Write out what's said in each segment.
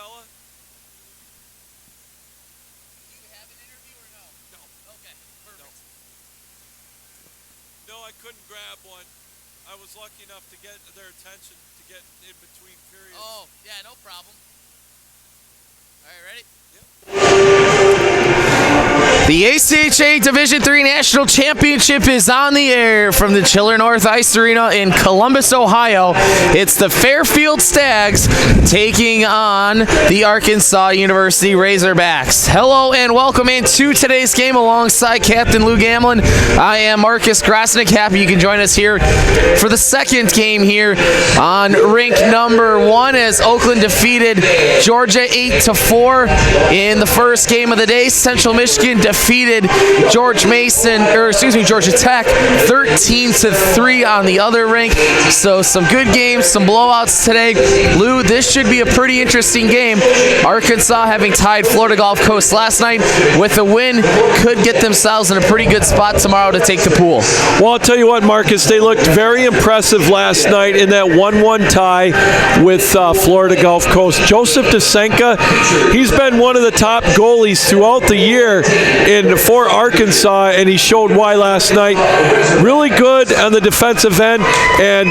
fella? Do you have an interview or no? No. Okay, perfect. No, I couldn't grab one. I was lucky enough to get their attention to get in between periods. Oh, yeah, no problem. All right, ready? The ACHA Division III National Championship is on the air from the Chiller North Ice Arena in Columbus, Ohio. It's the Fairfield Stags taking on the Arkansas University Razorbacks. Hello and welcome into today's game alongside Captain Lou Gamlin. I am Marcus Grosnick. Happy you can join us here for the second game here on rink number 1 as Oakland defeated Georgia 8-4 in the first game of the day. Central Michigan defeated Georgia Tech 13-3 on the other rink. So some good games, some blowouts today. Lou, this should be a pretty interesting game. Arkansas, having tied Florida Gulf Coast last night with a win, could get themselves in a pretty good spot tomorrow to take the pool. Well, I'll tell you what, Marcus, they looked very impressive last night in that 1-1 tie with Florida Gulf Coast. Joseph Desenka, he's been one of the top goalies throughout the year for Arkansas, and he showed why last night. Really good on the defensive end, and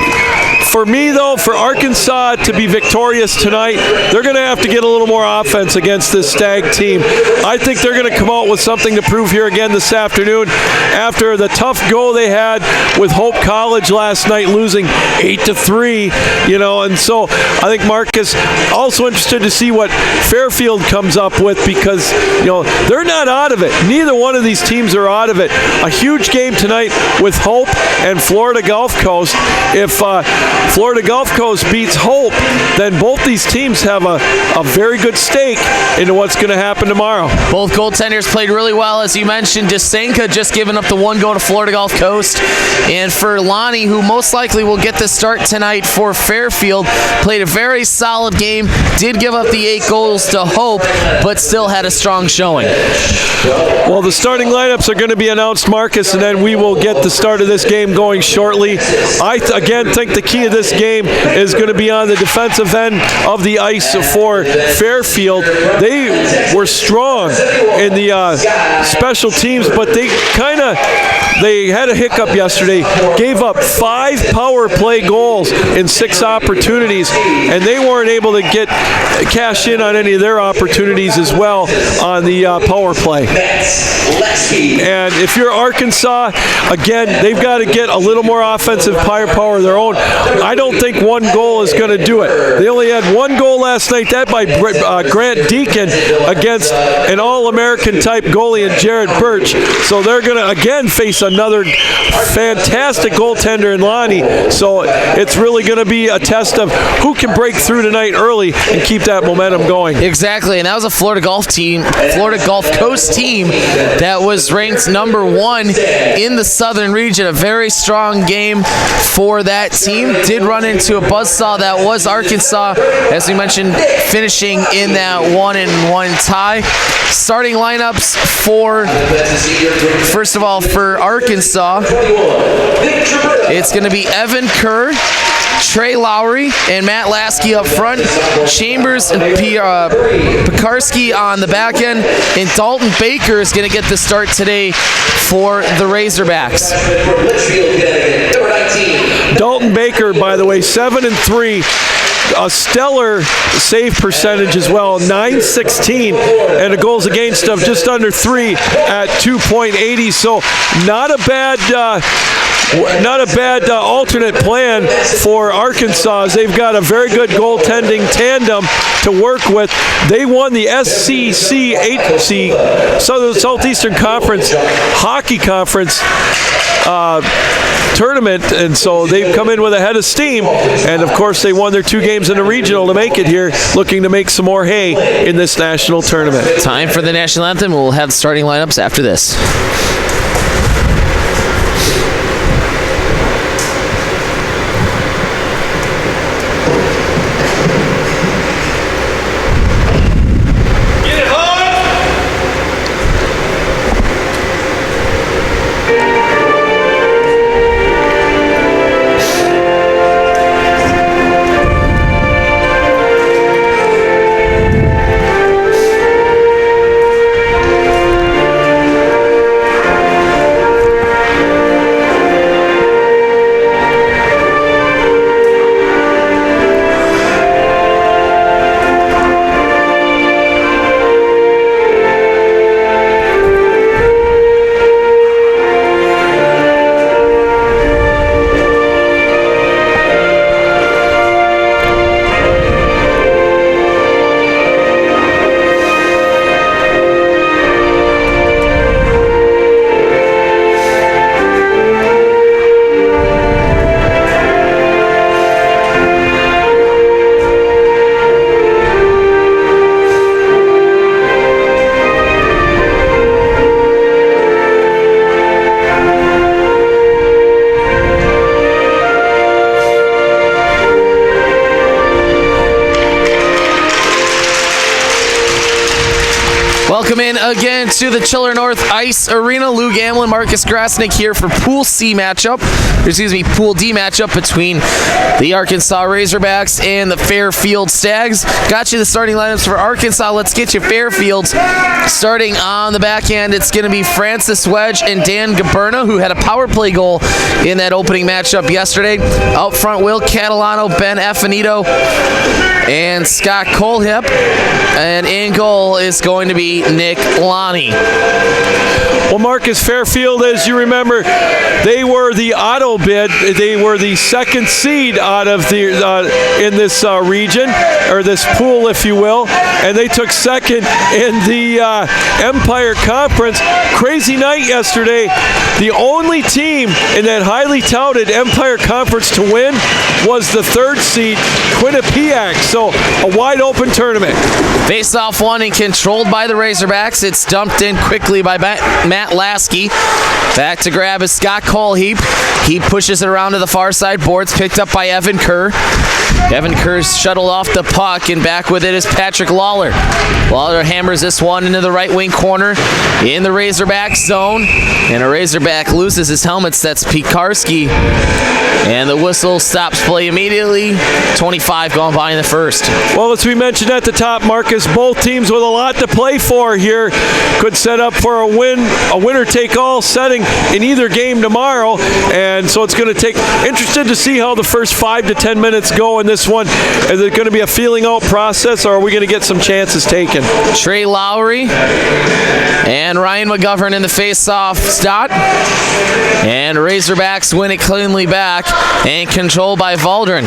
for me, though, for Arkansas to be victorious tonight, they're going to have to get a little more offense against this Stag team. I think they're going to come out with something to prove here again this afternoon after the tough go they had with Hope College last night, losing 8-3, and so I think Marcus also interested to see what Fairfield comes up with because, they're not out of it. Neither one of these teams are out of it. A huge game tonight with Hope and Florida Gulf Coast. If Florida Gulf Coast beats Hope, then both these teams have a very good stake into what's going to happen tomorrow. Both goaltenders played really well, as you mentioned. Desenka just giving up the one goal to Florida Gulf Coast. And for Lonnie, who most likely will get the start tonight for Fairfield, played a very solid game, did give up the 8 goals to Hope, but still had a strong showing. Well, the starting lineups are going to be announced, Marcus, and then we will get the start of this game going shortly. I, again, think the key of this game is going to be on the defensive end of the ice for Fairfield. They were strong in the special teams, but they had a hiccup yesterday, gave up 5 power play goals in 6 opportunities, and they weren't able to cash in on any of their opportunities as well on the power play. And if you're Arkansas, again, they've got to get a little more offensive firepower of their own. I don't think 1 goal is going to do it. They only had 1 goal last night, that by Grant Deacon against an All-American type goalie in Jared Birch. So they're going to, again, face another fantastic goaltender in Lonnie. So it's really going to be a test of who can break through tonight early and keep that momentum going. Exactly, and that was a Florida Gulf Coast team that was ranked number 1 in the Southern region. A very strong game for that team. Did run into a buzzsaw that was Arkansas, as we mentioned, finishing in that 1-1 tie. Starting lineups for Arkansas, it's going to be Evan Kerr, Trey Lowry, and Matt Lasky up front. Chambers and Pekarski on the back end, and Dalton Baker is going to get the start today for the Razorbacks. Dalton Baker, by the way, 7-3. A stellar save percentage as well, .916, and a goals against of just under 3 at 2.80. So not a bad alternate plan for Arkansas. They've got a very good goaltending tandem to work with. They won the Southeastern Conference Hockey Conference tournament, and so they've come in with a head of steam, and of course they won their 2 games in the regional to make it here, looking to make some more hay in this national tournament. Time for the national anthem. We'll have the starting lineups after this. Welcome in again to the Chiller North Ice Arena. Lou Gamlin, Marcus Grasnick here for Pool D matchup between the Arkansas Razorbacks and the Fairfield Stags. Got you the starting lineups for Arkansas. Let's get you Fairfield's. Starting on the back end, it's going to be Francis Wedge and Dan Gaberna, who had a power play goal in that opening matchup yesterday. Out front, Will Catalano, Ben Affinito, and Scott Colehip. And in goal is going to be Nick Lonnie. Well, Marcus, Fairfield, as you remember, they were the auto bid. They were the second seed out of the in this region, or this pool, if you will, and they took second in the Empire Conference. Crazy night yesterday. The only team in that highly touted Empire Conference to win was the third seed, Quinnipiac. So a wide open tournament. Face-off one and controlled by the Razorbacks. It's dumped in quickly by Matt Lasky. Back to grab is Scott Colehip. He pushes it around to the far side. Boards picked up by Evan Kerr. Evan Kerr's shuttled off the puck, and back with it is Patrick Lawler. Lawler hammers this one into the right wing corner in the Razorback zone. And a Razorback loses his helmet. That's Pekarski. And the whistle stops play immediately. 25 gone by in the first. Well, as we mentioned at the top, Marcus, both teams with a lot to play for here could set up for a winner-take-all setting in either game tomorrow. And so it's going to take, interested to see how the first 5 to 10 minutes go in this one. Is it going to be a feeling out process, or are we going to get some chances taken? Trey Lowry and Ryan McGovern in the face-off dot. And Razorbacks win it cleanly back and controlled by Valdrin.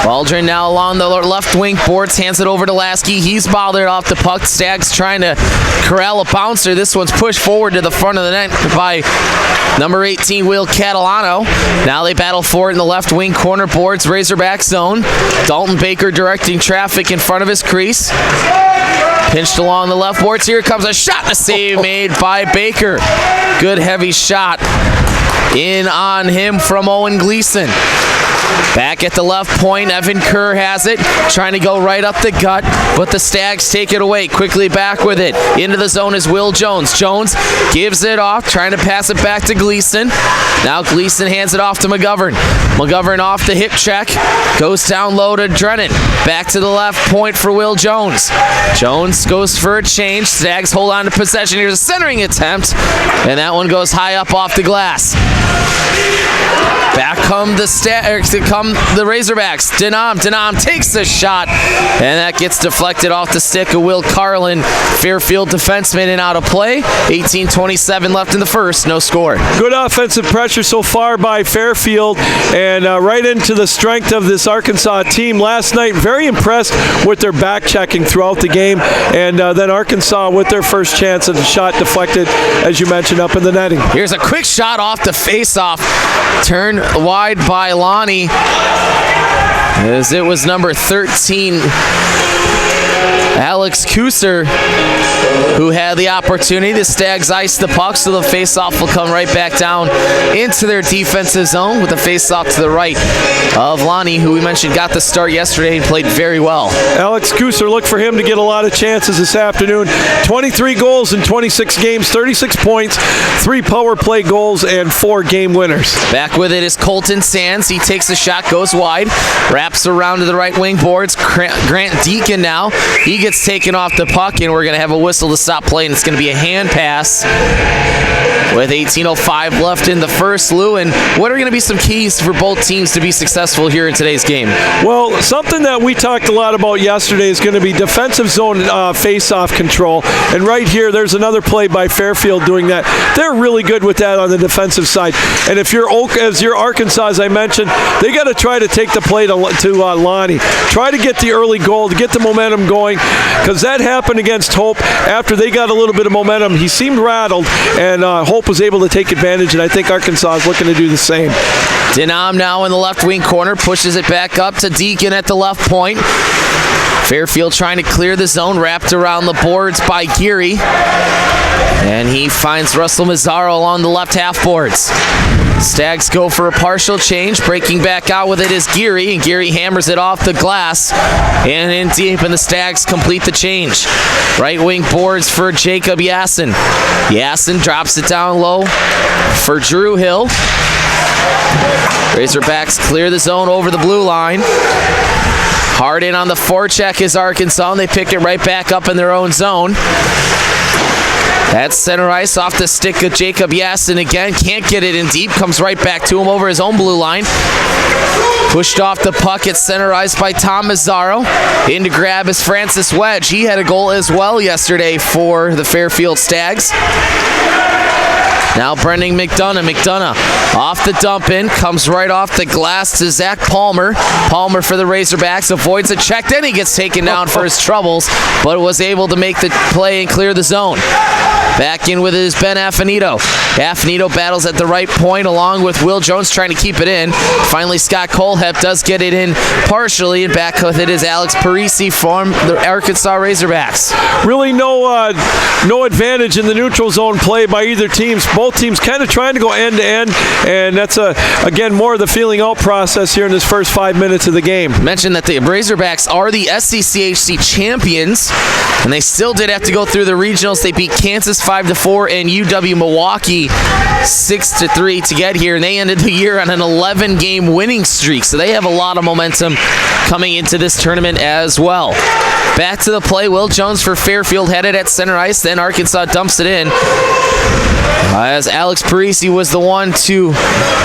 Valdrin now along the left wing, boards, hands it over to Lasky. He's bothered off the puck. Stags trying to corral a bouncer. This one's pushed forward to the front of the net by number 18, Will Catalano. Now they battle for it in the left wing corner, boards, Razorback zone. Dalton Baker directing traffic in front of his crease. Pinched along the left boards. Here comes a shot and a save made by Baker. Good heavy shot in on him from Owen Gleason. Back at the left point, Evan Kerr has it, trying to go right up the gut, but the Stags take it away. Quickly back with it. Into the zone is Will Jones. Jones gives it off, trying to pass it back to Gleason. Now Gleason hands it off to McGovern. McGovern off the hip check, goes down low to Drennan. Back to the left point for Will Jones. Jones goes for a change. Stags hold on to possession. Here's a centering attempt, and that one goes high up off the glass. Back come the Razorbacks. Denham takes the shot, and that gets deflected off the stick of Will Carlin. Fairfield defenseman and out of play. 18:27 left in the first, no score. Good offensive pressure so far by Fairfield, and right into the strength of this Arkansas team. Last night, very impressed with their back checking throughout the game, and then Arkansas with their first chance of the shot deflected, as you mentioned, up in the netting. Here's a quick shot off the face-off. Turn wide by Lonnie, as it was number 13, Alex Kuser, who had the opportunity. The Stags ice the puck, so the face-off will come right back down into their defensive zone with the face-off to the right of Lonnie, who we mentioned got the start yesterday and played very well. Alex Kuser, look for him to get a lot of chances this afternoon. 23 goals in 26 games, 36 points, 3 power play goals, and 4 game winners. Back with it is Colton Sands. He takes a shot, goes wide, wraps around to the right wing boards. Grant Deacon now. He gets taken off the puck, and we're going to have a whistle to stop play, and it's going to be a hand pass with 18:05 left in the first, Lou. And what are going to be some keys for both teams to be successful here in today's game? Well, something that we talked a lot about yesterday is going to be defensive zone face-off control. And right here, there's another play by Fairfield doing that. They're really good with that on the defensive side. And if you're Arkansas, as I mentioned, they got to try to take the play to Lonnie. Try to get the early goal, to get the momentum going, because that happened against Hope. After they got a little bit of momentum, he seemed rattled, and Hope was able to take advantage, and I think Arkansas is looking to do the same. Denham now in the left wing corner, pushes it back up to Deacon at the left point. Fairfield trying to clear the zone, wrapped around the boards by Geary. And he finds Russell Mazzaro along the left half boards. Stags go for a partial change. Breaking back out with it is Geary, and Geary hammers it off the glass and in deep, and the Stags complete the change. Right wing boards for Jacob Yassen. Yassen drops it down low for Drew Hill. Razorbacks clear the zone over the blue line. Hard in on the forecheck is Arkansas, and they pick it right back up in their own zone. That's center ice off the stick of Jacob Yassen again. Can't get it in deep. Comes right back to him over his own blue line. Pushed off the puck at center ice by Tom Mazzaro. In to grab is Francis Wedge. He had a goal as well yesterday for the Fairfield Stags. Now Brendan McDonough. McDonough off the dump in. Comes right off the glass to Zach Palmer. Palmer for the Razorbacks. Avoids a check. Then he gets taken down for his troubles, but was able to make the play and clear the zone. Back in with it is Ben Affinito. Affinito battles at the right point along with Will Jones trying to keep it in. Finally, Scott Colehep does get it in partially, and back with it is Alex Parisi from the Arkansas Razorbacks. Really no advantage in the neutral zone play by either teams. Both teams kind of trying to go end to end, and that's again more of the feeling out process here in this first 5 minutes of the game. Mentioned that the Razorbacks are the SCCHC champions, and they still did have to go through the regionals. They beat Kansas 5-4 and UW Milwaukee 6-3 to get here, and they ended the year on an 11-game winning streak, so they have a lot of momentum coming into this tournament as well. Back to the play, Will Jones for Fairfield headed at center ice, then Arkansas dumps it in. As Alex Parisi was the one to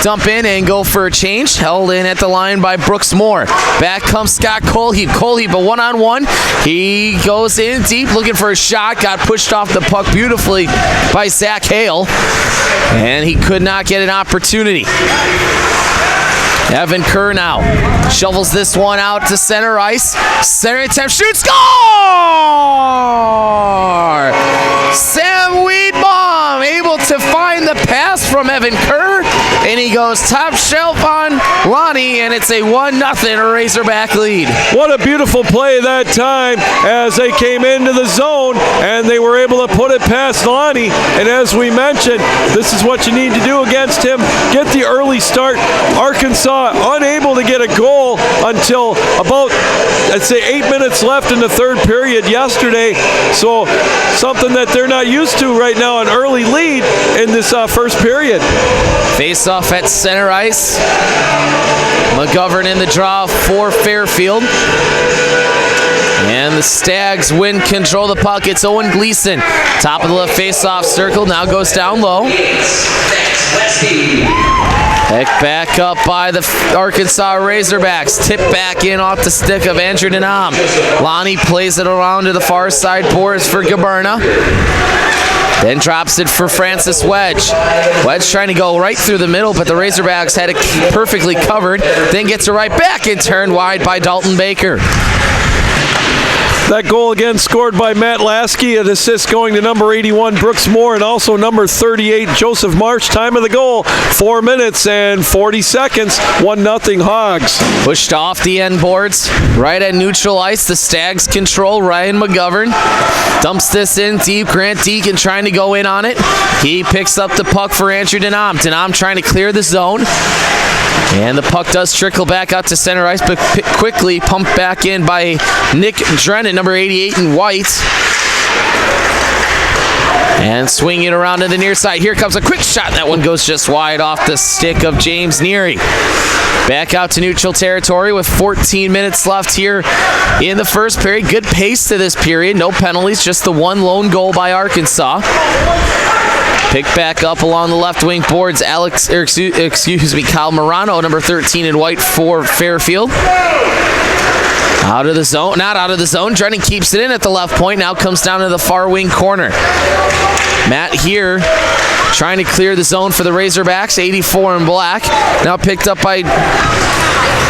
dump in and go for a change. Held in at the line by Brooks Moore. Back comes Scott Colheap. Colheap a one-on-one. He goes in deep looking for a shot. Got pushed off the puck beautifully by Zach Hale. And he could not get an opportunity. Evan Kerr now shovels this one out to center ice. Center attempt, shoots, score! Sam Weedbaum able to find the pass from Evan Kerr, and he goes top shelf on Lonnie, and it's a 1-0 Razorback lead. What a beautiful play that time as they came into the zone, and they were able to put it past Lonnie. And as we mentioned, this is what you need to do against him. Get the early start. Arkansas unable to get a goal until about, I'd say, 8 minutes left in the third period yesterday. So something that they're not used to right now, an early lead in this first period. Face off at center ice. McGovern in the draw for Fairfield. And the Stags win control of the puck. It's Owen Gleason. Top of the left face-off circle. Now goes down low. Picked back up by the Arkansas Razorbacks. Tip back in off the stick of Andrew Denham. Lonnie plays it around to the far side boards for Gaberna. Then drops it for Francis Wedge. Wedge trying to go right through the middle, but the Razorbacks had it perfectly covered. Then gets it right back and turned wide by Dalton Baker. That goal again scored by Matt Lasky. An assist going to number 81, Brooks Moore, and also number 38, Joseph Marsh. Time of the goal, 4 minutes and 40 seconds. 1-0 Hogs. Pushed off the end boards. Right at neutral ice, the Stags control. Ryan McGovern dumps this in deep. Grant Deacon trying to go in on it. He picks up the puck for Andrew Denham. Denham trying to clear the zone. And the puck does trickle back out to center ice, but quickly pumped back in by Nick Drennan, number 88 in white. And swinging it around to the near side. Here comes a quick shot. That one goes just wide off the stick of James Neary. Back out to neutral territory with 14 minutes left here in the first period. Good pace to this period. No penalties, just the one lone goal by Arkansas. Picked back up along the left wing boards, Kyle Morano, number 13 in white for Fairfield. Out of the zone, not out of the zone. Drennan keeps it in at the left point, now comes down to the far wing corner. Matt here trying to clear the zone for the Razorbacks, 84 in black. Now picked up by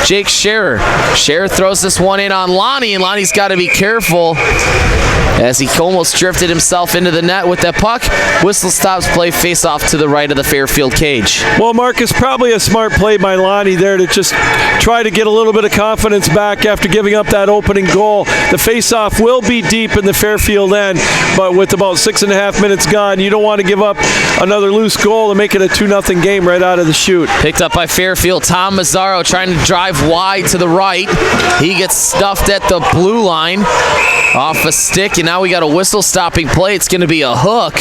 Jake Scherer. Scherer throws this one in on Lonnie, and Lonnie's got to be careful as he almost drifted himself into the net with that puck. Whistle stops play, face off to the right of the Fairfield cage. Well, Marcus, probably a smart play by Lonnie there to just try to get a little bit of confidence back after giving up that opening goal. The face-off will be deep in the Fairfield end, but with about 6.5 minutes gone, you don't want to give up another loose goal to make it a 2-0 game right out of the chute. Picked up by Fairfield. Tom Mazzaro trying to drive wide to the right. He gets stuffed at the blue line off a stick, and now we got a whistle-stopping play. It's going to be a hook.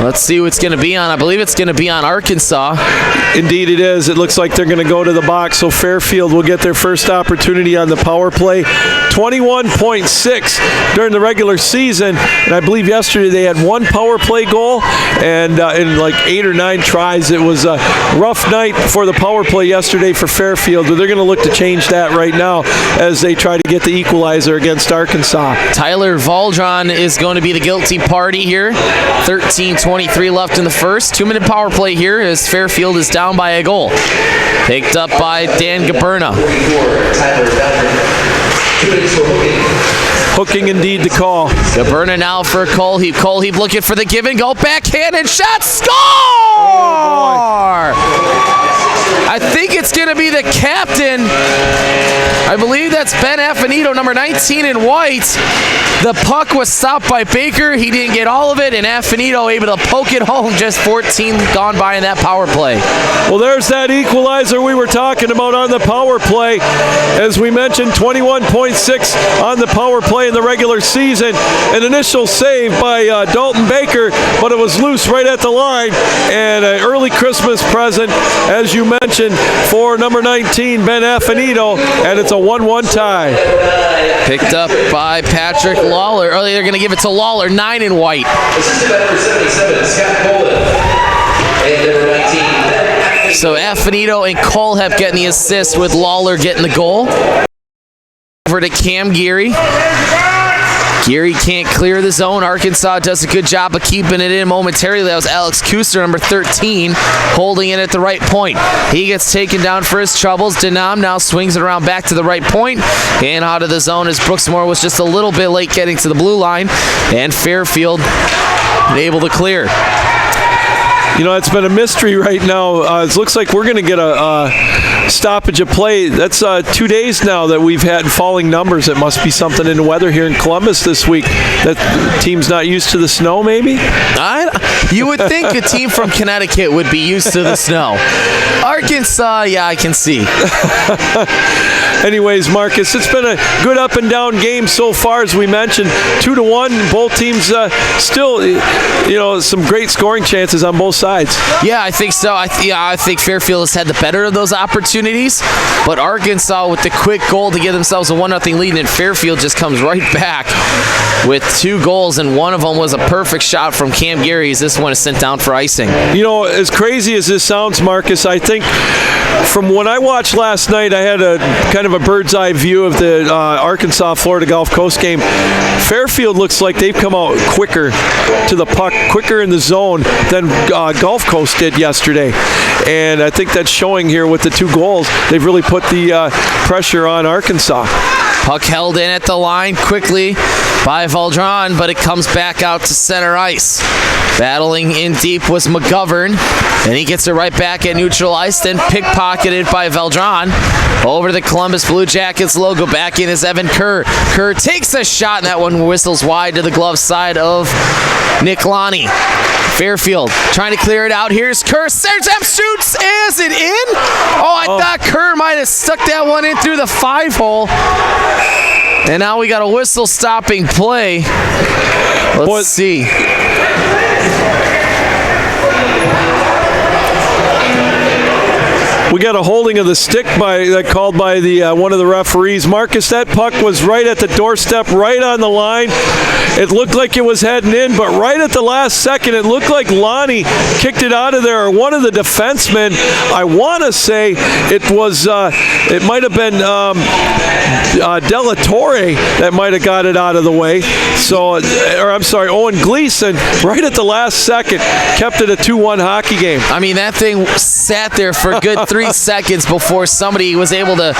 Let's see who it's going to be on. I believe it's going to be on Arkansas. Indeed it is. It looks like they're going to go to the box, so Fairfield will get their first opportunity on the power play. 21.6 during the regular season, and I believe yesterday they had one power play goal, and in like 8 or 9 tries. It was a rough night for the power play yesterday for Fairfield, but they're going to look to change that right now as they try to get the equalizer against Arkansas. Tyler Valdron is going to be the guilty party here. 13:23 left in the first. 2-minute power play here as Fairfield is down by a goal. Picked up by Dan Gaberna. Hooking indeed the call. Gaberna now for Colheap. Colheap looking for the give and go. Backhand and shot. Score! I think it's going to be the captain. I believe that's Ben Affinito, number 19 in white. The puck was stopped by Baker. He didn't get all of it, and Affinito able to poke it home. Just 14 gone by in that power play. Well, there's that equalizer we were talking about on the power play. As we mentioned, 21.6 on the power play in the regular season. An initial save by Dalton Baker, but it was loose right at the line. And an early Christmas present, as you mentioned, for number 19, Ben Affinito, and it's a 1-1 tie. Picked up by Patrick Lawler. Earlier, they're going to give it to Lawler, 9 in white. Assisted by number 77, Scott Poland. And number 19. So Affinito and Colheap getting the assist with Lawler getting the goal. Over to Cam Geary. Geary can't clear the zone. Arkansas does a good job of keeping it in momentarily. That was Alex Kuster, number 13, holding it at the right point. He gets taken down for his troubles. Denham now swings it around back to the right point and out of the zone as Brooksmore was just a little bit late getting to the blue line, and Fairfield able to clear. You know, it's been a mystery right now. It looks like we're going to get a stoppage of play. That's 2 days now that we've had falling numbers. It must be something in the weather here in Columbus this week. That team's not used to the snow, maybe? You would think a team from Connecticut would be used to the snow. Arkansas, yeah, I can see. Anyways, Marcus, it's been a good up and down game so far, as we mentioned. 2-1. Both teams still, some great scoring chances on both sides. Yeah, I think so. I think Fairfield has had the better of those opportunities, but Arkansas with the quick goal to give themselves a 1-0 lead, and Fairfield just comes right back with 2 goals, and one of them was a perfect shot from Cam Geary as this one is sent down for icing. You know, as crazy as this sounds, Marcus, I think from what I watched last night, I had a kind of a bird's eye view of the Arkansas-Florida Gulf Coast game. Fairfield looks like they've come out quicker to the puck, quicker in the zone than Gulf Coast did yesterday. And I think that's showing here with the 2 goals. They've really put the pressure on Arkansas. Puck held in at the line quickly by Valdron, but it comes back out to center ice. Battling in deep was McGovern, and he gets it right back at neutral ice, then pickpocketed by Valdron. Over to the Columbus Blue Jackets logo, back in is Evan Kerr. Kerr takes a shot, and that one whistles wide to the glove side of Nick Lonnie. Fairfield trying to clear it out. Here's Kerr. Sergem shoots. Is it in? I thought Kerr might have stuck that one in through the 5-hole. And now we got a whistle-stopping play. Let's see. We got a holding of the stick called by the one of the referees. Marcus, that puck was right at the doorstep, right on the line. It looked like it was heading in, but right at the last second, it looked like Lonnie kicked it out of there, or one of the defensemen. I want to say it was, it might have been Della Torre that might have got it out of the way. So, Owen Gleason, right at the last second, kept it a 2-1 hockey game. I mean, that thing sat there for a good 3 seconds before somebody was able to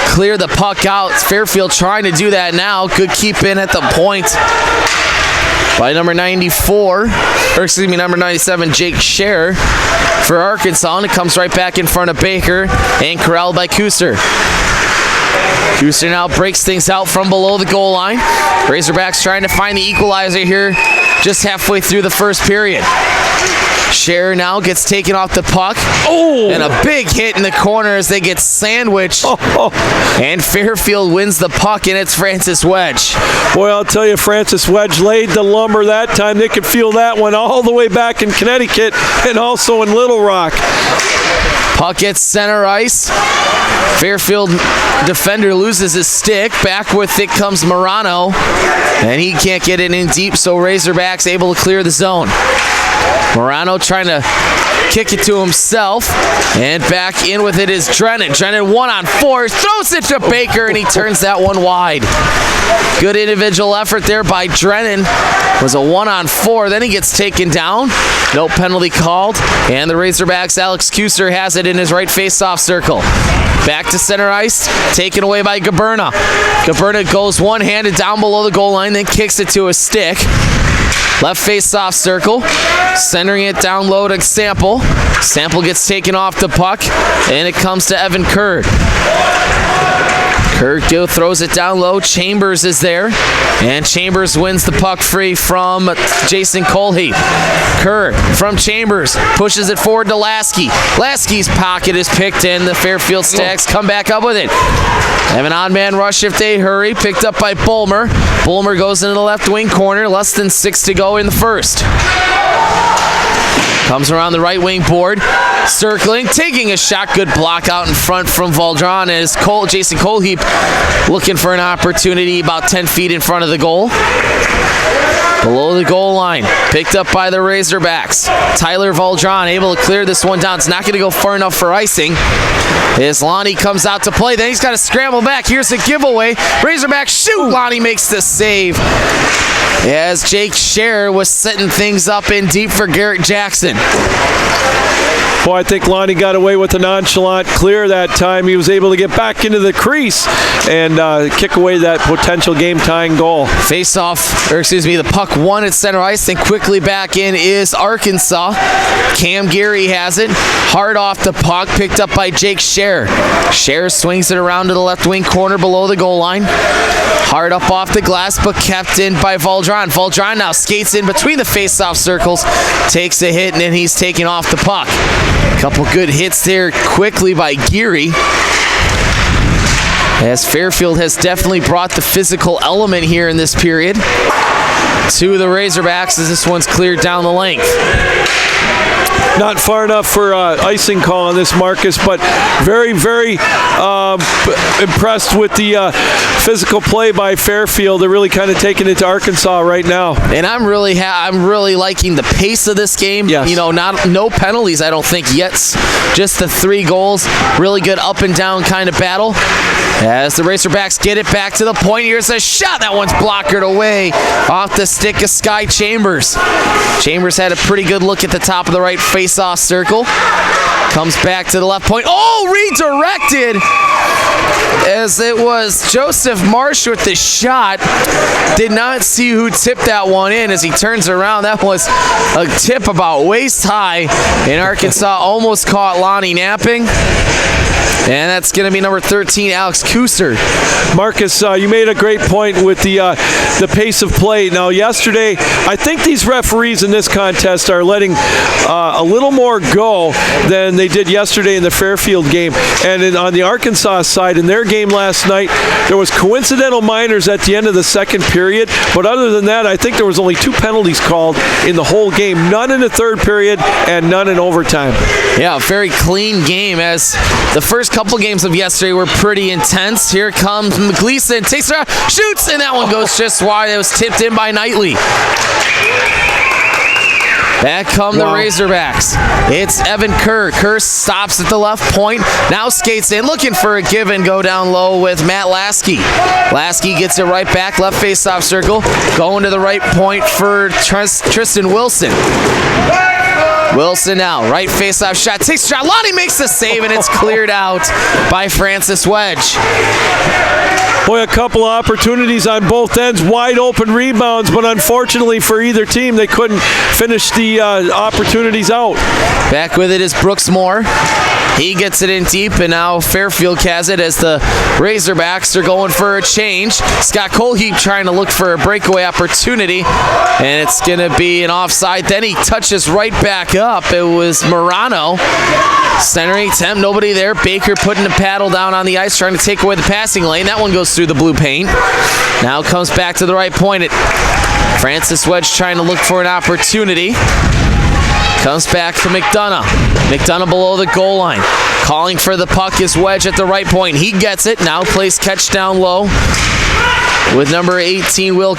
clear the puck out. Fairfield trying to do that now. Good keep in at the point by number 97, Jake Scher for Arkansas, and it comes right back in front of Baker and corralled by Kuster. Kuster now breaks things out from below the goal line. Razorbacks trying to find the equalizer here just halfway through the first period. Scherer now gets taken off the puck. Oh! And a big hit in the corner as they get sandwiched. And Fairfield wins the puck, and it's Francis Wedge. Boy, I'll tell you, Francis Wedge laid the lumber that time. They could feel that one all the way back in Connecticut and also in Little Rock. Puck gets center ice. Fairfield defender loses his stick. Back with it comes Morano. And he can't get it in deep, so Razorbacks able to clear the zone. Morano trying to kick it to himself. And back in with it is Drennan. Drennan 1-on-4. Throws it to Baker, and he turns that one wide. Good individual effort there by Drennan. Was a 1-on-4. Then he gets taken down. No penalty called. And the Razorbacks' Alex Kuser has it in his right face-off circle. Back to center ice. Taken away by Gaberna. Gaberna goes one-handed down below the goal line, then kicks it to a stick. Left face-off circle. Centering it down low to Sample. Sample gets taken off the puck, and it comes to Evan Kerr. Kerr throws it down low. Chambers is there, and Chambers wins the puck free from Jason Colheap. Kerr from Chambers pushes it forward to Lasky. Lasky's pocket is picked in. The Fairfield Stags come back up with it. Have an odd man rush if they hurry. Picked up by Bulmer. Bulmer goes into the left wing corner. Less than 6 to go in the first. Comes around the right wing board. Circling, taking a shot. Good block out in front from Valdron as Jason Colheap looking for an opportunity about 10 feet in front of the goal. Below the goal line, picked up by the Razorbacks. Tyler Valdron able to clear this one down. It's not going to go far enough for icing. As Lonnie comes out to play, then he's got to scramble back. Here's a giveaway. Razorbacks shoot. Lonnie makes the save. As Jake Scherer was setting things up in deep for Garrett Jackson. Boy, I think Lonnie got away with a nonchalant clear that time. He was able to get back into the crease and kick away that potential game-tying goal. The puck won at center ice, then quickly back in is Arkansas. Cam Geary has it. Hard off the puck, picked up by Jake Scherer. Scherer swings it around to the left wing corner below the goal line. Hard up off the glass, but kept in by Valdron. Valdron now skates in between the face-off circles, takes a hit, and then he's taking off the puck. Couple good hits there quickly by Geary. As Fairfield has definitely brought the physical element here in this period to the Razorbacks as this one's cleared down the length. Not far enough for icing call on this, Marcus, but very, very impressed with the physical play by Fairfield. They're really kind of taking it to Arkansas right now. And I'm really liking the pace of this game. Yes. You know, no penalties, I don't think yet. Just the 3 goals. Really good up and down kind of battle. As the Razorbacks get it back to the point, here's a shot. That one's blockered away off the stick of Sky Chambers. Chambers had a pretty good look at the top of the right face-off circle. Comes back to the left point. Oh, redirected! As it was Joseph Marsh with the shot. Did not see who tipped that one in as he turns around. That was a tip about waist high, and Arkansas almost caught Lonnie napping. And that's going to be number 13, Alex Kuser. Marcus, you made a great point with the pace of play. Now, yesterday, I think these referees in this contest are letting a little more go than they did yesterday in the Fairfield game. And on the Arkansas side, in their game last night, there was coincidental minors at the end of the second period. But other than that, I think there was only 2 penalties called in the whole game. None in the third period and none in overtime. Yeah, a very clean game as the first couple games of yesterday were pretty intense. Here comes McGleason, takes it out, shoots, and that one goes just wide. It was tipped in by Knightley. Back come the Razorbacks. It's Evan Kerr. Kerr stops at the left point. Now skates in, looking for a give and go down low with Matt Lasky. Lasky gets it right back, left face-off circle. Going to the right point for Tristan Wilson. Wilson now, right face-off shot, takes a shot. Lonnie makes the save, and it's cleared out by Francis Wedge. Boy, a couple of opportunities on both ends, wide open rebounds, but unfortunately for either team, they couldn't finish the opportunities out. Back with it is Brooks Moore. He gets it in deep, and now Fairfield has it as the Razorbacks are going for a change. Scott Colheap trying to look for a breakaway opportunity, and it's going to be an offside. Then he touches right back up. It was Morano. Centering attempt, nobody there. Baker putting the paddle down on the ice, trying to take away the passing lane. That one goes through the blue paint. Now comes back to the right point. Francis Wedge trying to look for an opportunity. Comes back to McDonough. McDonough below the goal line. Calling for the puck is Wedge at the right point. He gets it. Now plays catch down low with number 18, Ben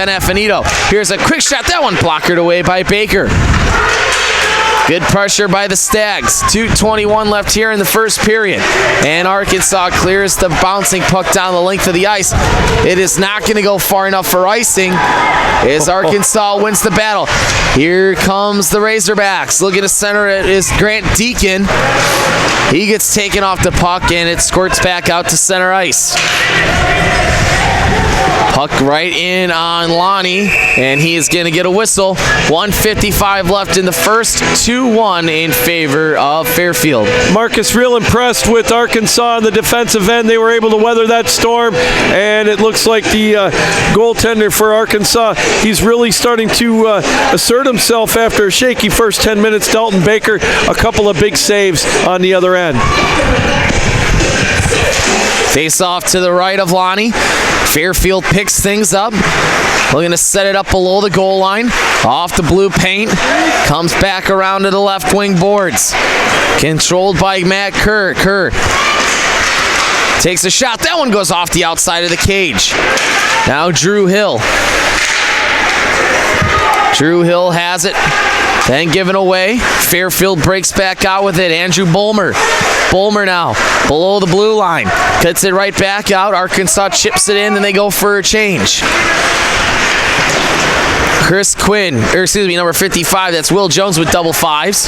Affinito. Here's a quick shot. That one blockered away by Baker. Good pressure by the Stags. 2:21 left here in the first period. And Arkansas clears the bouncing puck down the length of the ice. It is not going to go far enough for icing as Arkansas wins the battle. Here comes the Razorbacks. Looking to center it is Grant Deacon. He gets taken off the puck and it squirts back out to center ice. Puck right in on Lonnie, and he is going to get a whistle. 1:55 left in the first, 2-1 in favor of Fairfield. Marcus, real impressed with Arkansas on the defensive end. They were able to weather that storm, and it looks like the goaltender for Arkansas, he's really starting to assert himself after a shaky first 10 minutes. Dalton Baker, a couple of big saves on the other end. Face off to the right of Lonnie. Fairfield picks things up. Looking to set it up below the goal line. Off the blue paint. Comes back around to the left wing boards. Controlled by Matt Kerr. Kerr takes a shot. That one goes off the outside of the cage. Now Drew Hill. Drew Hill has it. Then given away. Fairfield breaks back out with it. Andrew Bulmer. Bulmer now below the blue line. Cuts it right back out. Arkansas chips it in and they go for a change. Chris Quinn, number 55. That's Will Jones with double fives.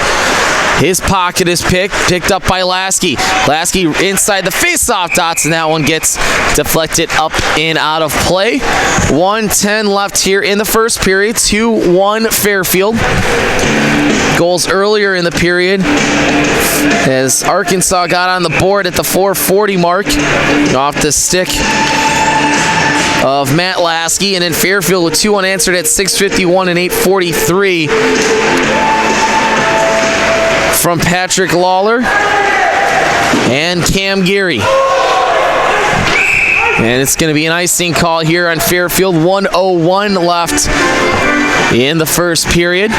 His pocket is picked up by Lasky. Lasky inside the face-off dots, and that one gets deflected up and out of play. 1:10 left here in the first period. 2-1 Fairfield. Goals earlier in the period as Arkansas got on the board at the 4:40 mark off the stick of Matt Lasky, and then Fairfield with 2 unanswered at 6:51 and 8:43 from Patrick Lawler and Cam Geary. And it's going to be an icing call here on Fairfield. 1:01 left in the first period.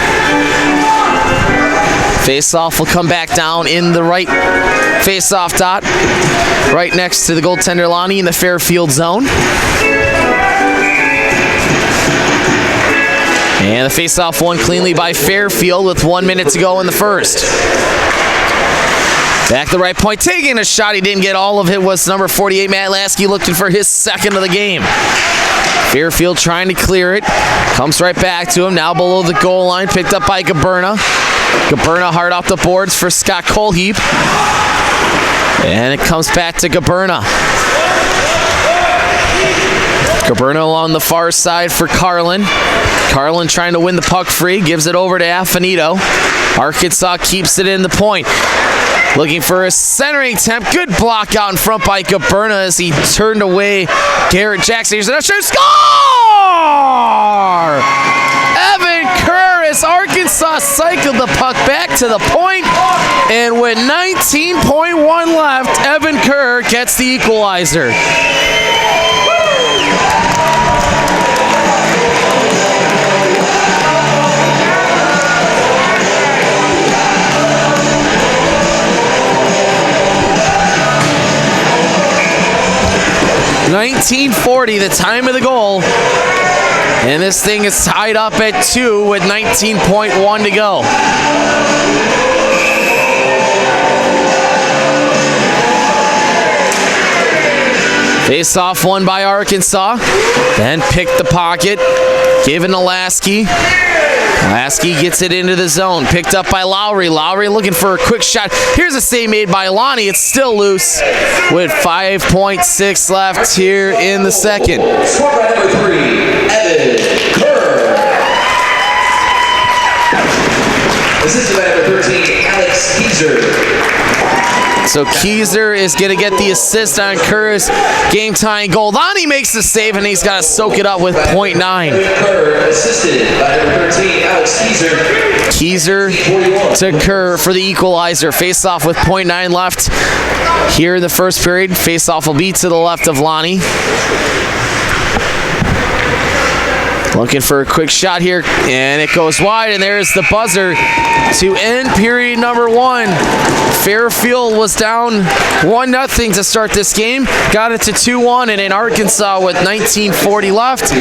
Face-off will come back down in the right face-off dot, right next to the goaltender Lonnie in the Fairfield zone. And the face-off won cleanly by Fairfield with 1 minute to go in the first. Back to the right point, taking a shot. He didn't get all of it. Was number 48, Matt Lasky, looking for his second of the game. Fairfield trying to clear it. Comes right back to him. Now below the goal line, picked up by Gaberna. Gaberna hard off the boards for Scott Colheap. And it comes back to Gaberna. Gaberna along the far side for Carlin. Carlin trying to win the puck free. Gives it over to Affinito. Arkansas keeps it in the point. Looking for a centering attempt. Good block out in front by Gaberna as he turned away Garrett Jackson. Here's another shot. Score! Evan Kerr as Arkansas cycled the puck back to the point. And with 19.1 left, Evan Kerr gets the equalizer. .1940, the time of the goal. And this thing is tied up at 2 with 19.1 to go. Face-off won by Arkansas. Then picked the pocket. Given to Lasky. Lasky gets it into the zone. Picked up by Lowry. Lowry looking for a quick shot. Here's a save made by Lonnie. It's still loose with 5.6 left here in the second. Score by number 3, Evan Kerr. Assisted by number 13, Alex Keiser. So Keyser is going to get the assist on Kerr's game-tying goal. Lonnie makes the save, and he's got to soak it up with .9. Kerr assisted by number 13, Alex Keyser. Keyser to Kerr for the equalizer. Face-off with .9 left here in the first period. Face-off will be to the left of Lonnie. Looking for a quick shot here, and it goes wide, and there's the buzzer to end period number 1. Fairfield was down 1-0 to start this game, got it to 2-1, and in Arkansas with 19:40 left,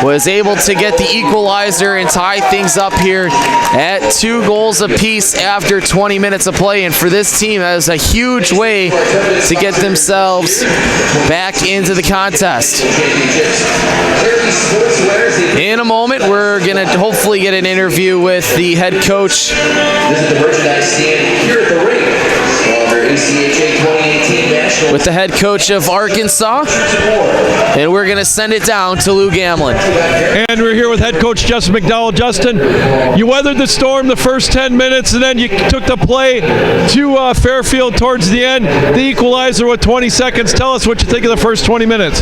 was able to get the equalizer and tie things up here at 2 goals apiece after 20 minutes of play. And for this team, that is a huge way to get themselves back into the contest. In a moment, we're going to hopefully get an interview with the head coach. Visit the merchandise stand here at the rink. Under ACHA 2018 National. With the head coach of Arkansas, and we're going to send it down to Lou Gamlin. And we're here with head coach Justin McDowell. Justin, you weathered the storm the first 10 minutes, and then you took the play to Fairfield towards the end, the equalizer with 20 seconds. Tell us what you think of the first 20 minutes.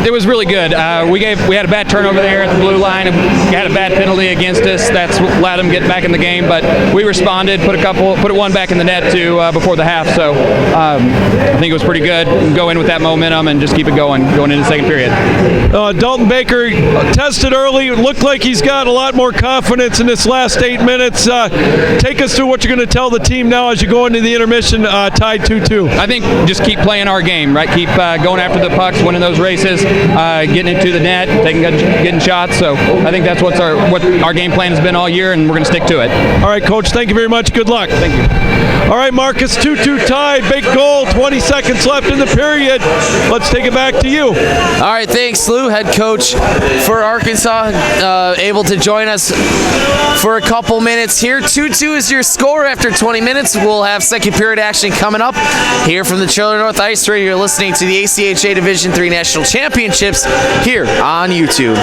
It was really good. We had a bad turnover there at the blue line, and we had a bad penalty against us. That's what allowed them to get back in the game. But we responded, put one back in the net before the half. So I think it was pretty good. Go in with that momentum and just keep it going into the second period. Dalton Baker tested early. It looked like he's got a lot more confidence in this last 8 minutes. Take us through what you're going to tell the team now as you go into the intermission tied 2-2. I think just keep playing our game, right? Keep going after the pucks, winning those races, getting into the net, getting shots. So I think that's what our game plan has been all year, and we're going to stick to it. All right, Coach, thank you very much. Good luck. Thank you. All right, Marcus, 2-2 tied. Big goal, 20 seconds left in the period. Let's take it back to you. All right, thanks, Lou, head coach for Arkansas, able to join us for a couple minutes here. 2-2 is your score after 20 minutes. We'll have second period action coming up here from the Chiller North Ice Arena. You're listening to the ACHA Division III National Championships here on YouTube.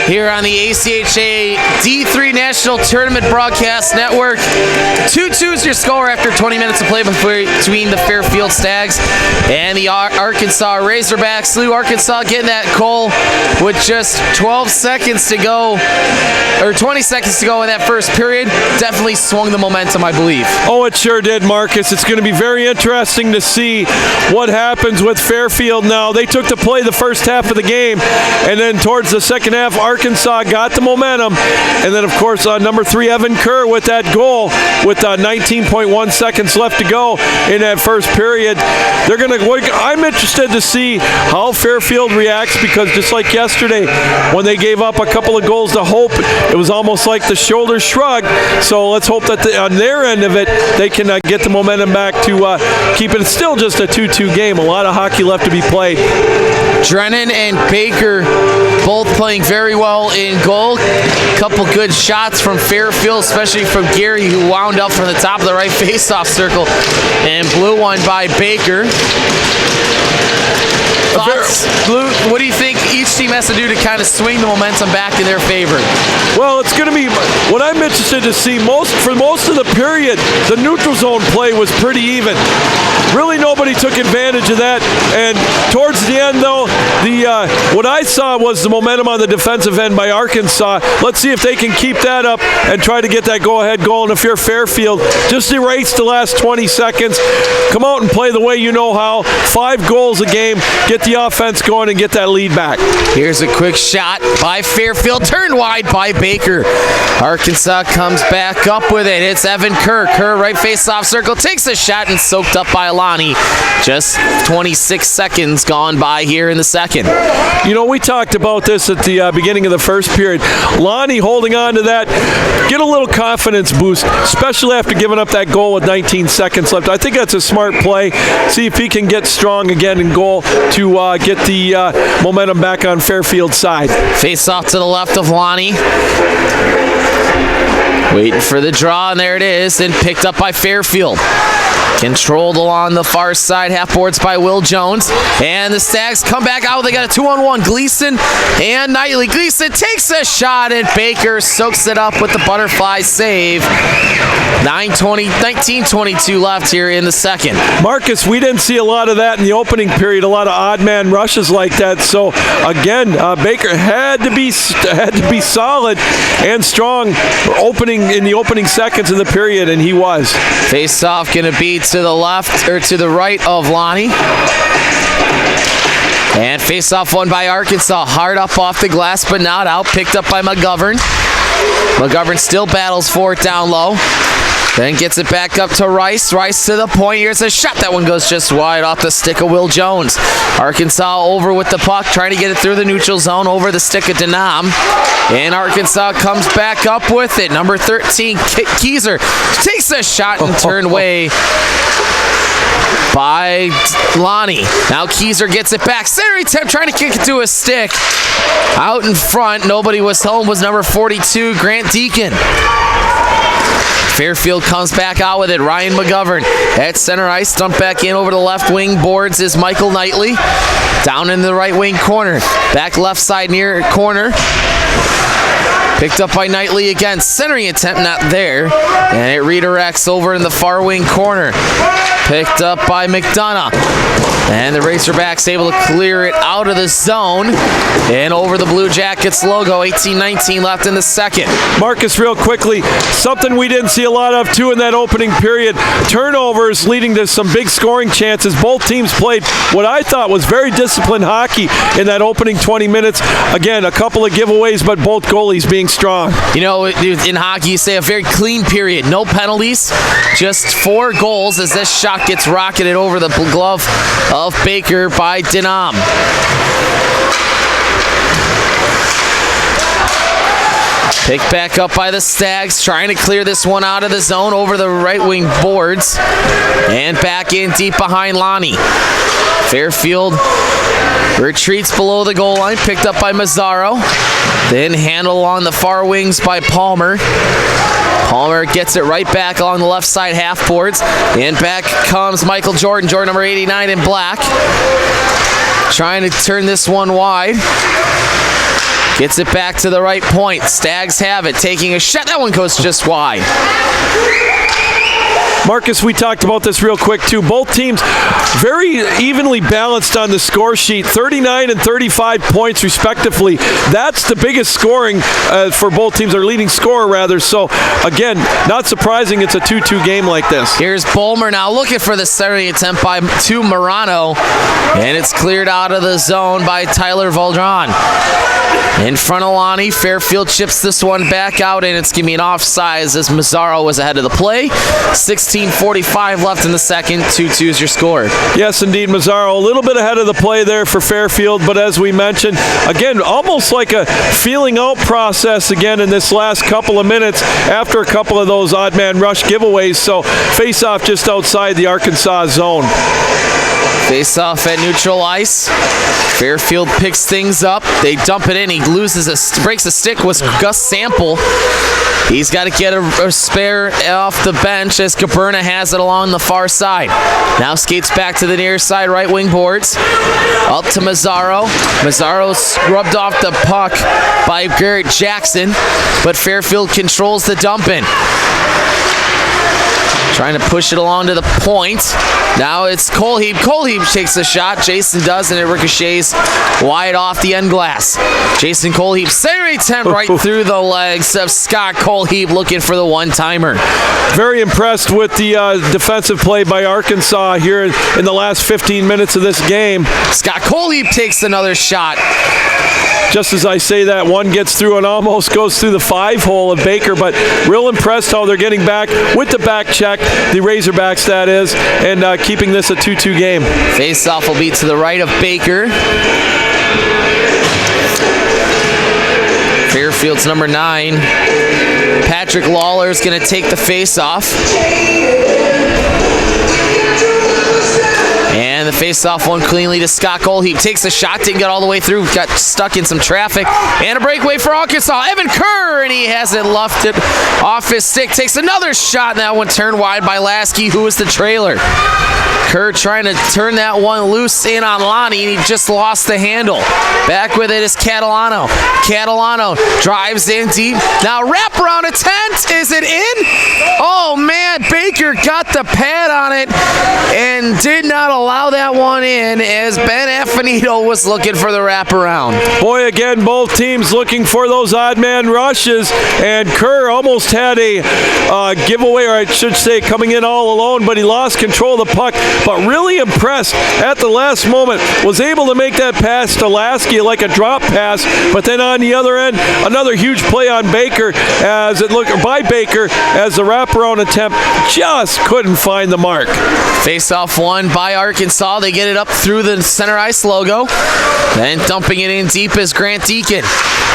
here on the ACHA D3 National Tournament Broadcast Network. 2-2 is your score after 20 minutes of play between the Fairfield Stags and the Arkansas Razorbacks. Lou, Arkansas getting that goal with just 12 seconds to go, or 20 seconds to go in that first period. Definitely swung the momentum, I believe. Oh, it sure did, Marcus. It's going to be very interesting to see what happens with Fairfield now. They took to play the first half of the game, and then towards the second half, Arkansas got the momentum. And then, of course, number 3, Evan Kerr with that goal with 19.1 seconds left to go in that first period. I'm interested to see how Fairfield reacts, because just like yesterday, when they gave up a couple of goals to Hope, it was almost like the shoulders shrugged. So let's hope that on their end of it, they can get the momentum back to keep it still just a 2-2 game. A lot of hockey left to be played. Drennan and Baker both playing very well in goal. Couple good shots from Fairfield, especially from Gary, who wound up from the top of the right faceoff circle and blew one by Baker. Thoughts, Blue, what do you think each team has to do to kind of swing the momentum back in their favor? Well, it's going to be what I'm interested to see. For most of the period, the neutral zone play was pretty even. Really, nobody took advantage of that. And towards the end, though, what I saw was the momentum on the defensive end by Arkansas. Let's see if they can keep that up and try to get that go-ahead goal. And if you're Fairfield, just erase the last 20 seconds. Come out and play the way you know how. 5 goals a game. Get the offense going and get that lead back. Here's a quick shot by Fairfield, turned wide by Baker. Arkansas comes back up with it. It's Evan Kerr. Kerr right face-off circle, takes a shot and soaked up by Alani. Just 26 seconds gone by here in the second. You know, we talked about this at the beginning of the first period. Lonnie holding on to that, get a little confidence boost, especially after giving up that goal with 19 seconds left. I think that's a smart play. See if he can get strong again in goal to get the momentum back on Fairfield's side. Face off to the left of Lonnie. Waiting for the draw, and there it is, and picked up by Fairfield. Controlled along the far side, half boards by Will Jones. And the Stags come back out. They got a 2-on-1. Gleason and Knightley. Gleason takes a shot, and Baker soaks it up with the butterfly save. 19:22 left here in the second. Marcus, we didn't see a lot of that in the opening period, a lot of odd man rushes like that. So again, Baker had to be solid and strong in the opening seconds of the period, and he was. Face off gonna be to the left, or to the right of Lonnie. And face-off won by Arkansas. Hard up off the glass, but not out. Picked up by McGovern. McGovern still battles for it down low. Then gets it back up to Rice. Rice to the point. Here's a shot. That one goes just wide off the stick of Will Jones. Arkansas over with the puck, trying to get it through the neutral zone over the stick of Denham. And Arkansas comes back up with it. Number 13, Keyser, takes a shot and turned away by Lonnie. Now Keyser gets it back. Center attempt, trying to kick it to a stick. Out in front, nobody was home, was number 42, Grant Deacon. Fairfield comes back out with it. Ryan McGovern at center ice. Dump back in over the left wing boards is Michael Knightley. Down in the right wing corner. Back left side near corner. Picked up by Knightley again. Centering attempt not there. And it redirects over in the far wing corner. Picked up by McDonough. And the Razorbacks able to clear it out of the zone and over the Blue Jackets logo. 18-19 left in the second. Marcus, real quickly, something we didn't see a lot of too in that opening period. Turnovers leading to some big scoring chances. Both teams played what I thought was very disciplined hockey in that opening 20 minutes. Again, a couple of giveaways, but both goalies being strong. You know, in hockey, you say a very clean period. No penalties, just 4 goals as this shot gets rocketed over the glove of Baker by Denham. Picked back up by the Stags, trying to clear this one out of the zone over the right wing boards. And back in deep behind Lonnie. Fairfield retreats below the goal line, picked up by Mazzaro. Then handled along the far wings by Palmer. Palmer gets it right back along the left side half boards. And back comes Michael Jordan, number 89 in black. Trying to turn this one wide. Gets it back to the right point. Stags have it, taking a shot. That one goes just wide. Marcus, we talked about this real quick too. Both teams very evenly balanced on the score sheet, 39 and 35 points respectively. That's the biggest scoring for both teams, or leading scorer rather. So again, not surprising it's a 2-2 game like this. Here's Bulmer now looking for the centering attempt by Morano, and it's cleared out of the zone by Tyler Valdron. In front of Lonnie, Fairfield chips this one back out, and it's going to be an offsides as Mazzaro was ahead of the play. 16:45 left in the second. 2-2 is your score. Yes, indeed, Mazzaro a little bit ahead of the play there for Fairfield, but as we mentioned, again, almost like a feeling out process again in this last couple of minutes after a couple of those odd man rush giveaways. So face-off just outside the Arkansas zone. Face-off at neutral ice. Fairfield picks things up. They dump it in. He breaks a stick with Gus Sample. He's got to get a spare off the bench as Caberna has it along the far side. Now skates back to the near side right wing boards. Up to Mazzaro. Mazzaro scrubbed off the puck by Garrett Jackson, but Fairfield controls the dump in. Trying to push it along to the point. Now it's Colheap. Colheap takes a shot. Jason does, and it ricochets wide off the end glass. Jason Colheap centering attempt right through the legs of Scott Colheap, looking for the one-timer. Very impressed with the defensive play by Arkansas here in the last 15 minutes of this game. Scott Colheap takes another shot. Just as I say that, one gets through and almost goes through the 5-hole of Baker, but real impressed how they're getting back with the back check, the Razorbacks that is, and keeping this a 2-2 game. Face-off will be to the right of Baker. Fairfield's number 9. Patrick Lawler is going to take the face-off. And the face-off one cleanly to Scott Colheap. Takes a shot, didn't get all the way through, got stuck in some traffic. And a breakaway for Arkansas. Evan Kerr, and he has it lofted off his stick. Takes another shot, and that one turned wide by Lasky, who was the trailer. Kerr trying to turn that one loose in on Lonnie, and he just lost the handle. Back with it is Catalano. Catalano drives in deep. Now wraparound attempt. Is it in? Oh, man. Baker got the pad on it and did not allow that one in as Ben Affinito was looking for the wraparound. Boy, again, both teams looking for those odd man rushes, and Kerr almost had a giveaway, or I should say coming in all alone, but he lost control of the puck. But really impressed at the last moment, was able to make that pass to Lasky like a drop pass, but then on the other end, another huge play on Baker as it looked, by Baker, as the wraparound attempt just couldn't find the mark. Face-off won by Arkansas. They get it up through the center ice logo. Then dumping it in deep is Grant Deacon.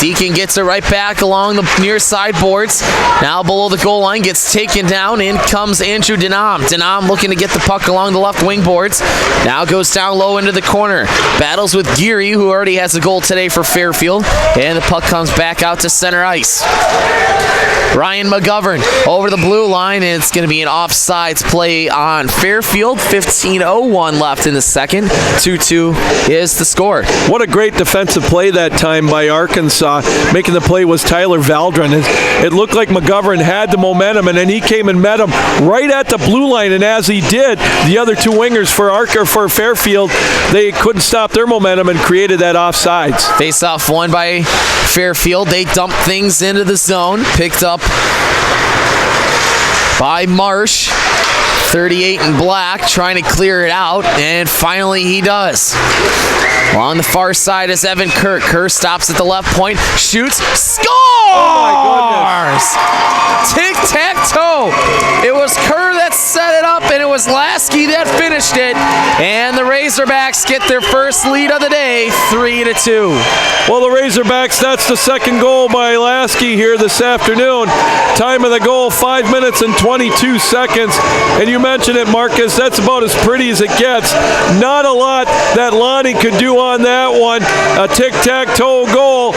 Deacon gets it right back along the near side boards. Now below the goal line, gets taken down. In comes Andrew Denham. Denham looking to get the puck along the left wing boards. Now goes down low into the corner. Battles with Geary, who already has a goal today for Fairfield. And the puck comes back out to center ice. Ryan McGovern over the blue line, and it's going to be an offsides play on Fairfield. 15:01 left in the second. 2-2 is the score. What a great defensive play that time by Arkansas. Making the play was Tyler Valdron. It looked like McGovern had the momentum, and then he came and met him right at the blue line, and as he did, the other two wingers for Fairfield, they couldn't stop their momentum and created that offsides. Face-off won by Fairfield. They dumped things into the zone. Picked up by Marsh. 38 in black, trying to clear it out, and finally he does. Along the far side is Evan Kerr. Kerr stops at the left point, shoots, scores! Oh my goodness. Tic-tac-toe. It was Kerr that set it up, and it was Lasky that finished it. And the Razorbacks get their first lead of the day, 3-2. Well, the Razorbacks, that's the second goal by Lasky here this afternoon. Time of the goal, 5 minutes and 22 seconds. And you mentioned it, Marcus, that's about as pretty as it gets. Not a lot that Lonnie could do on that one. A tic-tac-toe goal.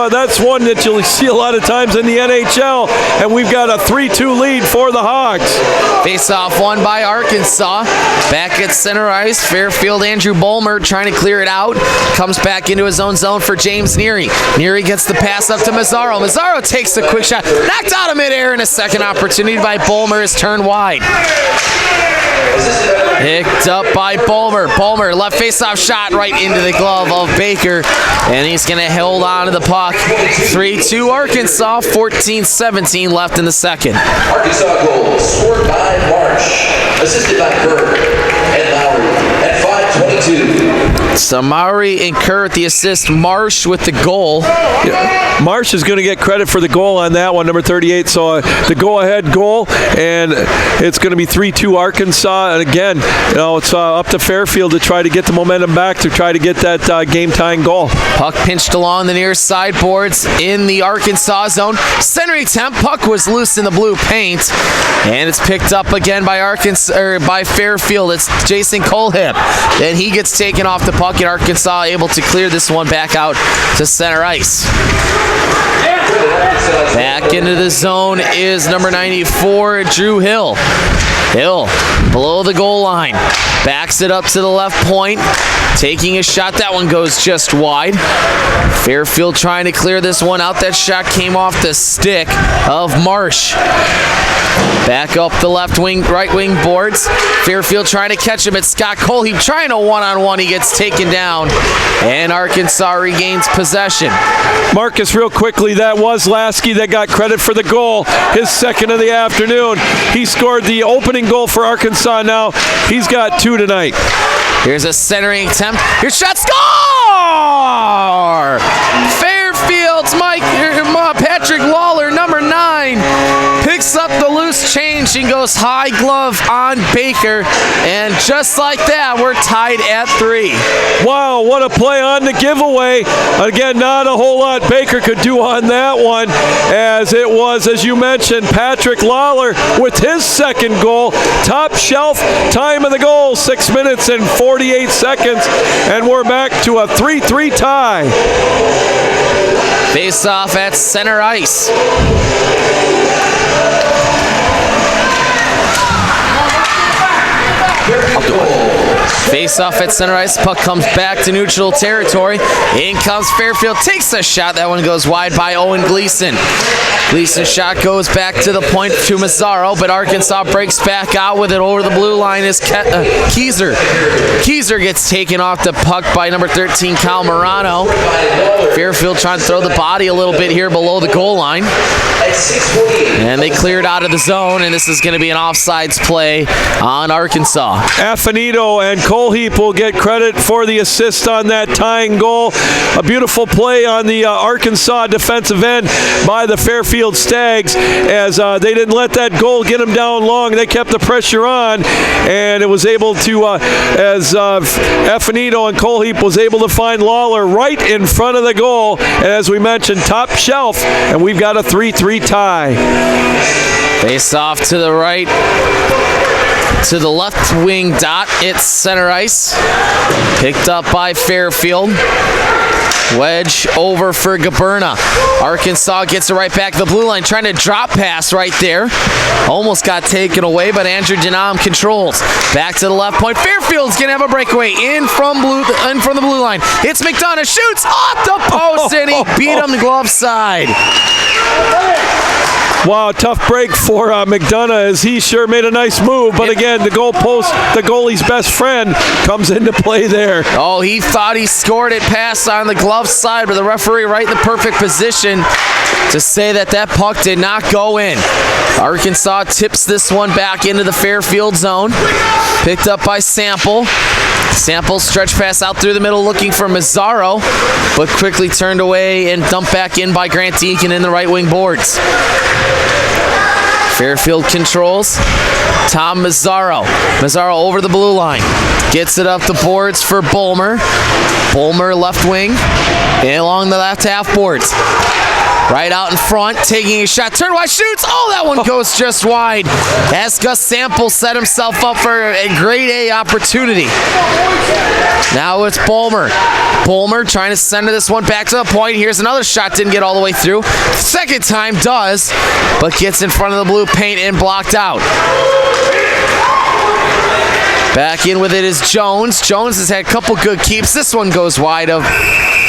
That's one that you'll see a lot of times in the NHL, and we've got a 3-2 lead for the Hogs. Face-off won by Arkansas. Back at center ice, Fairfield, Andrew Bulmer trying to clear it out. Comes back into his own zone for James Neary. Neary gets the pass up to Mazzaro. Mazzaro takes a quick shot. Knocked out of midair, and a second opportunity by Bulmer is turned wide. Picked up by Bulmer. Bulmer, left face-off shot right into the glove of Baker, and he's going to hold on to the puck. 3-2 Arkansas, 14-17 left in the second. Arkansas goal scored by Marsh, assisted by Kerr and Lowry at 5:22. Samari and Kerr at the assist. Marsh with the goal. Yeah. Marsh is going to get credit for the goal on that one, number 38. So the go-ahead goal, and it's going to be 3-2 Arkansas. And again, it's up to Fairfield to try to get the momentum back to try to get that game-tying goal. Puck pinched along the near sideboards in the Arkansas zone. Centering attempt. Puck was loose in the blue paint, and it's picked up again by by Fairfield. It's Jason Colehip, and he gets taken off the puck. And Arkansas able to clear this one back out to center ice. Back into the zone is number 94, Drew Hill. Hill below the goal line. Backs it up to the left point. Taking a shot. That one goes just wide. Fairfield trying to clear this one out. That shot came off the stick of Marsh. Back up the left wing, right wing boards. Fairfield trying to catch him. It's Scott Cole. He's trying a one-on-one. He gets taken down, and Arkansas regains possession. Marcus, real quickly, that was Lasky that got credit for the goal, his second of the afternoon. He scored the opening goal for Arkansas now. He's got 2 tonight. Here's a centering attempt. Here's shot. Score! Fairfield's Patrick Lawler, number 9, picks up the loose change and goes high glove on Baker. And just like that, we're tied at 3. Wow, what a play on the giveaway. Again, not a whole lot Baker could do on that one, as it was, as you mentioned, Patrick Lawler with his second goal. Top shelf time of the goal, 6 minutes and 48 seconds, and we're back to a 3-3 tie. Face off at center ice. Face off at center ice. Puck comes back to neutral territory. In comes Fairfield. Takes a shot. That one goes wide by Owen Gleason. Gleason's shot goes back to the point to Mazzaro, but Arkansas breaks back out with it over the blue line is Keyser. Keyser gets taken off the puck by number 13, Kyle Morano. Fairfield trying to throw the body a little bit here below the goal line. And they cleared out of the zone, and this is going to be an offsides play on Arkansas. Affinito and Colheap will get credit for the assist on that tying goal. A beautiful play on the Arkansas defensive end by the Fairfield Stags, as they didn't let that goal get them down long. They kept the pressure on, and it was able to, as Affinito and Colheap was able to find Lawler right in front of the goal. And as we mentioned, top shelf, and we've got a 3-3 tie. Face off to the right. To the left wing dot, it's center ice. Picked up by Fairfield. Wedge over for Gaberna. Arkansas gets it right back to the blue line, trying to drop pass right there. Almost got taken away, but Andrew Denham controls. Back to the left point. Fairfield's going to have a breakaway in from the blue line. It's McDonough, shoots off the post, and he beat him the glove side. Wow, tough break for McDonough, as he sure made a nice move. But again, the goalpost, the goalie's best friend, comes into play there. Oh, he thought he scored it, pass on the glove side, but the referee right in the perfect position to say that that puck did not go in. Arkansas tips this one back into the Fairfield zone. Picked up by Sample. Sample stretch pass out through the middle looking for Mazzaro, but quickly turned away and dumped back in by Grant Deacon in the right wing boards. Fairfield controls. Tom Mazzaro. Mazzaro over the blue line. Gets it up the boards for Bulmer. Bulmer left wing. And along the left half boards. Right out in front, taking a shot. Turn wide, shoots. Oh, that one goes just wide. As Gus Sample set himself up for a grade A opportunity. Now it's Bulmer. Bulmer trying to send this one back to the point. Here's another shot. Didn't get all the way through. Second time does, but gets in front of the blue paint and blocked out. Back in with it is Jones. Jones has had a couple good keeps. This one goes wide of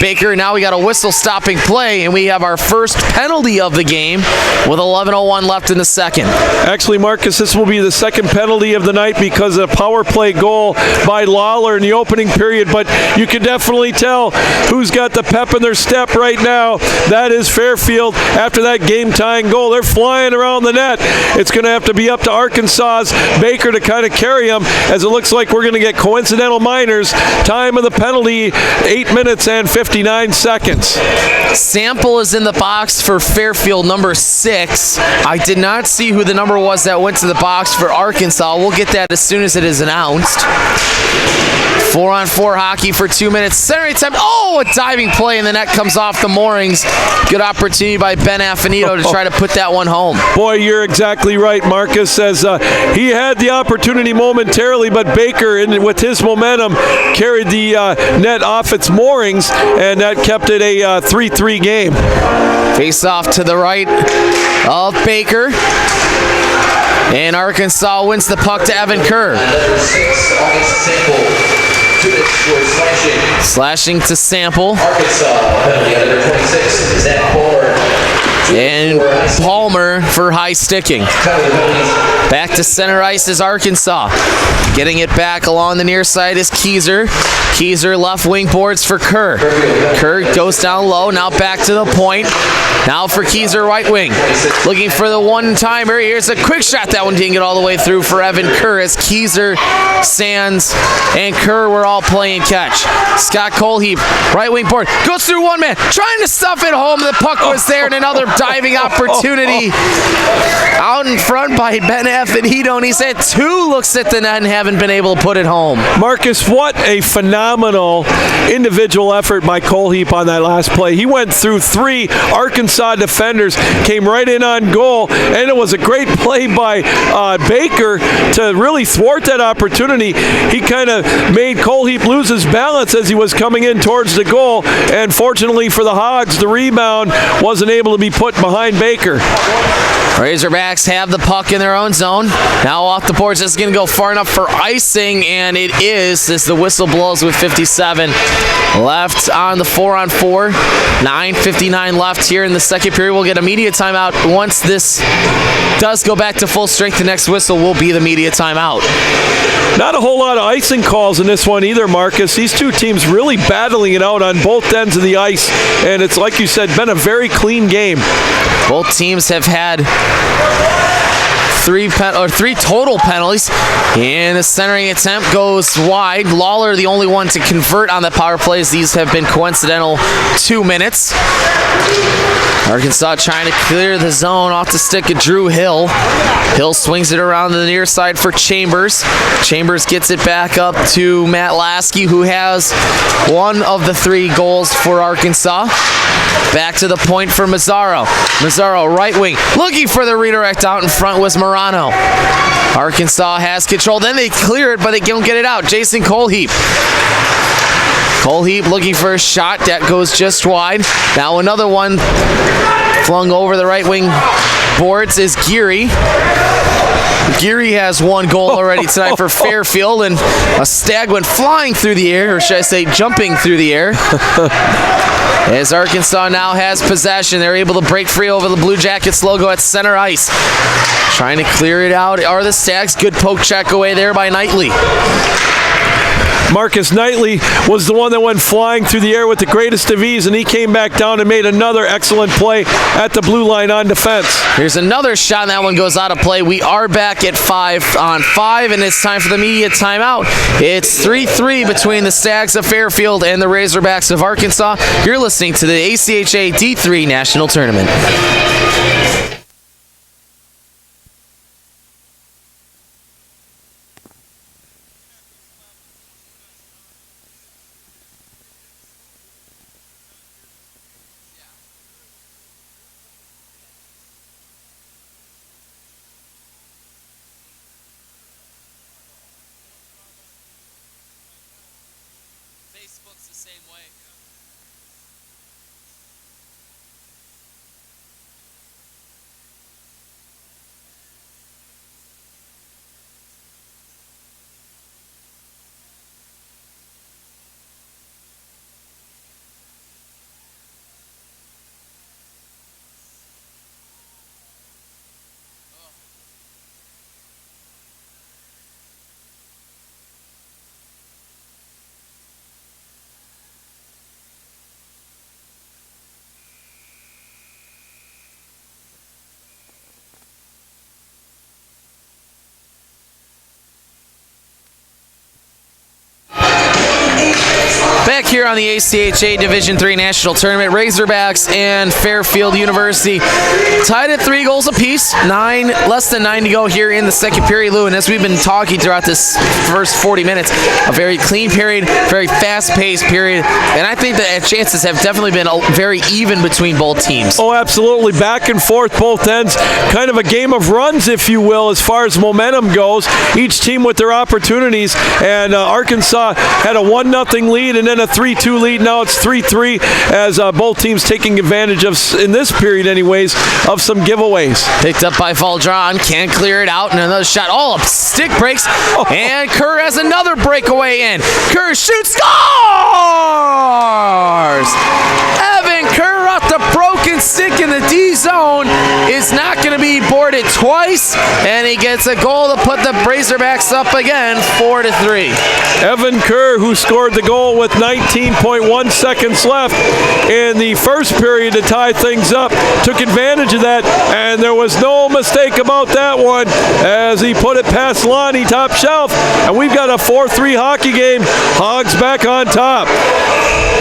Baker. Now we got a whistle stopping play, and we have our first penalty of the game with 11:01 left in the second. Actually, Marcus, this will be the second penalty of the night because of a power play goal by Lawler in the opening period, but you can definitely tell who's got the pep in their step right now. That is Fairfield. After that game-tying goal, they're flying around the net. It's going to have to be up to Arkansas's Baker to kind of carry them, as it looks like we're going to get coincidental minors. Time of the penalty, 8 minutes and 59 seconds. Sample is in the box for Fairfield, number 6. I did not see who the number was that went to the box for Arkansas. We'll get that as soon as it is announced. 4-on-4 hockey for 2 minutes. Center time. Oh, a diving play, and the net comes off the moorings. Good opportunity by Ben Affinito to try to put that one home. Boy, you're exactly right, Marcus. Says he had the opportunity momentarily, but Baker, with his momentum, carried the net off its moorings, and that kept it a 3-3 game. Face off to the right of Baker. And Arkansas wins the puck to Evan Kerr. Number 6, August Sample. 2 minutes for slashing. Slashing to Sample. Arkansas penalty on number 26. Zach Palmer. And Palmer for high sticking. Back to center ice is Arkansas. Getting it back along the near side is Keyser. Keyser left wing boards for Kerr. Kerr goes down low, now back to the point. Now for Keyser right wing. Looking for the one-timer. Here's a quick shot. That one didn't get all the way through for Evan Kerr as Keyser, Sands, and Kerr were all playing catch. Scott Colheap, right wing board, goes through one man, trying to stuff it home. The puck was there, and another diving opportunity out in front by Ben Affinito, and he's had 2 looks at the net and haven't been able to put it home. Marcus, what a phenomenal individual effort by Colheap on that last play. He went through 3 Arkansas defenders, came right in on goal, and it was a great play by Baker to really thwart that opportunity. He kind of made Colheap lose his balance as he was coming in towards the goal, and fortunately for the Hogs, the rebound wasn't able to be put behind Baker. Razorbacks have the puck in their own zone. Now off the boards, it's going to go far enough for icing, and it is as the whistle blows with 57 left on the 4-on-4. 9:59 left here in the second period. We'll get a media timeout. Once this does go back to full strength, the next whistle will be the media timeout. Not a whole lot of icing calls in this one either, Marcus. These two teams really battling it out on both ends of the ice, and it's, like you said, been a very clean game. Both teams have had 3 total penalties, and the centering attempt goes wide. Lawler, the only one to convert on the power plays. These have been coincidental 2 minutes. Arkansas trying to clear the zone off the stick of Drew Hill. Hill swings it around to the near side for Chambers. Chambers gets it back up to Matt Lasky, who has 1 of the 3 goals for Arkansas. Back to the point for Mazzaro. Mazzaro, right wing, looking for the redirect. Out in front was Morano. Arkansas has control. Then they clear it, but they don't get it out. Jason Colheap. Colheap looking for a shot. That goes just wide. Now another one flung over the right wing boards is Geary. Geary has 1 goal already tonight for Fairfield, and a stag went flying through the air, or should I say jumping through the air. As Arkansas now has possession, they're able to break free over the Blue Jackets logo at center ice. Trying to clear it out are the Stags. Good poke check away there by Knightley. Marcus Knightley was the one that went flying through the air with the greatest of ease, and he came back down and made another excellent play at the blue line on defense. Here's another shot, and that one goes out of play. We are back at 5-on-5, and it's time for the media timeout. It's 3-3 between the Stags of Fairfield and the Razorbacks of Arkansas. You're listening to the ACHA D3 National Tournament. same way. Back here on the ACHA Division III National Tournament, Razorbacks and Fairfield University tied at 3 goals apiece. Less than 9 to go here in the second period, Lou. And as we've been talking throughout this first 40 minutes, a very clean period, very fast-paced period, and I think that chances have definitely been very even between both teams. Oh, absolutely. Back and forth, both ends. Kind of a game of runs, if you will, as far as momentum goes. Each team with their opportunities, and Arkansas had a 1-0 lead and then a 3-2 lead. Now it's 3-3 as both teams taking advantage of, in this period anyways, of some giveaways. Picked up by Valdron, can't clear it out, and another shot. Oh, a stick breaks, and Kerr has another breakaway in. Kerr shoots, scores! Evan Kerr off the broken stick in the D zone is not going to be boarded twice, and he gets a goal to put the Razorbacks up again, 4-3. Evan Kerr, who scored the goal with 19.1 seconds left in the first period to tie things up, took advantage of that, and there was no mistake about that one as he put it past Lonnie top shelf, and we've got a 4-3 hockey game. Hogs back on top.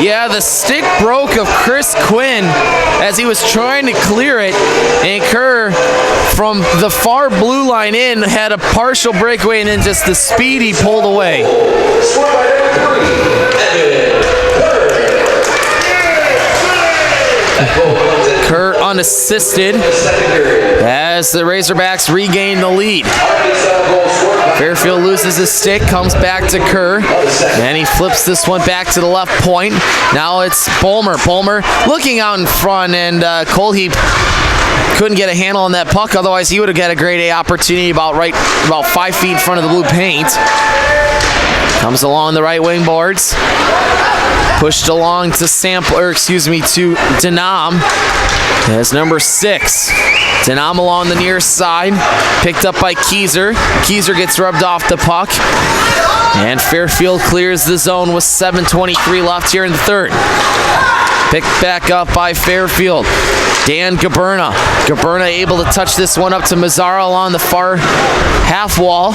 Yeah, the stick broke of Chris Quinn as he was trying to clear it, and Kerr from the far blue line in had a partial breakaway, and then just the speed he pulled away. Kerr unassisted as the Razorbacks regain the lead. Fairfield loses his stick, comes back to Kerr, and he flips this one back to the left point. Now it's Bulmer. Bulmer looking out in front, and Colheap couldn't get a handle on that puck, otherwise he would have got a grade A opportunity about 5 feet in front of the blue paint. Comes along the right wing boards. Pushed along to to Denham as number 6. Denham along the near side, picked up by Keyser. Keyser gets rubbed off the puck, and Fairfield clears the zone with 7:23 left here in the third. Picked back up by Fairfield. Dan Gaberna. Gaberna able to touch this one up to Mazzara along the far half wall.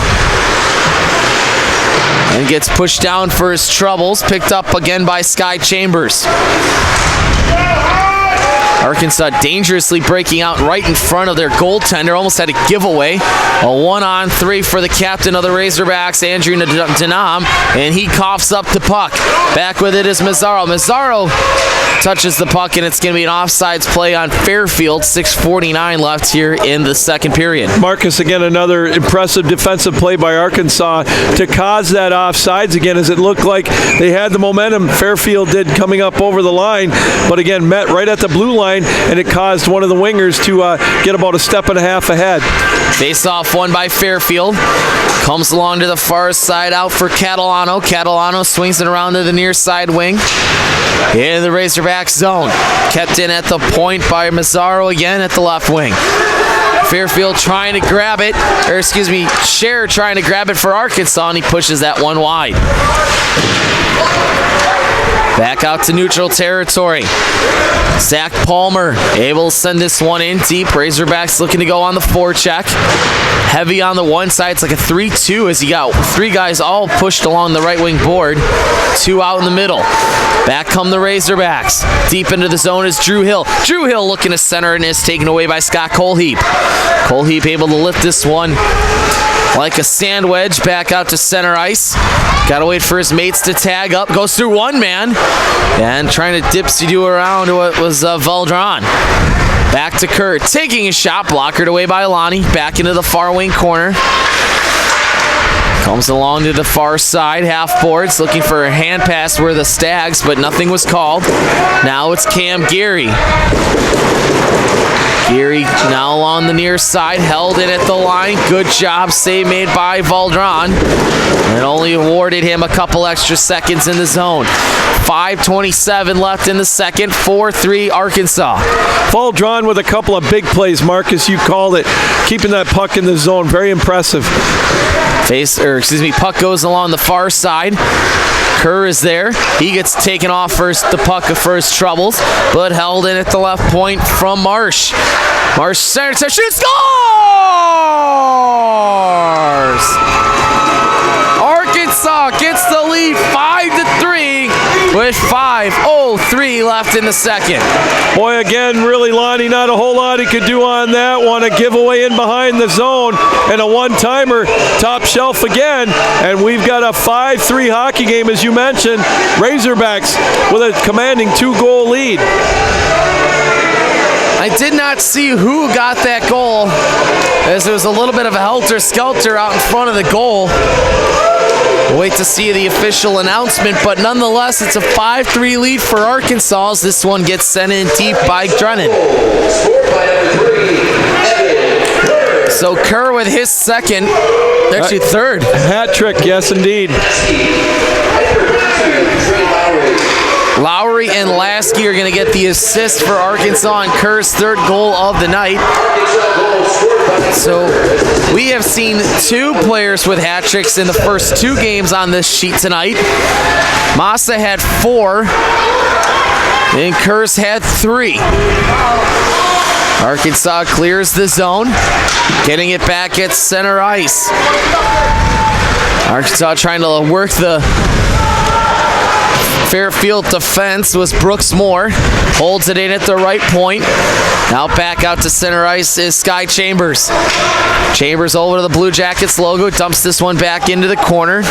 And gets pushed down for his troubles. Picked up again by Sky Chambers. Arkansas dangerously breaking out right in front of their goaltender. Almost had a giveaway. A 1-on-3 for the captain of the Razorbacks, Andrew Denham, and he coughs up the puck. Back with it is Mazzaro. Mazzaro touches the puck, and it's going to be an offsides play on Fairfield. 6:49 left here in the second period. Marcus, again, another impressive defensive play by Arkansas to cause that offsides again, as it looked like they had the momentum. Fairfield did coming up over the line, but again met right at the blue line, and it caused one of the wingers to get about a step and a half ahead. Face-off won by Fairfield. Comes along to the far side out for Catalano. Catalano swings it around to the near side wing. In the Razorback zone. Kept in at the point by Mazzaro again at the left wing. Fairfield trying to grab it, Scher trying to grab it for Arkansas, and he pushes that one wide. Back out to neutral territory. Zach Palmer able to send this one in deep. Razorbacks looking to go on the forecheck. Heavy on the one side. It's like a 3-2 as he got 3 guys all pushed along the right wing board. 2 out in the middle. Back come the Razorbacks. Deep into the zone is Drew Hill. Drew Hill looking to center and is taken away by Scott Colheap. Colheap able to lift this one like a sand wedge back out to center ice. Got to wait for his mates to tag up. Goes through one man and trying to dipsy-do around what was Valdron. Back to Kerr. Taking a shot. Blockered away by Lonnie. Back into the far wing corner. Comes along to the far side, half boards, looking for a hand pass where the Stags, but nothing was called. Now it's Cam Geary. Geary now along the near side, held it at the line. Good job, save made by Valdron. And only awarded him a couple extra seconds in the zone. 5:27 left in the second, 4-3 Arkansas. Valdron with a couple of big plays, Marcus, you called it. Keeping that puck in the zone, very impressive. Puck goes along the far side. Kerr is there. He gets taken off first, the puck for his troubles, but held in at the left point from Marsh. Marsh center to shoot, scores! Arkansas gets the lead 5-3 with 5:03 left in the second. Boy, again, really, Lonnie, not a whole lot he could do on that one. A giveaway in behind the zone and a one-timer, top shelf again. And we've got a 5-3 hockey game, as you mentioned. Razorbacks with a commanding 2-goal lead. I did not see who got that goal, as there was a little bit of a helter-skelter out in front of the goal. We'll wait to see the official announcement, but nonetheless, it's a 5-3 lead for Arkansas as this one gets sent in deep by Drennan. So Kerr with his second, actually third. Hat trick, yes indeed. Lowry and Lasky are going to get the assist for Arkansas on Kerr's third goal of the night. So we have seen 2 players with hat tricks in the first 2 games on this sheet tonight. Massa had 4, and Kerr's had 3. Arkansas clears the zone, getting it back at center ice. Arkansas trying to work the Fairfield defense was Brooks Moore. Holds it in at the right point. Now back out to center ice is Sky Chambers. Chambers over to the Blue Jackets logo. Dumps this one back into the corner.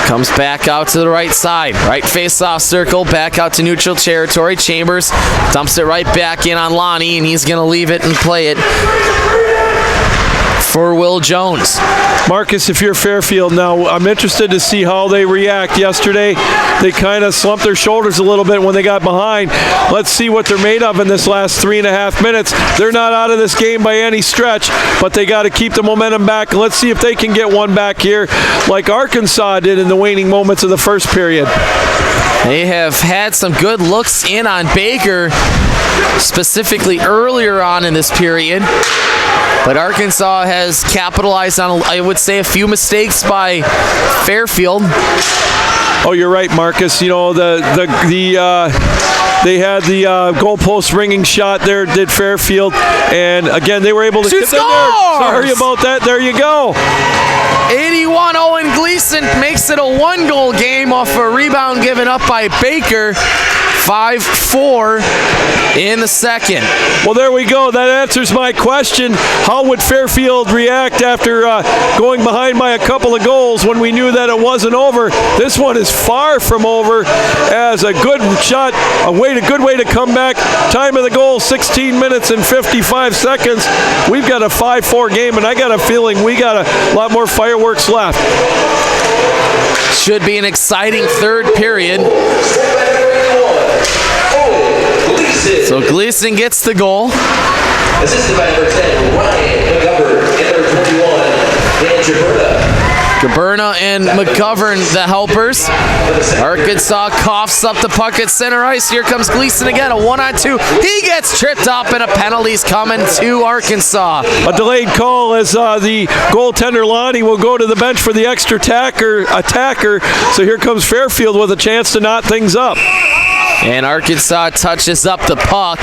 Comes back out to the right side. Right face-off circle. Back out to neutral territory. Chambers dumps it right back in on Lonnie, and he's going to leave it and play it for Will Jones. Marcus, if you're Fairfield now, I'm interested to see how they react. Yesterday, they kind of slumped their shoulders a little bit when they got behind. Let's see what they're made of in this last 3.5 minutes. They're not out of this game by any stretch, but they got to keep the momentum back. Let's see if they can get one back here like Arkansas did in the waning moments of the first period. They have had some good looks in on Baker, specifically earlier on in this period. But Arkansas has capitalized on, I would say, a few mistakes by Fairfield. Oh, you're right, Marcus. You know, they had the goalpost ringing shot there, did Fairfield. And again, they were able to get there. Sorry about that. There you go. 81, Owen Gleason makes it a 1-goal game off a rebound given up by Baker. 5-4 in the second. Well, there we go. That answers my question. How would Fairfield react after going behind by a couple of goals when we knew that it wasn't over? This one is far from over, as a good shot, good way to come back. Time of the goal, 16 minutes and 55 seconds. We've got a 5-4 game, and I got a feeling we got a lot more fireworks left. Should be an exciting third period. So Gleason gets the goal. Assisted by number 10, Ryan McGovern, and number 21, Dan Gaberna and McGovern, the helpers. Arkansas coughs up the puck at center ice. Here comes Gleason again, a 1-on-2. He gets tripped up, and a penalty's coming to Arkansas. A delayed call as the goaltender Lonnie will go to the bench for the extra attacker. So here comes Fairfield with a chance to knot things up. And Arkansas touches up the puck,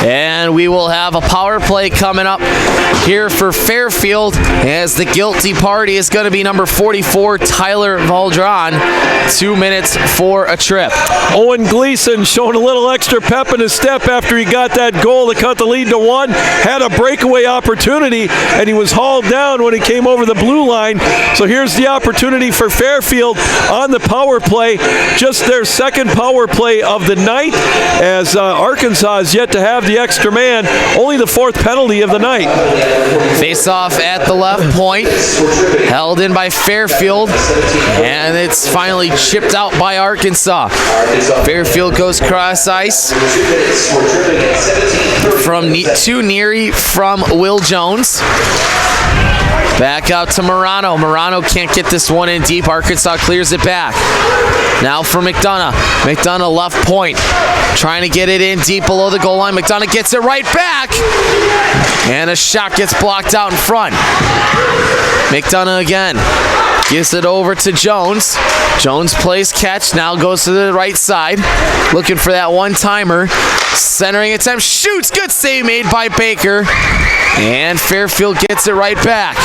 and we will have a power play coming up here for Fairfield, as the guilty party is going to be number 44, Tyler Valdron. 2 minutes for a trip. Owen Gleason showing a little extra pep in his step after he got that goal to cut the lead to 1. Had a breakaway opportunity, and he was hauled down when he came over the blue line. So here's the opportunity for Fairfield on the power play. Just their second power play of the night, as Arkansas is yet to have the extra man, only the 4th penalty of the night. Face off at the left point, held in by Fairfield, and it's finally chipped out by Arkansas. Fairfield goes cross ice from to Neary from Will Jones. Back out to Morano. Morano can't get this one in deep. Arkansas clears it back. Now for McDonough. McDonough left point, trying to get it in deep below the goal line. McDonough gets it right back, and a shot gets blocked out in front. McDonough again. Gives it over to Jones. Jones plays catch, now goes to the right side. Looking for that one-timer. Centering attempt, shoots, good save made by Baker. And Fairfield gets it right back.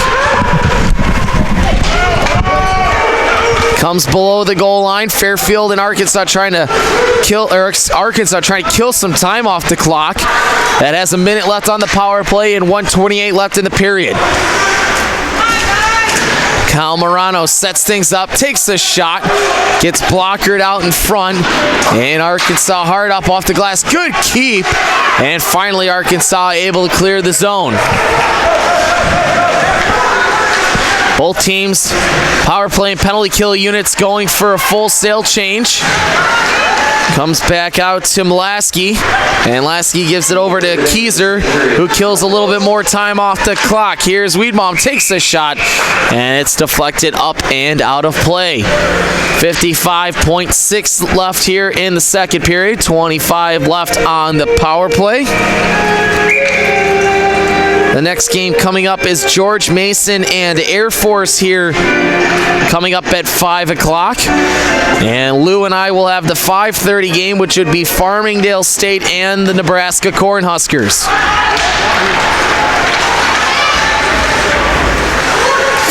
Comes below the goal line. Fairfield and Arkansas trying to kill some time off the clock. That has a minute left on the power play and 1:28 left in the period. Kyle Morano sets things up, takes a shot, gets blockered out in front, and Arkansas hard up off the glass. Good keep, and finally Arkansas able to clear the zone. Both teams, power play and penalty kill units going for a full sail change. Comes back out to Mlaski, and Lasky gives it over to Keyser, who kills a little bit more time off the clock. Here's Wiedbaum, takes a shot, and it's deflected up and out of play. 55.6 left here in the second period, 25 left on the power play. The next game coming up is George Mason and Air Force here, coming up at 5 o'clock. And Lou and I will have the 5:30 game, which would be Farmingdale State and the Nebraska Cornhuskers.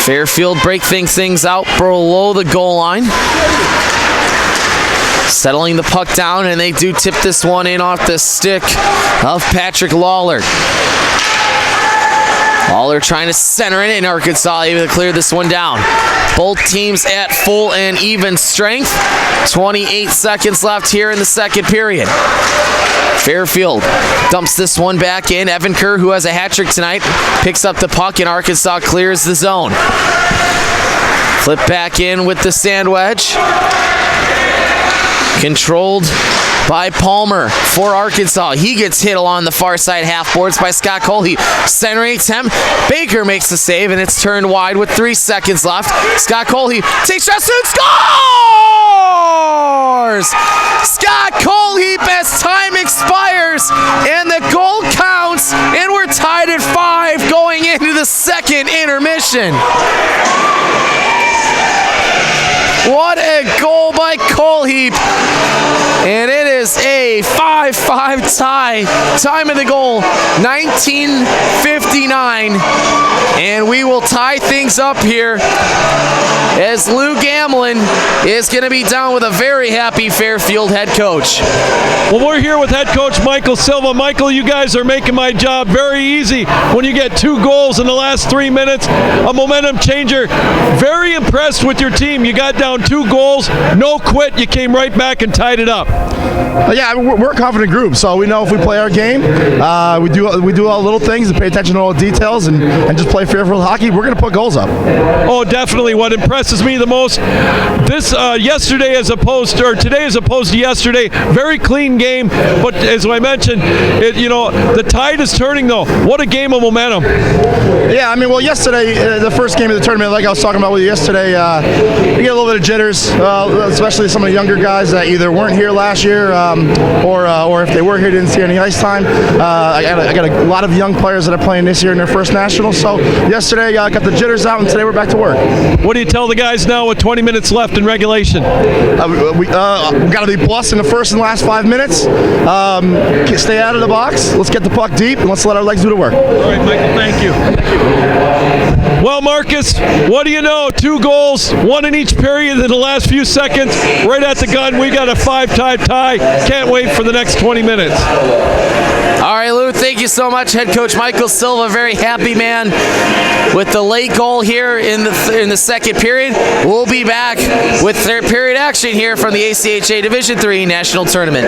Fairfield breaking things out below the goal line. Settling the puck down, and they do tip this one in off the stick of Patrick Lawler. Lawler trying to center it, and Arkansas able to clear this one down. Both teams at full and even strength. 28 seconds left here in the second period. Fairfield dumps this one back in. Evan Kerr, who has a hat trick tonight, picks up the puck, and Arkansas clears the zone. Flip back in with the sand wedge. Controlled by Palmer for Arkansas. He gets hit along the far side half boards by Scott Coley. Centering attempt. Baker makes the save, and it's turned wide with 3 seconds left. Scott Coley takes shots and scores! Scott Coley, as time expires, and the goal counts, and we're tied at 5 going into the second intermission. What a goal by Colheap. And it is a 5-5 tie. Time of the goal, 19:59. And we will tie things up here as Lou Gamlin is going to be down with a very happy Fairfield head coach. Well, we're here with head coach Michael Silva. Michael, you guys are making my job very easy when you get 2 goals in the last 3 minutes. A momentum changer. Very impressed with your team. You got down 2 goals, no quit. You came right back and tied it up. Yeah, we're a confident group, so we know if we play our game, we do all the little things and pay attention to all the details and just play Fairfield hockey. We're going to put goals up. Oh, definitely. What impresses me the most, this today as opposed to yesterday, very clean game. But as I mentioned, the tide is turning though. What a game of momentum. Yeah, I mean, well, yesterday, the first game of the tournament, like I was talking about with you yesterday, we get a little bit of jitters, especially some of the younger guys that either weren't here last year or if they were here, didn't see any ice time. I got a lot of young players that are playing this year in their first national. So yesterday, got the jitters out, and today we're back to work. What do you tell the guys now with 20 minutes left in regulation? We got to be plus in the first and last 5 minutes. Stay out of the box. Let's get the puck deep, and let's let our legs do the work. All right, Michael, thank you. Well, Marcus, what do you know? 2 goals, 1 in each period in the last few seconds. Right at the gun, we got a 5-tie tie. Can't wait. wait for the next 20 minutes. All right, Lou, thank you so much. Head coach Michael Silva, very happy man with the late goal here in the second period. We'll be back with third period action here from the ACHA Division III National Tournament.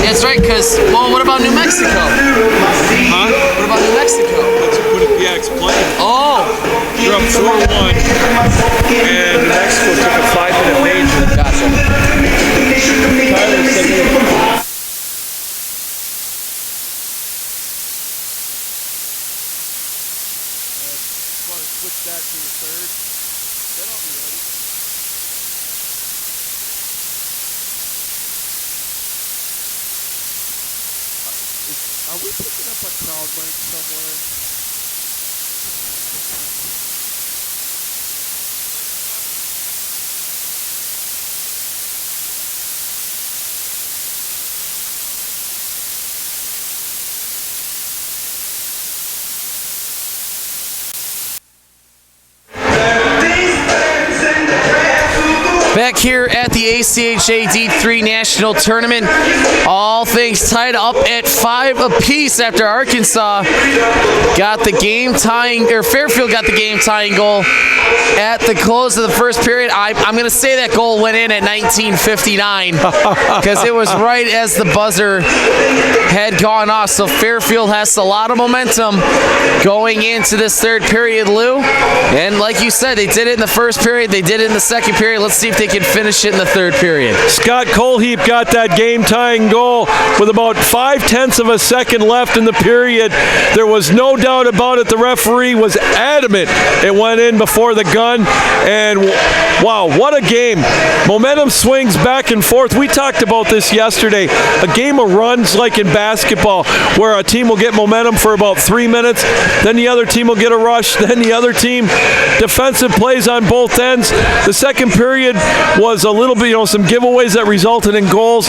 That's right, because, well, what about New Mexico? Huh? What about New Mexico? Yeah, explain. Oh! You're up 4-1, and New Mexico took a 5-minute major. Gotcha. Tyler said switch that to the third. Then I'll be ready. Are we picking up a crowd mic somewhere? Back here at the ACHA D3 National Tournament, all things tied up at 5 apiece after Arkansas got the game tying, or Fairfield got the game tying goal at the close of the first period. I'm going to say that goal went in at 19:59 because it was right as the buzzer had gone off. So Fairfield has a lot of momentum going into this third period, Lou. And like you said, they did it in the first period, they did it in the second period. Let's see if they can finish it in the third period. Scott Colheap got that game-tying goal with about 0.5 of a second left in the period. There was no doubt about it. The referee was adamant it went in before the gun. And wow, what a game. Momentum swings back and forth. We talked about this yesterday. A game of runs like in basketball where a team will get momentum for about 3 minutes, then the other team will get a rush, then the other team. Defensive plays on both ends. The second period was a little bit, some giveaways that resulted in goals.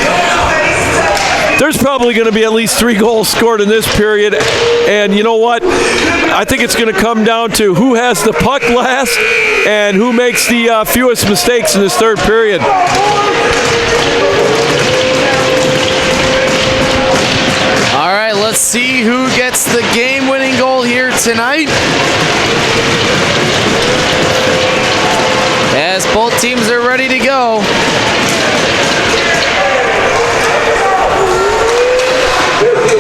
There's probably going to be at least 3 goals scored in this period. And you know what? I think it's going to come down to who has the puck last and who makes the fewest mistakes in this third period. All right, let's see who gets the game-winning goal here tonight. As both teams are ready to go.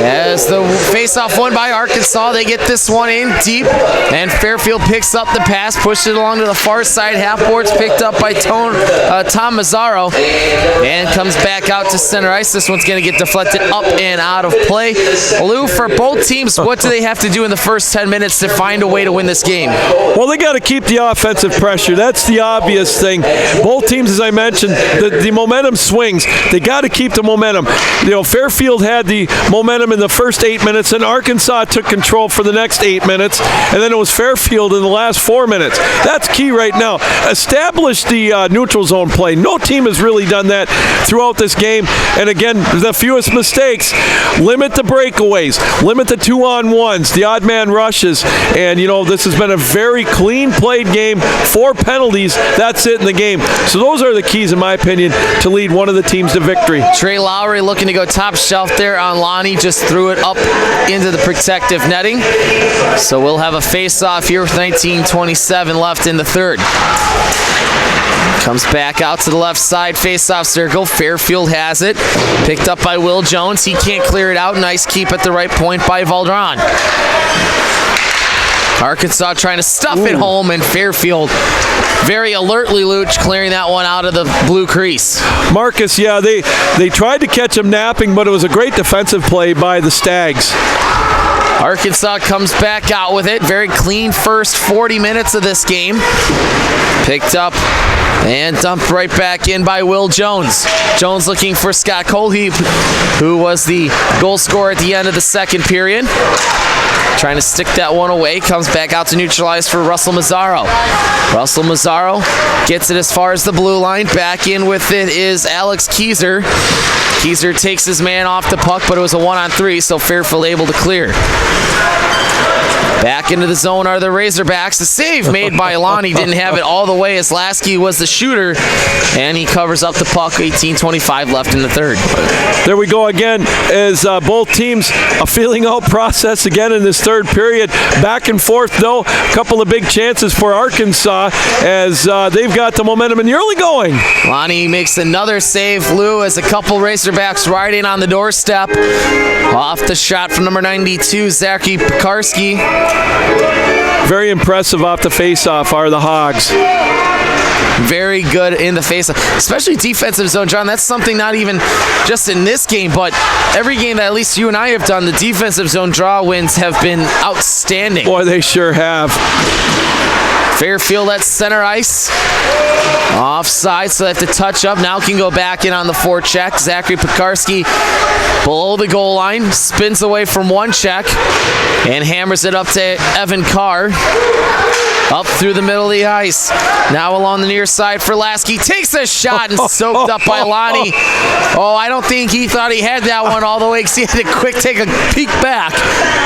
As the face-off won by Arkansas, they get this one in deep, and Fairfield picks up the pass, pushes it along to the far side. Half-board's picked up by Tom Mazzaro, and comes back out to center ice. This one's going to get deflected up and out of play. Lou, for both teams, what do they have to do in the first 10 minutes to find a way to win this game? Well, they got to keep the offensive pressure. That's the obvious thing. Both teams, as I mentioned, the momentum swings. They got to keep the momentum. Fairfield had the momentum in the first first 8 minutes, and Arkansas took control for the next 8 minutes, and then it was Fairfield in the last 4 minutes. That's key right now. Establish the neutral zone play. No team has really done that throughout this game. And again, the fewest mistakes. Limit the breakaways. Limit the 2-on-1s, the odd man rushes. And, this has been a very clean played game. 4 penalties. That's it in the game. So those are the keys, in my opinion, to lead one of the teams to victory. Trey Lowry looking to go top shelf there on Lonnie. Just threw it up into the protective netting. So we'll have a face-off here with 19:27 left in the third. Comes back out to the left side, face-off circle. Fairfield has it. Picked up by Will Jones. He can't clear it out. Nice keep at the right point by Valdron. Arkansas trying to stuff it home, and Fairfield very alertly, Luch, clearing that one out of the blue crease. Marcus, yeah, they tried to catch him napping, but it was a great defensive play by the Stags. Arkansas comes back out with it. Very clean first 40 minutes of this game. Picked up and dumped right back in by Will Jones. Jones looking for Scott Colheap, who was the goal scorer at the end of the second period. Trying to stick that one away. Comes back out to neutralize for Russell Mazzaro. Russell Mazzaro gets it as far as the blue line. Back in with it is Alex Keyser. Keyser takes his man off the puck, but it was a 1-on-3, so Fairfield able to clear. Back into the zone are the Razorbacks. The save made by Lonnie, didn't have it all the way as Lasky was the shooter, and he covers up the puck. 18:25 left in the third. There we go again as both teams a feeling out process again in this third period. Back and forth though. A couple of big chances for Arkansas as they've got the momentum in the early going. Lonnie makes another save, Lou, as a couple Razorbacks right in on the doorstep. Off the shot from number 92, Zachary Pekarski. Very impressive off the face-off are the Hogs. Very good in the face, especially defensive zone, John. That's something not even just in this game, but every game that at least you and I have done, the defensive zone draw wins have been outstanding. Boy, they sure have. Fairfield at center ice. Offside, so they have to touch up. Now can go back in on the forecheck. Zachary Pekarski below the goal line. Spins away from one check and hammers it up to Evan Carr. Up through the middle of the ice. Now along the near side for Lasky. Takes a shot and soaked up by Lonnie. Oh, I don't think he thought he had that one all the way because he had to take a peek back.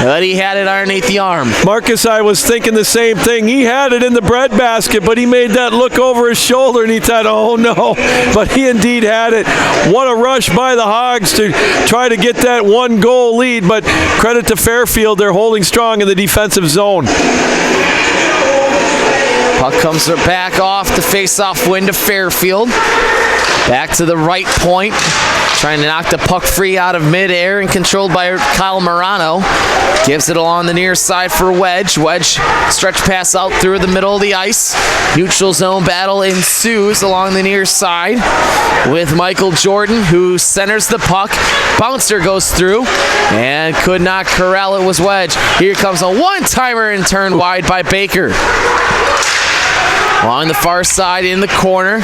But he had it underneath the arm. Marcus, I was thinking the same thing. He had it in the breadbasket, but he made that look over his shoulder and he thought, oh no. But he indeed had it. What a rush by the Hogs to try to get that 1-goal lead. But credit to Fairfield, they're holding strong in the defensive zone. Puck comes back off the face-off win to Fairfield. Back to the right point. Trying to knock the puck free out of midair and controlled by Kyle Morano. Gives it along the near side for Wedge. Wedge stretch pass out through the middle of the ice. Neutral zone battle ensues along the near side with Michael Jordan, who centers the puck. Bouncer goes through and could not corral it. Was Wedge. Here comes a one-timer and turned wide by Baker. Along the far side in the corner.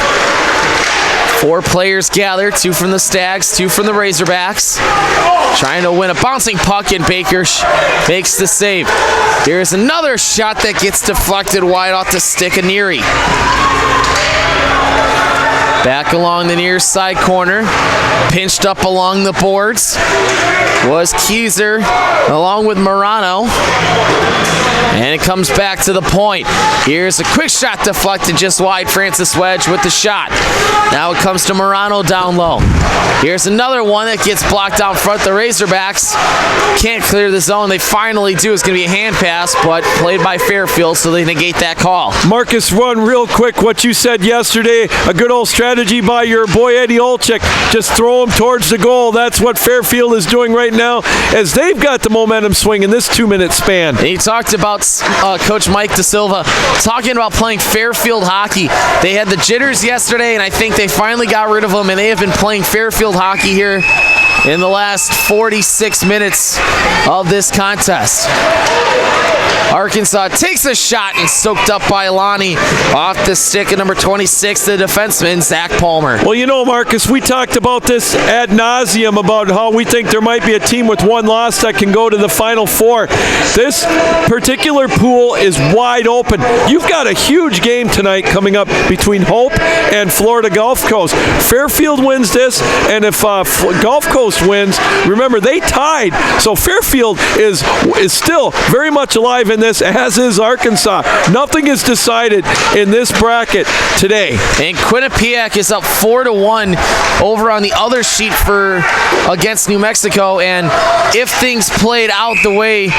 4 players gather, 2 from the Stags, 2 from the Razorbacks. Trying to win a bouncing puck, and Baker makes the save. Here's another shot that gets deflected wide off the stick of Neary. Back along the near side corner. Pinched up along the boards was Keyser along with Morano. And it comes back to the point. Here's a quick shot deflected just wide. Francis Wedge with the shot. Now it comes to Morano down low. Here's another one that gets blocked out front. The Razorbacks can't clear the zone. They finally do. It's going to be a hand pass, but played by Fairfield, so they negate that call. Marcus, run real quick what you said yesterday. A good old strategy by your boy Eddie Olczyk. Just throw him towards the goal. That's what Fairfield is doing right now as they've got the momentum swing in this 2-minute span. And he talked about Coach Mike Da Silva talking about playing Fairfield hockey. They had the jitters yesterday, and I think they finally got rid of them, and they have been playing Fairfield hockey here in the last 46 minutes of this contest. Arkansas takes a shot and soaked up by Lonnie off the stick of number 26, the defenseman, Zach Palmer. Well, you know, Marcus, we talked about this ad nauseum about how we think there might be a team with one loss that can go to the Final Four. This particular pool is wide open. You've got a huge game tonight coming up between Hope and Florida Gulf Coast. Fairfield wins this, and if Gulf Coast wins, remember they tied. So Fairfield is still very much alive in this, as is Arkansas. Nothing is decided in this bracket today. And Quinnipiac is up 4-1 over on the other sheet against New Mexico. And if things played out the way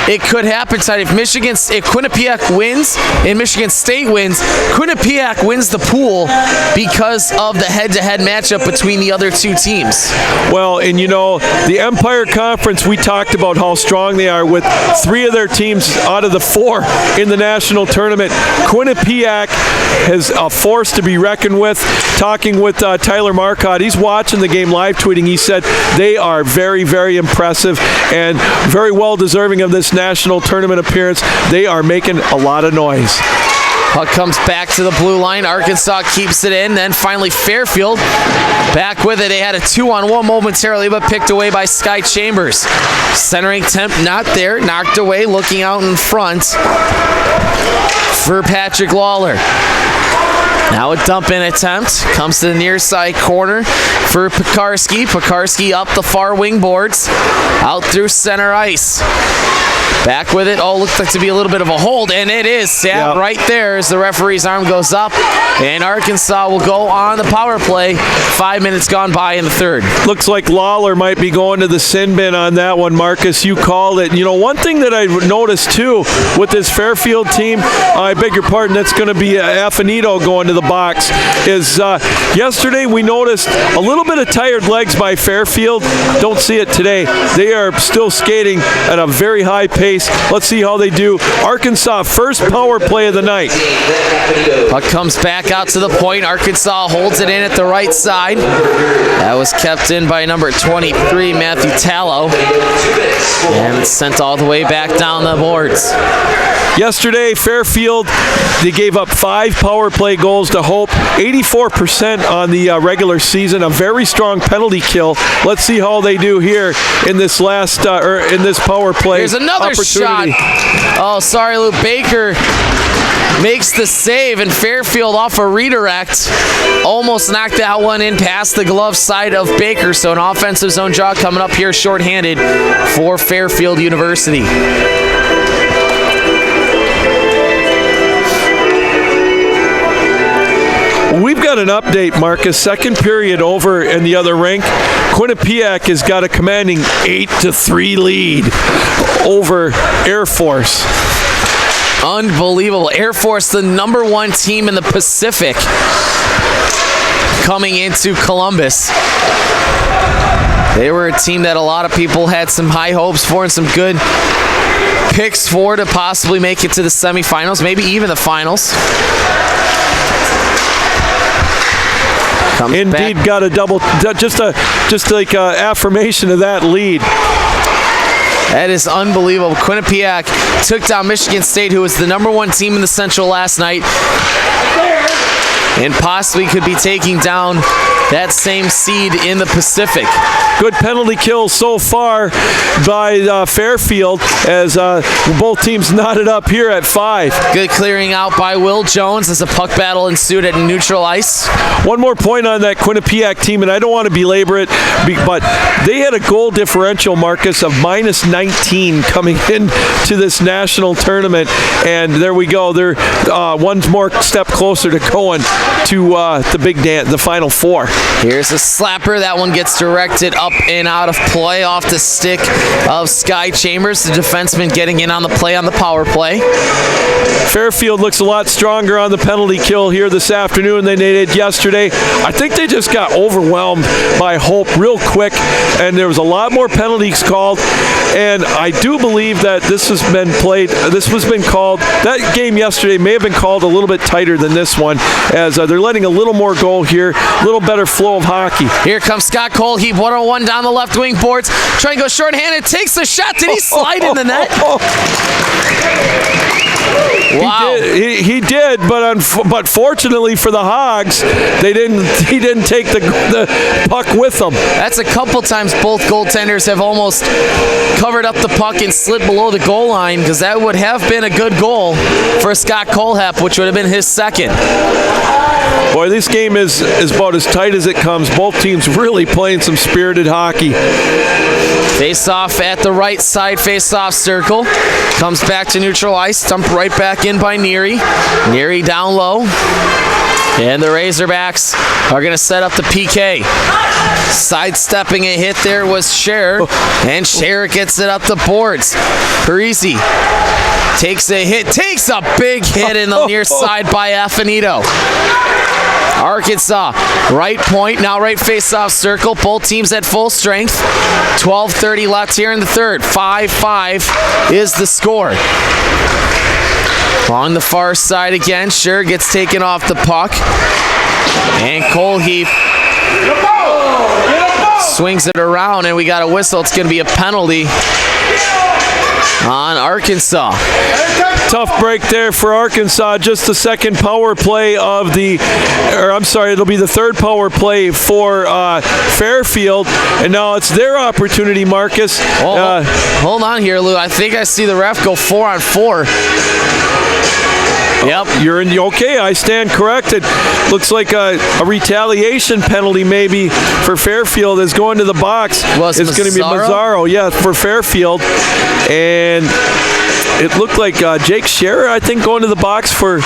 it could happen tonight, if Quinnipiac wins and Michigan State wins, Quinnipiac wins the pool because of the head-to-head matchup between the other two teams. Well, and you know, the Empire Conference, we talked about how strong they are with 3 of their teams out of the 4 in the national tournament. Quinnipiac has a force to be reckoned with. Talking with Tyler Marcotte, he's watching the game, live tweeting. He said they are very, very impressive and very well deserving of this national tournament appearance. They are making a lot of noise. Puck comes back to the blue line. Arkansas keeps it in. Then finally Fairfield back with it. They had a 2-on-1 momentarily, but picked away by Sky Chambers. Centering attempt not there. Knocked away, looking out in front for Patrick Lawler. Now a dump-in attempt. Comes to the near side corner for Pekarski. Pekarski up the far wing boards. Out through center ice. Back with it. Oh, looked like to be a little bit of a hold, and it is. Yeah, right there as the referee's arm goes up, and Arkansas will go on the power play. 5 minutes gone by in the third. Looks like Lawler might be going to the sin bin on that one, Marcus. You called it. You know, one thing that I noticed, too, with this Fairfield team, I beg your pardon, that's going to be Affinito going to the box, is yesterday we noticed a little bit of tired legs by Fairfield. Don't see it today. They are still skating at a very high pace. Let's see how they do. Arkansas, first power play of the night. Puck comes back out to the point. Arkansas holds it in at the right side. That was kept in by number 23, Matthew Tallow. And it's sent all the way back down the boards. Yesterday, Fairfield, they gave up 5 power play goals to Hope, 84% on the regular season, a very strong penalty kill. Let's see how they do here in this last in this power play. Here's another shot. Oh, sorry, Luke. Baker makes the save, and Fairfield off a redirect almost knocked that one in past the glove side of Baker. So an offensive zone draw coming up here shorthanded for Fairfield University. We've got an update, Marcus. Second period over in the other rink. Quinnipiac has got a commanding 8-3 lead over Air Force. Unbelievable. Air Force, the number 1 team in the Pacific, coming into Columbus. They were a team that a lot of people had some high hopes for and some good picks for to possibly make it to the semifinals, maybe even the finals. Indeed, got a double, just like affirmation of that lead. That is unbelievable. Quinnipiac took down Michigan State, who was the number 1 team in the Central last night, and possibly could be taking down that same seed in the Pacific. Good penalty kill so far by Fairfield as both teams knotted up here at 5. Good clearing out by Will Jones as a puck battle ensued at neutral ice. One more point on that Quinnipiac team, and I don't want to belabor it, but they had a goal differential, Marcus, of -19 coming into this national tournament, and there we go. They're one more step closer to going to the Final Four. Here's a slapper. That one gets directed up and out of play off the stick of Sky Chambers, the defenseman getting in on the play on the power play. Fairfield looks a lot stronger on the penalty kill here this afternoon than they did yesterday. I think they just got overwhelmed by Hope real quick, and there was a lot more penalties called, and I do believe that this has been called, that game yesterday may have been called a little bit tighter than this one, as they're letting a little more go here, a little better flow of hockey. Here comes Scott Colheap, 1-on-1 down the left wing boards, trying to go shorthanded, takes the shot. Did he slide in the net? Wow. He did, but fortunately for the Hogs, he didn't take the puck with him. That's a couple times both goaltenders have almost covered up the puck and slid below the goal line, because that would have been a good goal for Scott Colehep, which would have been his second. Boy, this game is about as tight as it comes. Both teams really playing some spirited hockey. Face-off at the right side, face-off circle. Comes back to neutral ice, stumped right back in by Neary. Neary down low. And the Razorbacks are going to set up the PK. Sidestepping a hit there was Scherer, and Scherer gets it up the boards. Parisi takes a hit, takes a big hit in the near side by Affinito. Arkansas, right point, now right face-off circle. Both teams at full strength. 12:30 left here in the third. 5-5 is the score. On the far side again, Scherer gets taken off the puck. And Colehep swings it around, and we got a whistle. It's going to be a penalty on Arkansas. Tough break there for Arkansas. Just the second power play it'll be the third power play for Fairfield, and now it's their opportunity, Marcus. Hold on here, Lou. I think I see the ref go 4-on-4. Yep. You're in the okay. I stand corrected. Looks like a retaliation penalty maybe for Fairfield is going to the box. It's going to be Mazzaro, yeah, for Fairfield. And it looked like Jake Scherer, I think, going to the box for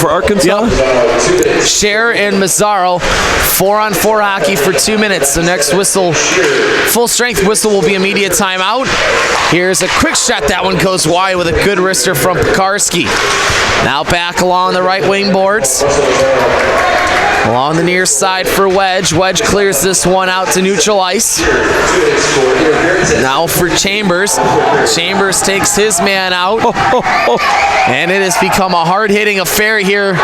Arkansas. Yep. Scherer and Mazzaro, 4-on-4 hockey for 2 minutes. The next whistle, full strength whistle, will be immediate timeout. Here's a quick shot. That one goes wide with a good wrister from Pekarski. Now back along the right wing boards. Along the near side for Wedge. Wedge clears this one out to neutral ice. Now for Chambers. Chambers takes his man out. And it has become a hard-hitting affair here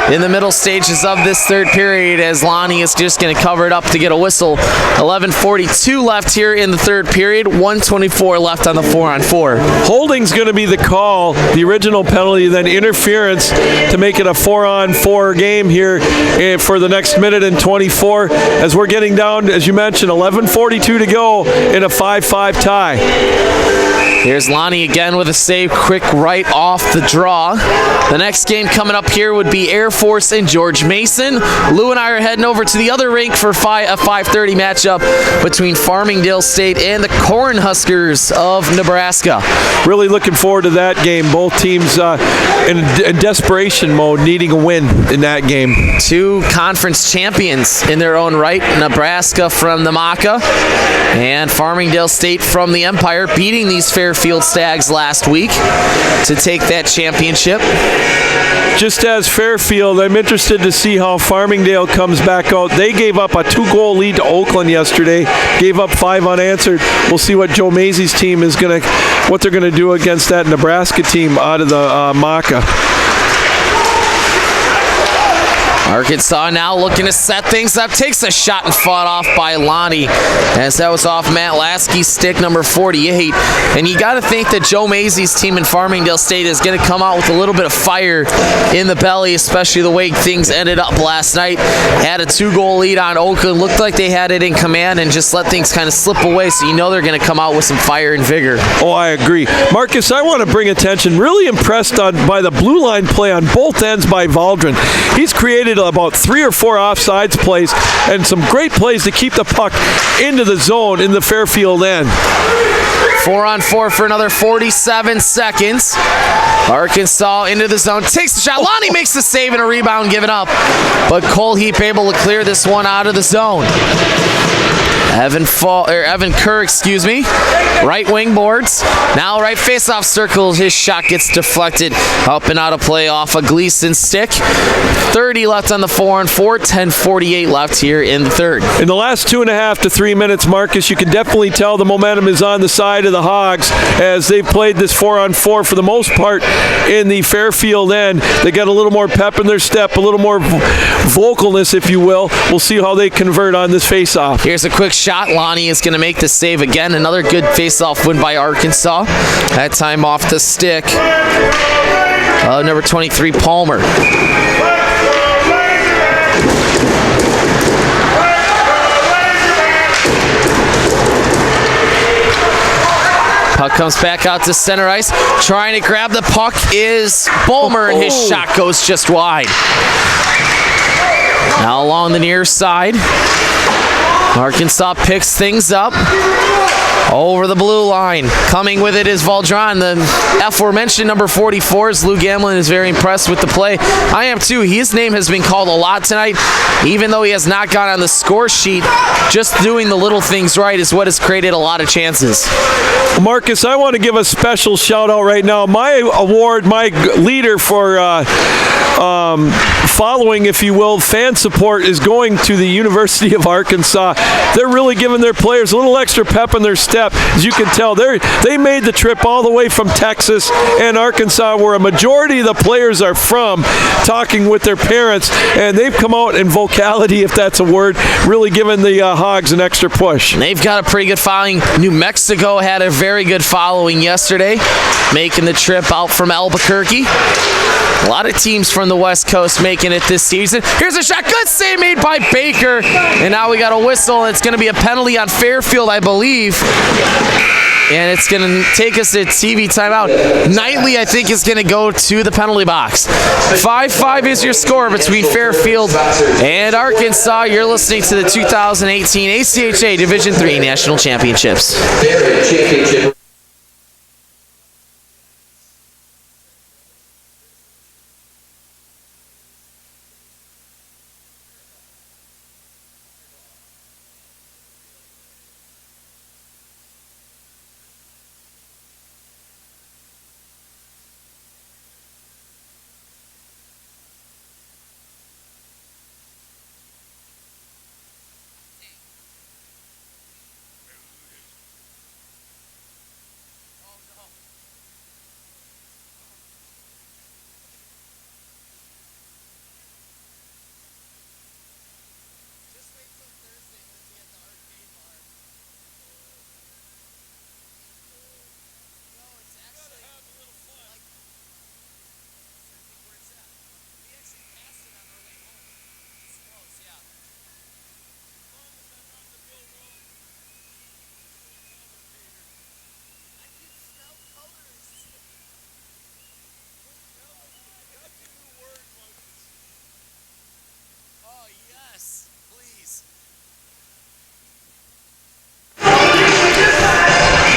in the middle stages of this third period, as Lonnie is just going to cover it up to get a whistle. 11:42 left here in the third period. 1:24 left on the 4-on-4. Holding's going to be the call. The original penalty, then interference to make it a 4-on-4 game here for the next minute and 24, as we're getting down, as you mentioned, 11:42 to go in a 5-5 tie. Here's Lonnie again with a save, quick right off the draw. The next game coming up here would be Air Force and George Mason. Lou and I are heading over to the other rink for a 5:30 matchup between Farmingdale State and the Cornhuskers of Nebraska. Really looking forward to that game. Both teams in desperation mode, needing a win in that game. Two conference champions in their own right, Nebraska from the Maca and Farmingdale State from the Empire, beating these Fairfield Stags last week to take that championship. Just as Fairfield, I'm interested to see how Farmingdale comes back out. They gave up a 2-goal lead to Oakland yesterday, gave up 5 unanswered. We'll see what Joe Mazey's team is what they're gonna do against that Nebraska team out of the Maca. Arkansas now looking to set things up. Takes a shot and fought off by Lonnie, as that was off Matt Lasky's stick, number 48. And you got to think that Joe Mazey's team in Farmingdale State is going to come out with a little bit of fire in the belly, especially the way things ended up last night. Had a 2-goal lead on Oakland. Looked like they had it in command and just let things kind of slip away, so you know they're going to come out with some fire and vigor. Oh, I agree. Marcus, I want to bring attention, really impressed by the blue line play on both ends by Valdrin. He's created about 3 or 4 offsides plays and some great plays to keep the puck into the zone in the Fairfield end. 4-on-4 for another 47 seconds. Arkansas into the zone, takes the shot. Lonnie makes the save and a rebound given up, but Colehep able to clear this one out of the zone. Evan Kerr, right wing boards. Now right face-off circle. His shot gets deflected up and out of play off a Gleason stick. 30 left on the 4-on-4. 10:48 left here in the third. In the last 2.5 to 3 minutes, Marcus, you can definitely tell the momentum is on the side of the Hogs as they've played this 4-on-4 for the most part in the Fairfield end. They got a little more pep in their step, a little more vocalness, if you will. We'll see how they convert on this face-off. Here's a quick shot. Lonnie is going to make the save again. Another good face-off win by Arkansas. That time off the stick number 23, Palmer. Puck comes back out to center ice. Trying to grab the puck is Bulmer, and his shot goes just wide. Now along the near side, Arkansas picks things up over the blue line. Coming with it is Valdron, the aforementioned number 44. Lou Gamlin is very impressed with the play. I am too. His name has been called a lot tonight, even though he has not gone on the score sheet. Just doing the little things right is what has created a lot of chances. Marcus, I want to give a special shout out right now. My award, my leader for following, if you will, fan support is going to the University of Arkansas. They're really giving their players a little extra pep in their step. As you can tell, they made the trip all the way from Texas and Arkansas, where a majority of the players are from, talking with their parents, and they've come out in vocality, if that's a word, really giving the Hogs an extra push. They've got a pretty good following. New Mexico had a very good following yesterday, making the trip out from Albuquerque. A lot of teams from the West Coast making it this season. Here's a shot. Good save made by Baker. And now we got a whistle. And it's going to be a penalty on Fairfield, I believe. And it's going to take us to TV timeout. Knightley, I think, is going to go to the penalty box. 5-5 is your score between Fairfield and Arkansas. You're listening to the 2018 ACHA Division III National Championships.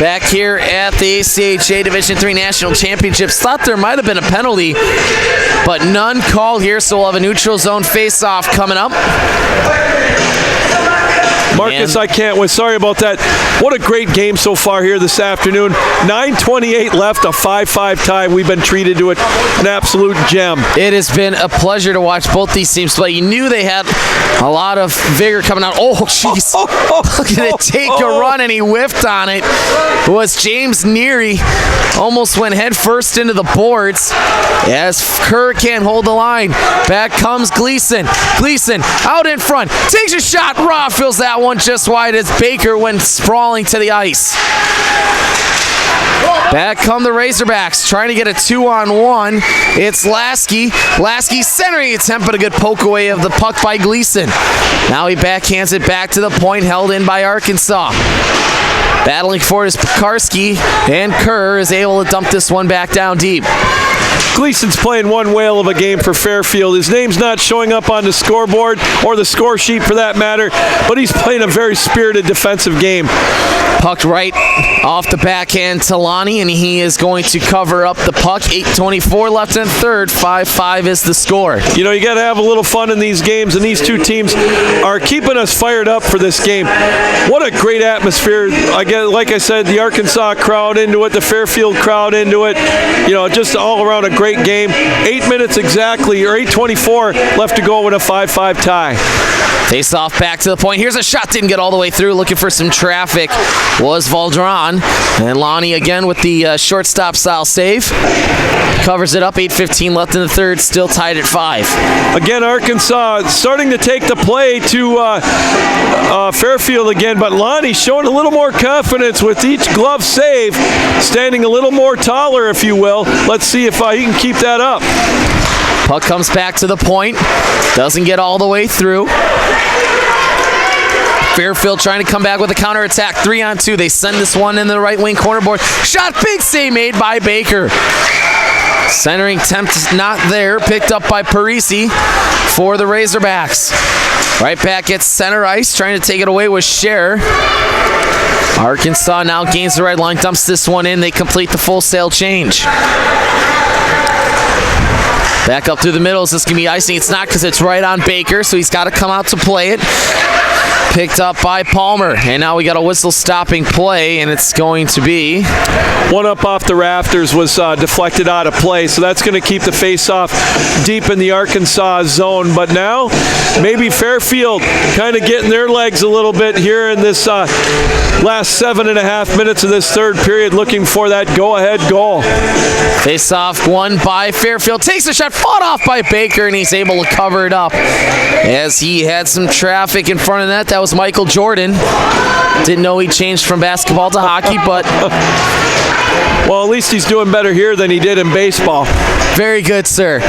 Back here at the ACHA Division III National Championships. Thought there might have been a penalty, but none called here, so we'll have a neutral zone face-off coming up. Marcus, I can't wait. Sorry about that. What a great game so far here this afternoon. 9:28 left, a 5-5 tie. We've been treated to an absolute gem. It has been a pleasure to watch both these teams play. You knew they had a lot of vigor coming out. Oh, jeez. Look at it take a run, and he whiffed on it. It was James Neary. Almost went head first into the boards as Kerr can't hold the line. Back comes Gleason. Gleason out in front. Takes a shot. Raw fills that one just wide as Baker went sprawling to the ice. Back come the Razorbacks, trying to get a 2-on-1. It's Lasky. Lasky centering attempt, but a good poke away of the puck by Gleason. Now he backhands it back to the point, held in by Arkansas. Battling for it is Pekarski, and Kerr is able to dump this one back down deep. Gleason's playing one whale of a game for Fairfield. His name's not showing up on the scoreboard or the score sheet for that matter, but he's playing a very spirited defensive game. Pucked right off the backhand to Lonnie, and he is going to cover up the puck. 8:24 left in third. 5-5 is the score. You know, you got to have a little fun in these games, and these two teams are keeping us fired up for this game. What a great atmosphere. Like I said, the Arkansas crowd into it, the Fairfield crowd into it. You know, just all around a great game. 8 minutes exactly, or 8:24 left to go with a 5-5 tie. Face off back to the point. Here's a shot. Didn't get all the way through. Looking for some traffic was Valdron. And Lonnie again with the shortstop style save. Covers it up. 8:15 left in the third. Still tied at 5. Again, Arkansas starting to take the play to Fairfield again, but Lonnie showing a little more confidence with each glove save, standing a little more taller, if you will. Let's see if he can keep that up. Puck comes back to the point. Doesn't get all the way through. Fairfield trying to come back with a counterattack. 3-on-2. They send this one in the right wing corner board. Shot, big save made by Baker. Centering attempt not there. Picked up by Parisi for the Razorbacks. Right back at center ice. Trying to take it away with Scher. Arkansas now gains the red line. Dumps this one in. They complete the full sail change. Back up through the middle. Is this going to be icing? It's not, because it's right on Baker, so he's got to come out to play it. Picked up by Palmer. And now we got a whistle stopping play, and it's going to be... One up off the rafters was deflected out of play, so that's going to keep the face-off deep in the Arkansas zone. But now, maybe Fairfield kind of getting their legs a little bit here in this last 7.5 minutes of this third period, looking for that go-ahead goal. Face-off won by Fairfield. Takes a shot, fought off by Baker, and he's able to cover it up as he had some traffic in front of that. That was Michael Jordan. Didn't know he changed from basketball to hockey, but... Well, at least he's doing better here than he did in baseball. Very good, sir.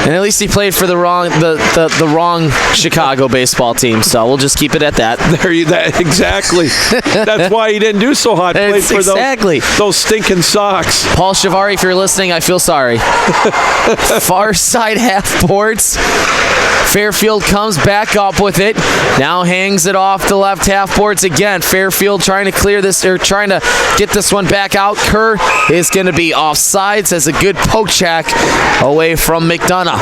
And at least he played for the wrong Chicago baseball team, so we'll just keep it at that. Exactly. That's why he didn't do so hot. Played for those stinking Sox. Paul Shivari, if you're listening, I feel sorry. Far side half boards. Fairfield comes back up with it. Now hangs it off the left half boards again. Fairfield trying to clear this, or trying to get this one back out. Kerr is going to be offsides as a good poke check away from McDonough.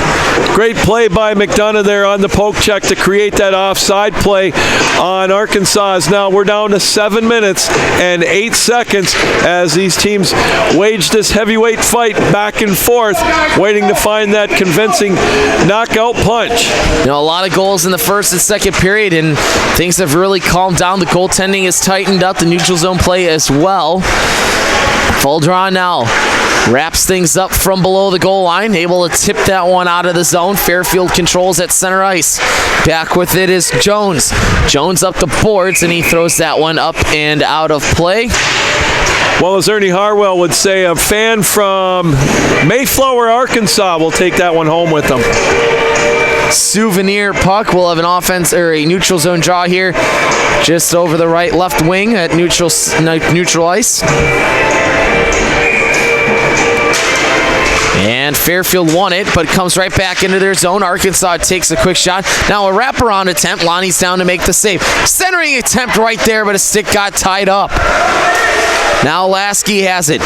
Great play by McDonough there on the poke check to create that offside play on Arkansas. Now we're down to 7 minutes and 8 seconds as these teams wage this heavyweight fight back and forth, waiting to find that convincing knockout punch. You know, a lot of goals in the first and second period, and things have really calmed down. The goaltending is tightened up, the neutral zone play as well. Full draw now. Wraps things up from below the goal line. Able to tip that one out of the zone. Fairfield controls at center ice. Back with it is Jones. Jones up the boards, and he throws that one up and out of play. Well, as Ernie Harwell would say, a fan from Mayflower, Arkansas will take that one home with them. Souvenir puck. We'll have an offense or a neutral zone draw here just over the right left wing at neutral ice. And Fairfield won it, but comes right back into their zone. Arkansas takes a quick shot. Now a wraparound attempt. Lonnie's down to make the save. Centering attempt right there, but a stick got tied up. Now Lasky has it.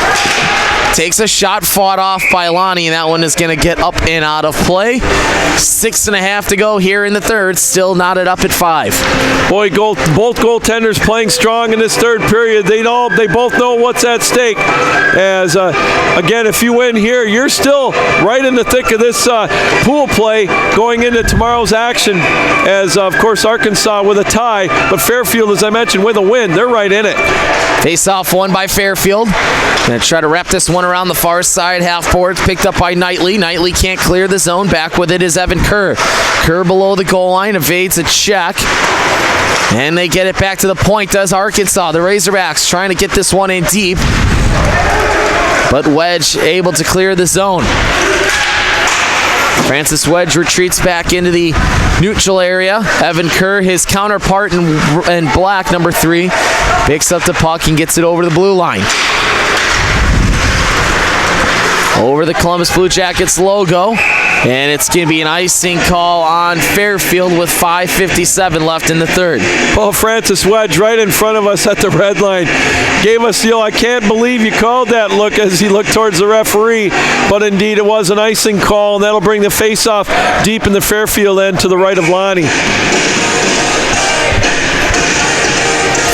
Takes a shot, fought off by Lonnie, and that one is going to get up and out of play. 6.5 to go here in the third. Still knotted up at 5. Boy, both goaltenders playing strong in this third period. They both know what's at stake. As again, if you win here, you're still right in the thick of this pool play going into tomorrow's action. As of course Arkansas with a tie, but Fairfield, as I mentioned, with a win, they're right in it. Face-off won by Fairfield. Gonna try to wrap this one around the far side. Half boards picked up by Knightley. Knightley can't clear the zone. Back with it is Evan Kerr. Kerr below the goal line evades a check. And they get it back to the point, does Arkansas. The Razorbacks trying to get this one in deep. But Wedge able to clear the zone. Francis Wedge retreats back into the neutral area. Evan Kerr, his counterpart in black, number 3, picks up the puck and gets it over the blue line. Over the Columbus Blue Jackets logo. And it's going to be an icing call on Fairfield with 5:57 left in the third. Well, Francis Wedge right in front of us at the red line gave us the I can't believe you called that look as he looked towards the referee. But indeed, it was an icing call, and that'll bring the face-off deep in the Fairfield end to the right of Lonnie.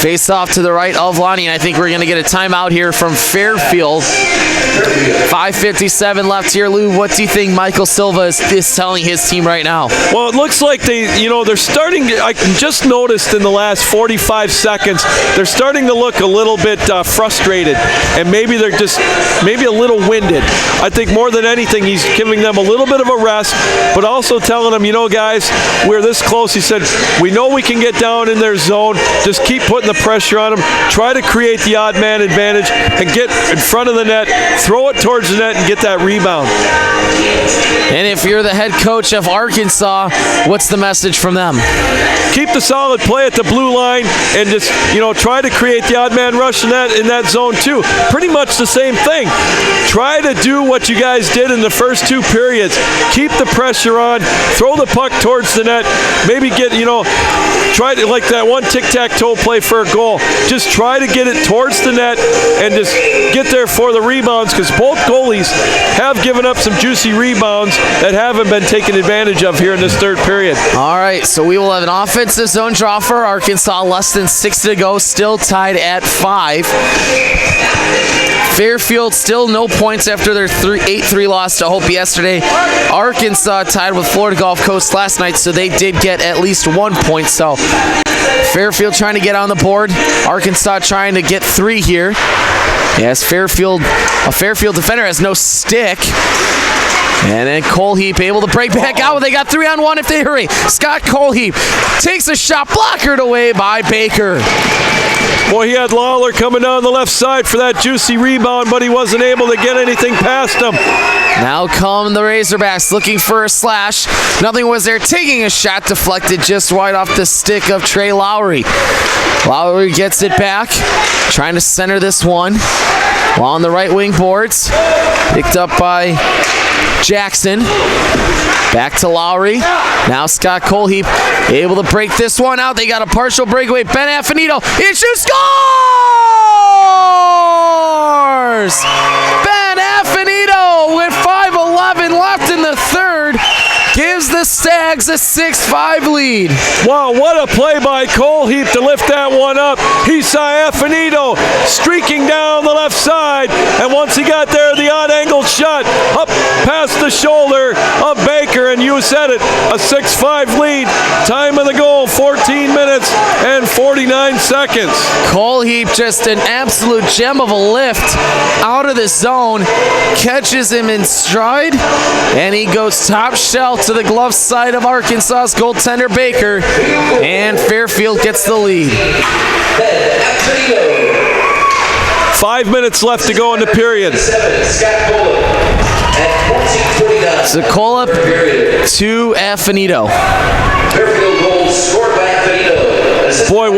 Face off to the right of Lonnie, and I think we're going to get a timeout here from Fairfield. 5:57 left here. Lou, what do you think Michael Silva is telling his team right now? Well, it looks like they're starting. I just noticed in the last 45 seconds, they're starting to look a little bit frustrated, and maybe they're just maybe a little winded. I think more than anything, he's giving them a little bit of a rest, but also telling them, guys, we're this close. He said, we know we can get down in their zone. Just keep putting the pressure on them. Try to create the odd man advantage and get in front of the net, throw it towards the net, and get that rebound. And if you're the head coach of Arkansas, what's the message from them? Keep the solid play at the blue line and just, try to create the odd man rush in that zone too. Pretty much the same thing. Try to do what you guys did in the first two periods. Keep the pressure on, throw the puck towards the net, maybe get, try to, like that one tic-tac-toe play for a goal. Just try to get it towards the net and just get there for the rebounds, because both goalies have given up some juicy rebounds that haven't been taken advantage of here in this third period. All right, so we will have an offensive zone draw for Arkansas. Less than 6 to go, still tied at 5. Fairfield still no points after their 8-3 loss to Hope yesterday. Arkansas tied with Florida Gulf Coast last night, so they did get at least 1 point. So Fairfield trying to get on the board. Arkansas trying to get 3 here. Yes, a Fairfield defender has no stick. And then Colheap able to break back out. They got 3-on-1 if they hurry. Scott Colheap takes a shot, blockered away by Baker. Boy, he had Lawler coming down the left side for that juicy rebound, but he wasn't able to get anything past him. Now come the Razorbacks looking for a slash. Nothing was there. Taking a shot deflected just wide off the stick of Trey Lowry. Lowry gets it back, trying to center this one. While on the right wing boards, picked up by Jackson. Back to Lowry. Now Scott Colheap able to break this one out. They got a partial breakaway. Ben Affinito. Issue scores! Ben Affinito with 5:11 left in the third gives the Stags a 6-5 lead. Wow, what a play by Colheap to lift that one up. He saw Affinito streaking down the left side, and once he got there, the odd-angled shot up past the shoulder of Baker, and you said it, a 6-5 lead. Time of the goal, 14 minutes and 49 seconds. Colheap, just an absolute gem of a lift out of the zone, catches him in stride, and he goes top shelf to the glove side of Arkansas's goaltender Baker, and Fairfield gets the lead. 5 minutes left to go in the period. Zakolip to Affinito. Fairfield goal scored by Affinito. Boy,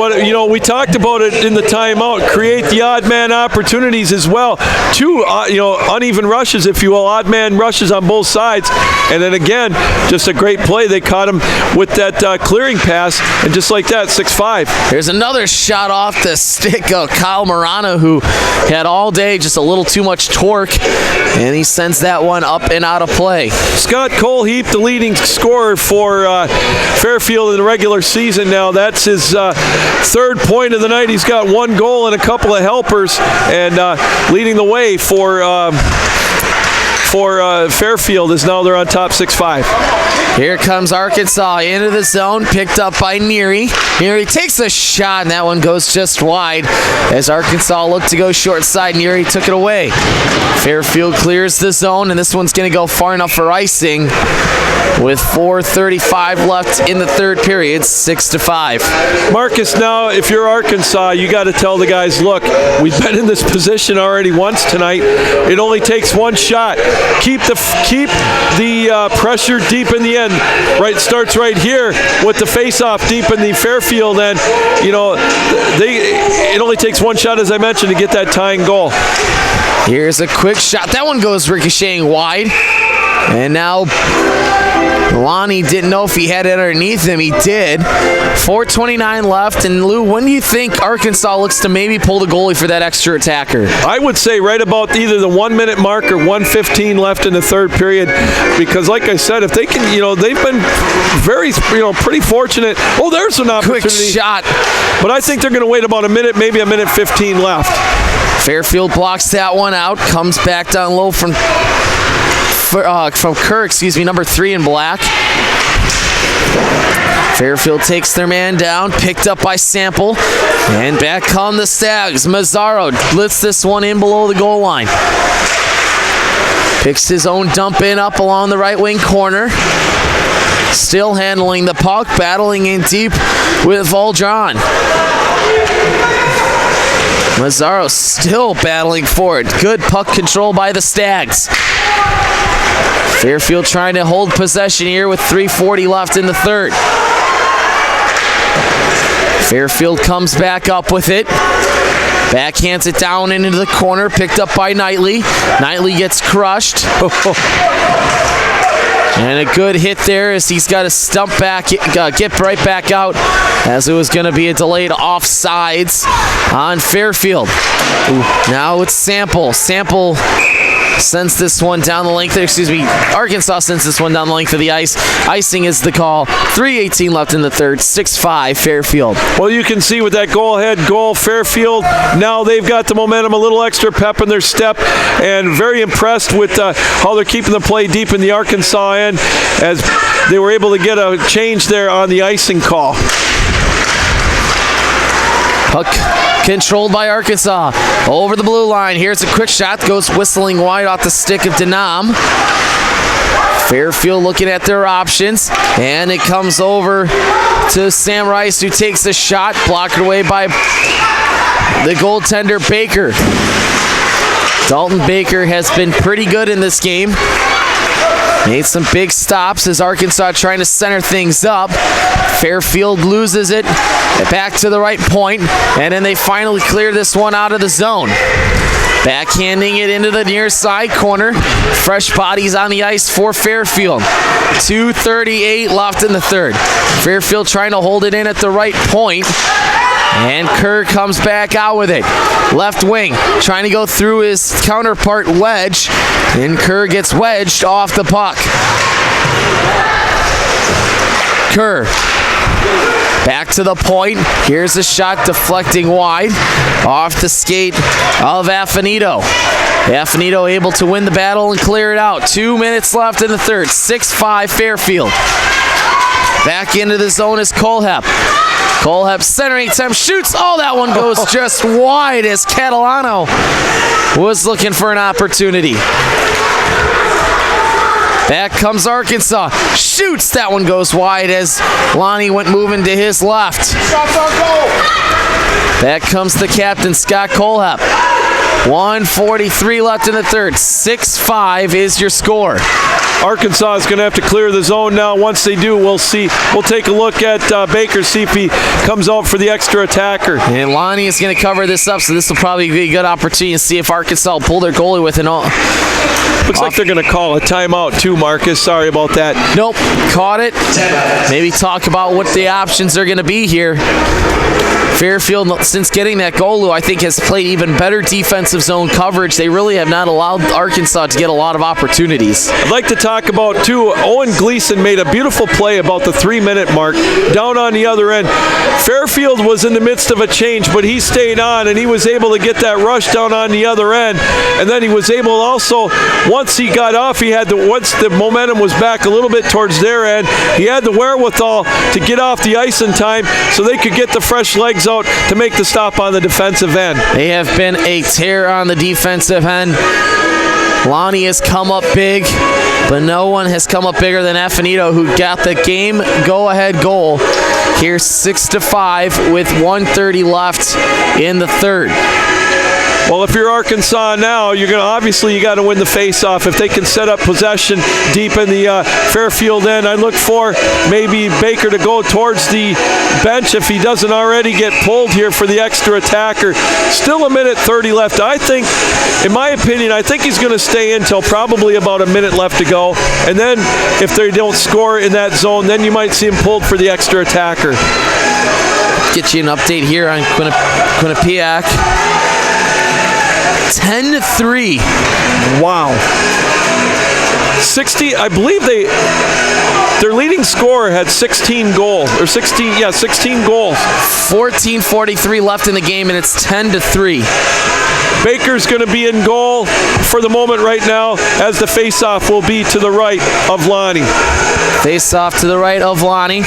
we talked about it in the timeout. Create the odd man opportunities as well. 2, uneven rushes, if you will, odd man rushes on both sides. And then again, just a great play. They caught him with that clearing pass, and just like that, 6-5. There's another shot off the stick of Kyle Marano, who had all day just a little too much torque, and he sends that one up and out of play. Scott Colheap, the leading scorer for Fairfield in the regular season now. That's his third point of the night. He's got 1 goal and a couple of helpers, and leading the way for Fairfield is now they're on top 6-5. Here comes Arkansas into the zone, picked up by Neary. Neary takes a shot, and that one goes just wide as Arkansas looked to go short side. Neary took it away. Fairfield clears the zone, and this one's going to go far enough for icing with 4:35 left in the third period, 6-5. Marcus, now if you're Arkansas, you got to tell the guys, look, we've been in this position already once tonight. It only takes 1 shot. Keep the pressure deep in the end. Right, starts right here with the face-off deep in the Fairfield end. It only takes 1 shot, as I mentioned, to get that tying goal. Here's a quick shot. That one goes ricocheting wide. And now Lonnie didn't know if he had it underneath him. He did. 4:29 left. And Lou, when do you think Arkansas looks to maybe pull the goalie for that extra attacker? I would say right about either the 1 minute mark or 1:15 left in the third period, because like I said, if they can, they've been very, pretty fortunate. Oh, there's an opportunity. Quick shot. But I think they're going to wait about a minute, maybe a minute 15 left. Fairfield blocks that one out. Comes back down low from Kerr, number 3 in black. Fairfield takes their man down, picked up by Sample, and back come the Stags. Mazzaro blitz this one in below the goal line. Picks his own dump in up along the right wing corner. Still handling the puck, battling in deep with Vaudron. Mazzaro still battling for it. Good puck control by the Stags. Fairfield trying to hold possession here with 3:40 left in the third. Fairfield comes back up with it. Backhands it down into the corner, picked up by Knightley. Knightley gets crushed. And a good hit there as he's got to stump back, get right back out, as it was going to be a delayed offsides on Fairfield. Now it's Sample. Sample sends this one down the length. Arkansas sends this one down the length of the ice. Icing is the call. 3:18 left in the third. 6-5 Fairfield. Well, you can see with that goal, Fairfield, now they've got the momentum, a little extra pep in their step, and very impressed with how they're keeping the play deep in the Arkansas end, as they were able to get a change there on the icing call. Puck controlled by Arkansas. Over the blue line. Here's a quick shot. Goes whistling wide off the stick of Denham. Fairfield looking at their options. And it comes over to Sam Rice, who takes a shot. Blocked away by the goaltender, Baker. Dalton Baker has been pretty good in this game. Made some big stops as Arkansas trying to center things up. Fairfield loses it back to the right point, and then they finally clear this one out of the zone. Backhanding it into the near side corner. Fresh bodies on the ice for Fairfield. 2:38 left in the third. Fairfield trying to hold it in at the right point. And Kerr comes back out with it. Left wing, trying to go through his counterpart Wedge. And Kerr gets wedged off the puck. Kerr back to the point. Here's a shot deflecting wide off the skate of Affinito. Affinito able to win the battle and clear it out. 2 minutes left in the third. 6-5 Fairfield. Back into the zone is Colehep. Colehep centering attempt, shoots. Oh, that one goes just wide as Catalano was looking for an opportunity. Back comes Arkansas. Shoots. That one goes wide as Lonnie went moving to his left. Back comes the captain, Scott Colehep. 1:43 left in the third. 6-5 is your score. Arkansas is going to have to clear the zone now. Once they do, we'll see. We'll take a look at Baker, see if he comes out for the extra attacker. And Lonnie is going to cover this up, so this will probably be a good opportunity to see if Arkansas will pull their goalie with an all. Looks like they're going to call a timeout too, Marcus. Sorry about that. Nope, caught it. Maybe talk about what the options are going to be here. Fairfield, since getting that goal, I think has played even better defensive zone coverage. They really have not allowed Arkansas to get a lot of opportunities. I'd like to talk about, too, Owen Gleason made a beautiful play about the 3-minute mark down on the other end. Fairfield was in the midst of a change, but he stayed on, and he was able to get that rush down on the other end. And then he was able also, once he got off, once the momentum was back a little bit towards their end, he had the wherewithal to get off the ice in time so they could get the fresh legs out to make the stop on the defensive end. They have been a tear on the defensive end. Lonnie has come up big, but no one has come up bigger than Affinito, who got the game go-ahead goal. Here's 6-5 with 1:30 left in the third. Well, if you're Arkansas now, you got to win the face-off. If they can set up possession deep in the Fairfield end, I look for maybe Baker to go towards the bench if he doesn't already get pulled here for the extra attacker. Still a minute 30 left. I think, in my opinion, I think he's going to stay in until probably about a minute left to go. And then if they don't score in that zone, then you might see him pulled for the extra attacker. Get you an update here on Quinnipiac. 10-3. Wow. 60, I believe their leading scorer had 16 goals, or 16 goals. 14:43 left in the game, and it's 10-3. Baker's going to be in goal for the moment right now, as the face-off will be to the right of Lonnie. Face-off to the right of Lonnie.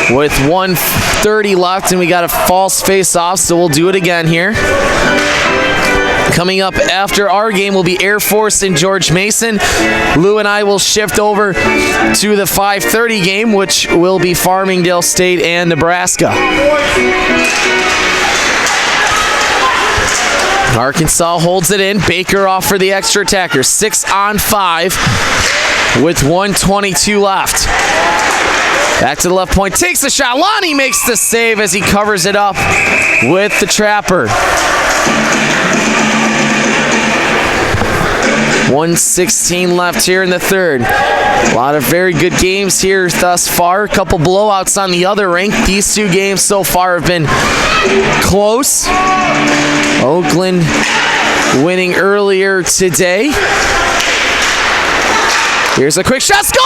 With 1:30 left, and we got a false face-off, so we'll do it again here. Coming up after our game will be Air Force and George Mason. Lou and I will shift over to the 5:30 game, which will be Farmingdale State and Nebraska. Arkansas holds it in. Baker off for the extra attacker. 6-on-5 with 1:22 left. Back to the left point, takes the shot. Lonnie makes the save as he covers it up with the trapper. 1:16 left here in the third. A lot of very good games here thus far. A couple blowouts on the other rink. These two games so far have been close. Oakland winning earlier today. Here's a quick shot. Score!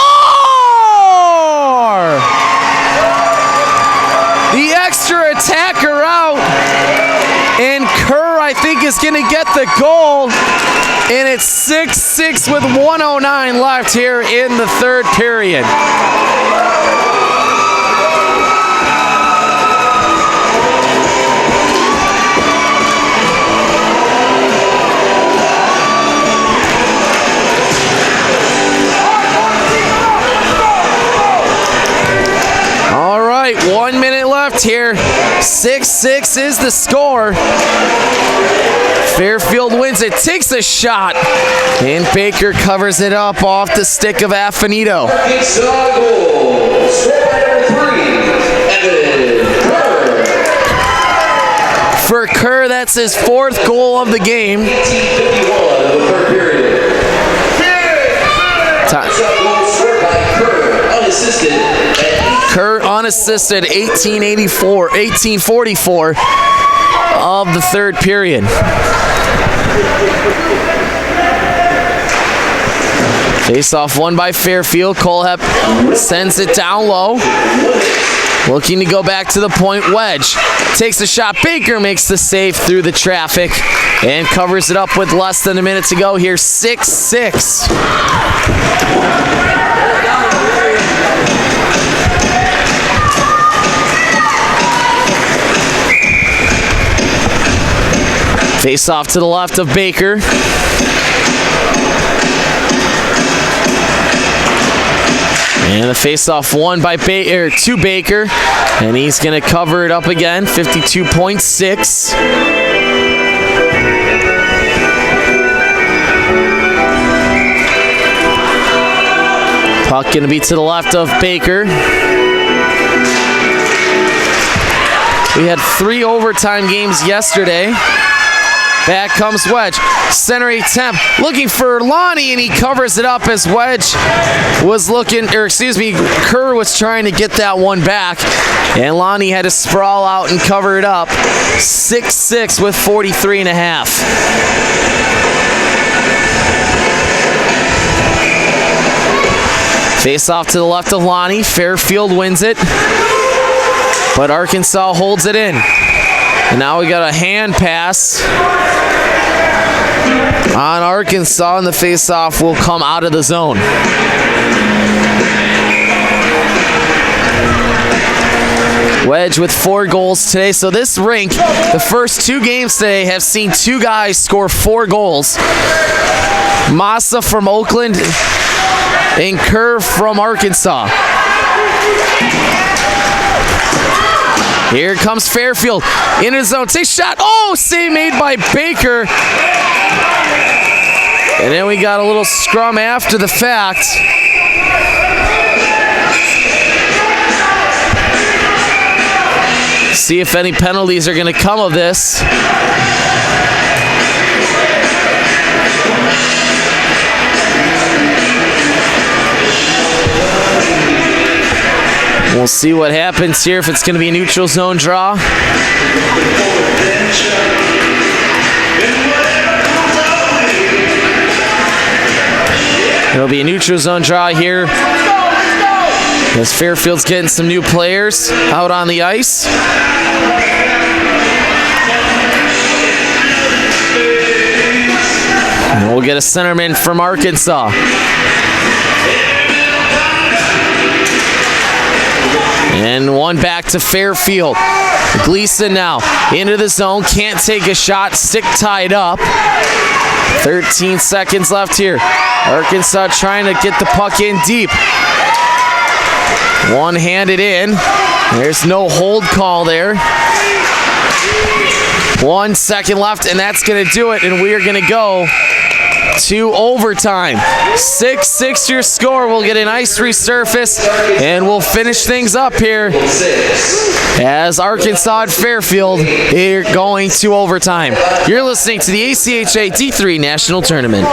The extra attacker out. And Kerr, I think, is going to get the goal. And it's 6-6 with 1:09 left here in the third period. All right, 1 minute left here. 6-6 is the score. Fairfield wins it, takes a shot, and Baker covers it up off the stick of Affinito. Arkansas goal. Scored by number 3, Evan Kerr. For Kerr, that's his fourth goal of the game. 18:51 of the third period. Arkansas goal scored by Kerr, unassisted. Kerr unassisted, 1844 of the third period. Face-off won by Fairfield. Colehep sends it down low. Looking to go back to the point. Wedge takes a shot. Baker makes the save through the traffic and covers it up with less than a minute to go here. 6-6. Face off to the left of Baker. And the face-off won by to Baker. And he's going to cover it up again, 52.6. Puck going to be to the left of Baker. We had 3 overtime games yesterday. Back comes Wedge. Center attempt. Looking for Lonnie, and he covers it up as Wedge was Kerr was trying to get that one back. And Lonnie had to sprawl out and cover it up. 6-6 with 43.5. Face off to the left of Lonnie. Fairfield wins it. But Arkansas holds it in. And now we got a hand pass on Arkansas, and the face-off will come out of the zone. Wedge with 4 goals today. So this rink, the first 2 games today have seen 2 guys score 4 goals. Massa from Oakland and Kerr from Arkansas. Here comes Fairfield in his zone. Takes shot. Oh, save made by Baker. And then we got a little scrum after the fact. See if any penalties are going to come of this. We'll see what happens here, if it's going to be a neutral zone draw. It'll be a neutral zone draw here, as Fairfield's getting some new players out on the ice. And we'll get a centerman from Arkansas. And one back to Fairfield. Gleason now into the zone, can't take a shot, stick tied up. 13 seconds left here. Arkansas trying to get the puck in deep. One-handed in. There's no hold call there. 1 second left, and that's going to do it, and we are going to go to overtime. 6-6 your score. We'll get an ice resurface, and we'll finish things up here as Arkansas and Fairfield are going to overtime. You're listening to the ACHA D3 National Tournament.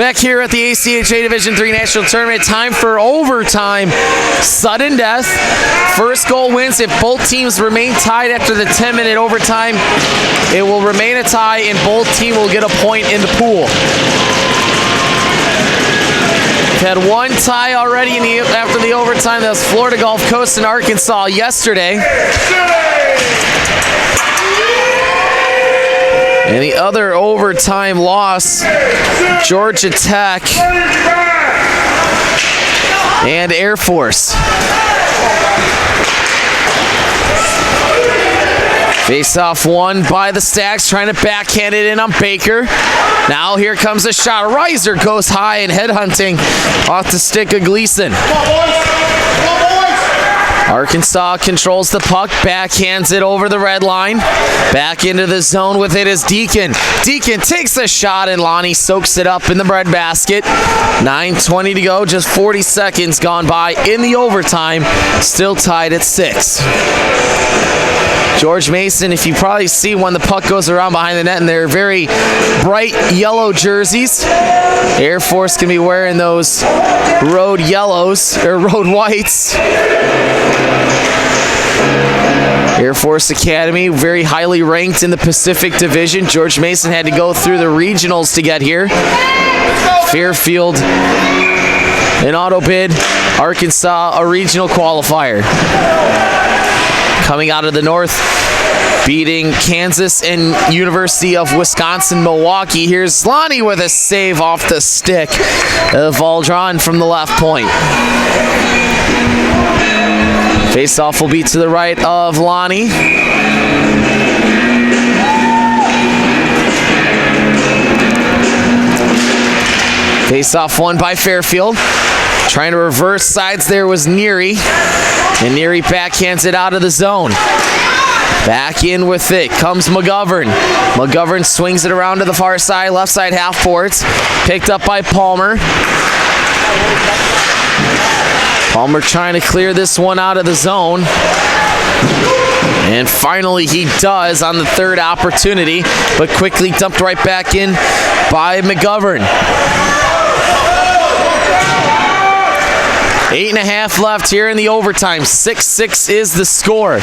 Back here at the ACHA Division III National Tournament, time for overtime. Sudden death. First goal wins. If both teams remain tied after the 10-minute overtime, it will remain a tie and both teams will get a point in the pool. We've had one tie already after the overtime. That was Florida Gulf Coast and Arkansas yesterday. And the other overtime loss, Georgia Tech and Air Force. Face-off won by the Stags, trying to backhand it in on Baker. Now here comes a shot. Reiser goes high and headhunting off the stick of Gleason. Arkansas controls the puck, backhands it over the red line. Back into the zone with it is Deacon. Deacon takes a shot and Lonnie soaks it up in the breadbasket. 9:20 to go, just 40 seconds gone by in the overtime. Still tied at 6. George Mason, if you probably see when the puck goes around behind the net in their very bright yellow jerseys. Air Force can be wearing those road yellows, or road whites. Air Force Academy, very highly ranked in the Pacific Division. George Mason had to go through the regionals to get here. Fairfield, an auto bid. Arkansas, a regional qualifier. Coming out of the north, beating Kansas and University of Wisconsin-Milwaukee. Here's Lonnie with a save off the stick of Valdron from the left point. Face-off will be to the right of Lonnie. Face-off won by Fairfield. Trying to reverse sides there was Neary. And Neary backhands it out of the zone. Back in with it comes McGovern. McGovern swings it around to the far side, left side half boards. Picked up by Palmer. Palmer trying to clear this one out of the zone. And finally he does on the third opportunity, but quickly dumped right back in by McGovern. 8.5 left here in the overtime. 6-6 is the score.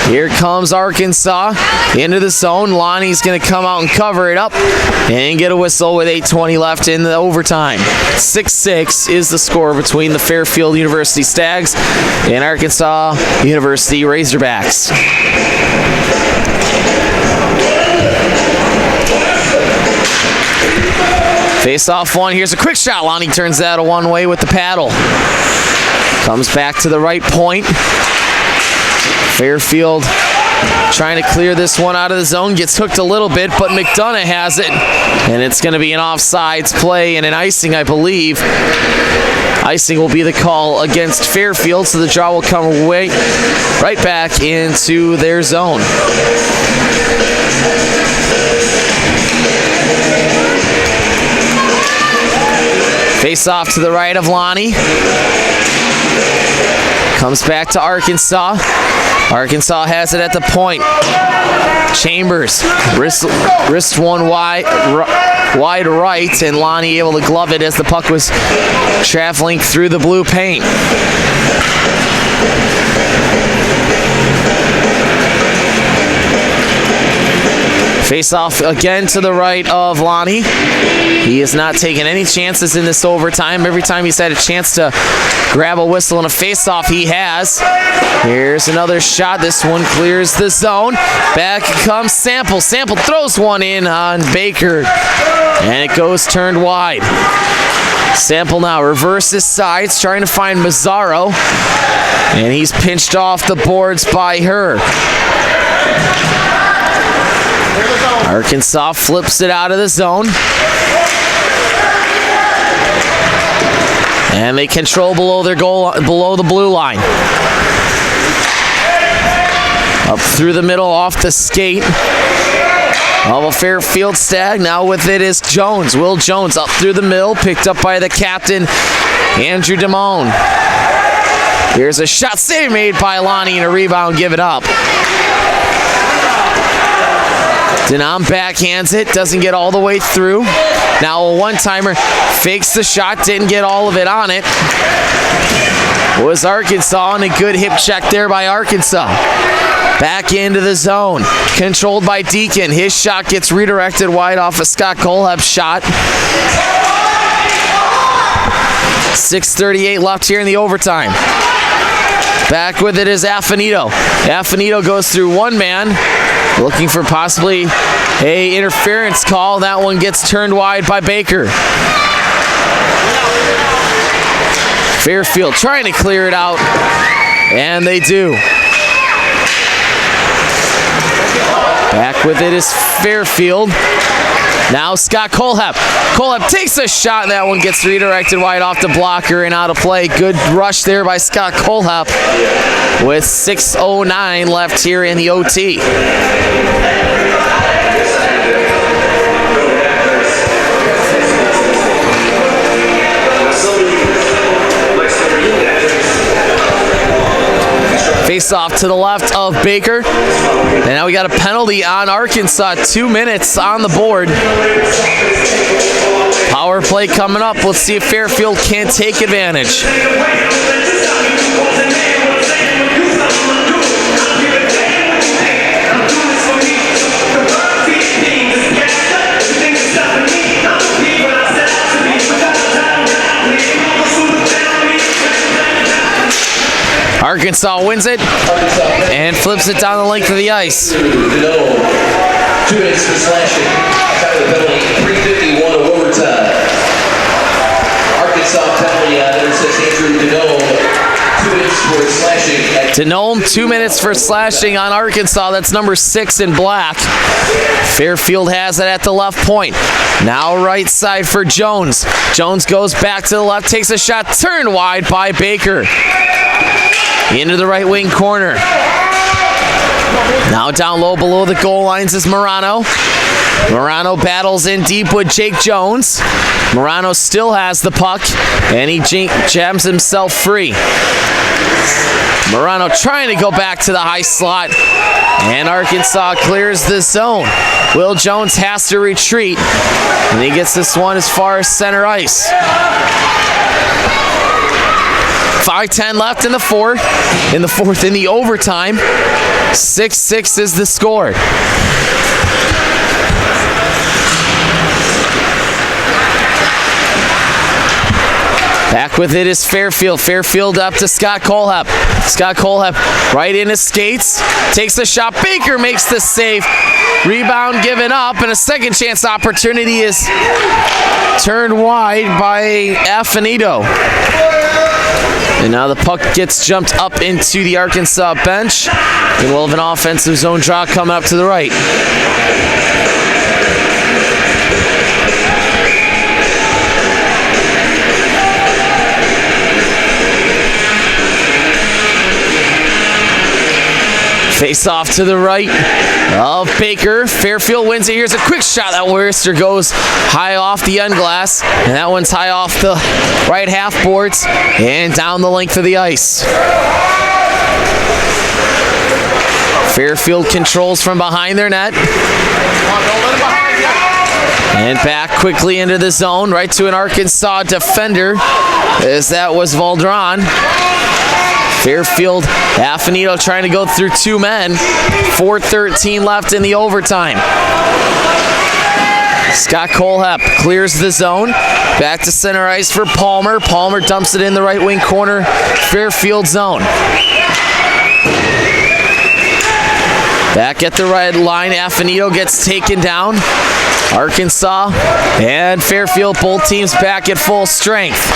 Here comes Arkansas into the zone. Lonnie's going to come out and cover it up and get a whistle with 8:20 left in the overtime. 6-6 is the score between the Fairfield University Stags and Arkansas University Razorbacks. Face-off one. Here's a quick shot. Lonnie turns that a one-way with the paddle. Comes back to the right point. Fairfield trying to clear this one out of the zone. Gets hooked a little bit, but McDonough has it. And it's going to be an offsides play and an icing, I believe. Icing will be the call against Fairfield, so the draw will come away right back into their zone. Face off to the right of Lonnie. Comes back to Arkansas. Arkansas has it at the point. Chambers, wrist one wide right, and Lonnie able to glove it as the puck was traveling through the blue paint. Face off again to the right of Lonnie. He has not taken any chances in this overtime. Every time he's had a chance to grab a whistle and a face off, he has. Here's another shot. This one clears the zone. Back comes Sample. Sample throws one in on Baker, and it goes turned wide. Sample now reverses sides, trying to find Mazzaro, and he's pinched off the boards by her. Arkansas flips it out of the zone. And they control below their goal, below the blue line. Up through the middle, off the skate of a Fairfield Stag. Now with it is Jones. Will Jones up through the middle, picked up by the captain, Andrew Damone. Here's a shot save made by Lonnie and a rebound given up. Denom backhands it, doesn't get all the way through. Now a one-timer, fakes the shot, didn't get all of it on it. Was Arkansas, and a good hip check there by Arkansas. Back into the zone, controlled by Deacon. His shot gets redirected wide off of Scott Kolhep's shot. 6:38 left here in the overtime. Back with it is Affinito. Affinito goes through one man, looking for possibly a interference call. That one gets turned wide by Baker. Fairfield trying to clear it out, and they do. Back with it is Fairfield. Now Scott Kolhep. Kolhep takes a shot, and that one gets redirected wide off the blocker and out of play. Good rush there by Scott Kolhep with 6:09 left here in the OT. Face off to the left of Baker. And now we got a penalty on Arkansas. 2 minutes on the board. Power play coming up. Let's see if Fairfield can take advantage. Arkansas wins it and flips it down the length of the ice. 2 minutes for slashing. Time of the penalty, 3:51 of overtime. Arkansas penalty on intercepts Andrew Denome. 2 minutes for slashing. Denome, 2 minutes for slashing on Arkansas. That's number 6 in black. Fairfield has it at the left point. Now right side for Jones. Jones goes back to the left, takes a shot, turned wide by Baker. Into the right wing corner. Now down low below the goal lines is Morano. Morano battles in deep with Jake Jones. Morano still has the puck, and he jams himself free. Morano trying to go back to the high slot, and Arkansas clears the zone. Will Jones has to retreat, and he gets this one as far as center ice. 5:10 left in the fourth. In the overtime. 6-6 is the score. Back with it is Fairfield. Fairfield up to Scott Kolhep. Scott Kolhep right in his skates. Takes the shot. Baker makes the save. Rebound given up, and a second chance opportunity is turned wide by Affinito. And now the puck gets jumped up into the Arkansas bench. And we'll have an offensive zone draw coming up to the right. Face off to the right of Baker. Fairfield wins it. Here's a quick shot. That Worcester goes high off the end glass. And that one's high off the right half boards and down the length of the ice. Fairfield controls from behind their net. And back quickly into the zone, right to an Arkansas defender, as that was Valdron. Fairfield, Affinito trying to go through two men. 4:13 left in the overtime. Scott Kolhep clears the zone. Back to center ice for Palmer. Palmer dumps it in the right wing corner. Fairfield zone. Back at the red line, Affinito gets taken down. Arkansas and Fairfield, both teams back at full strength.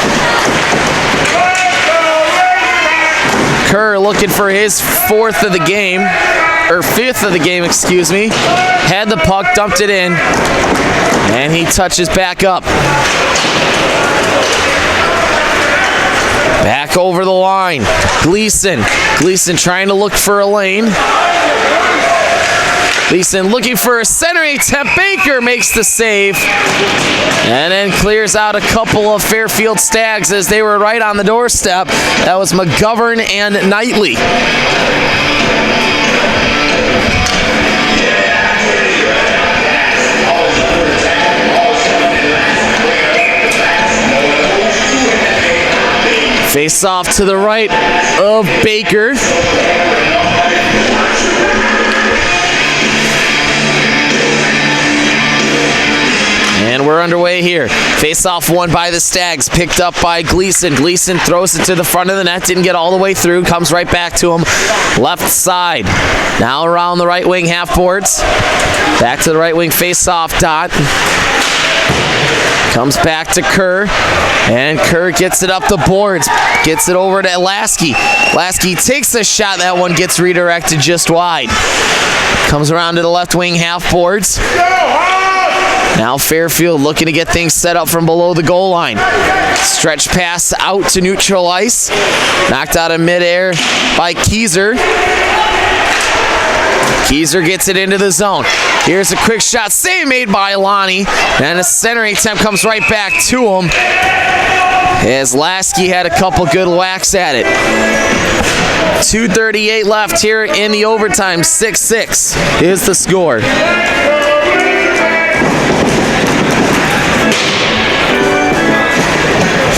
Kerr looking for his fifth of the game, excuse me. Had the puck, dumped it in, and he touches back up. Back over the line, Gleason trying to look for a lane. Gleason looking for a centering attempt. Baker makes the save and then clears out a couple of Fairfield Stags as they were right on the doorstep. That was McGovern and Knightley. Face off to the right of Baker. And we're underway here. Face-off won by the Stags, picked up by Gleason. Gleason throws it to the front of the net, didn't get all the way through, comes right back to him. Left side. Now around the right wing half boards. Back to the right wing face-off dot. Comes back to Kerr, and Kerr gets it up the boards. Gets it over to Lasky. Lasky takes a shot. That one gets redirected just wide. Comes around to the left wing half boards. Now Fairfield looking to get things set up from below the goal line. Stretch pass out to neutral ice. Knocked out of midair by Keyser. Keyser gets it into the zone. Here's a quick shot. Save made by Lonnie. And a centering attempt comes right back to him, as Lasky had a couple good whacks at it. 2:38 left here in the overtime. 6-6 is the score.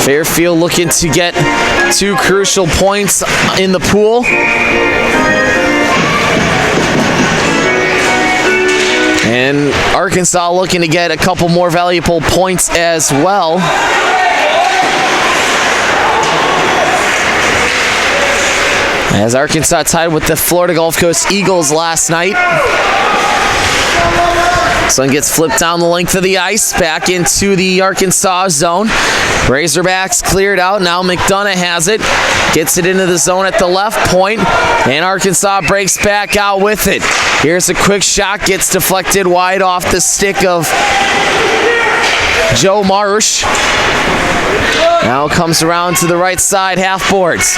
Fairfield looking to get 2 crucial points in the pool. And Arkansas looking to get a couple more valuable points as well. As Arkansas tied with the Florida Gulf Coast Eagles last night. Sun gets flipped down the length of the ice, back into the Arkansas zone. Razorbacks cleared out. Now McDonough has it. Gets it into the zone at the left point, and Arkansas breaks back out with it. Here's a quick shot. Gets deflected wide off the stick of Joe Marsh. Now comes around to the right side, half boards.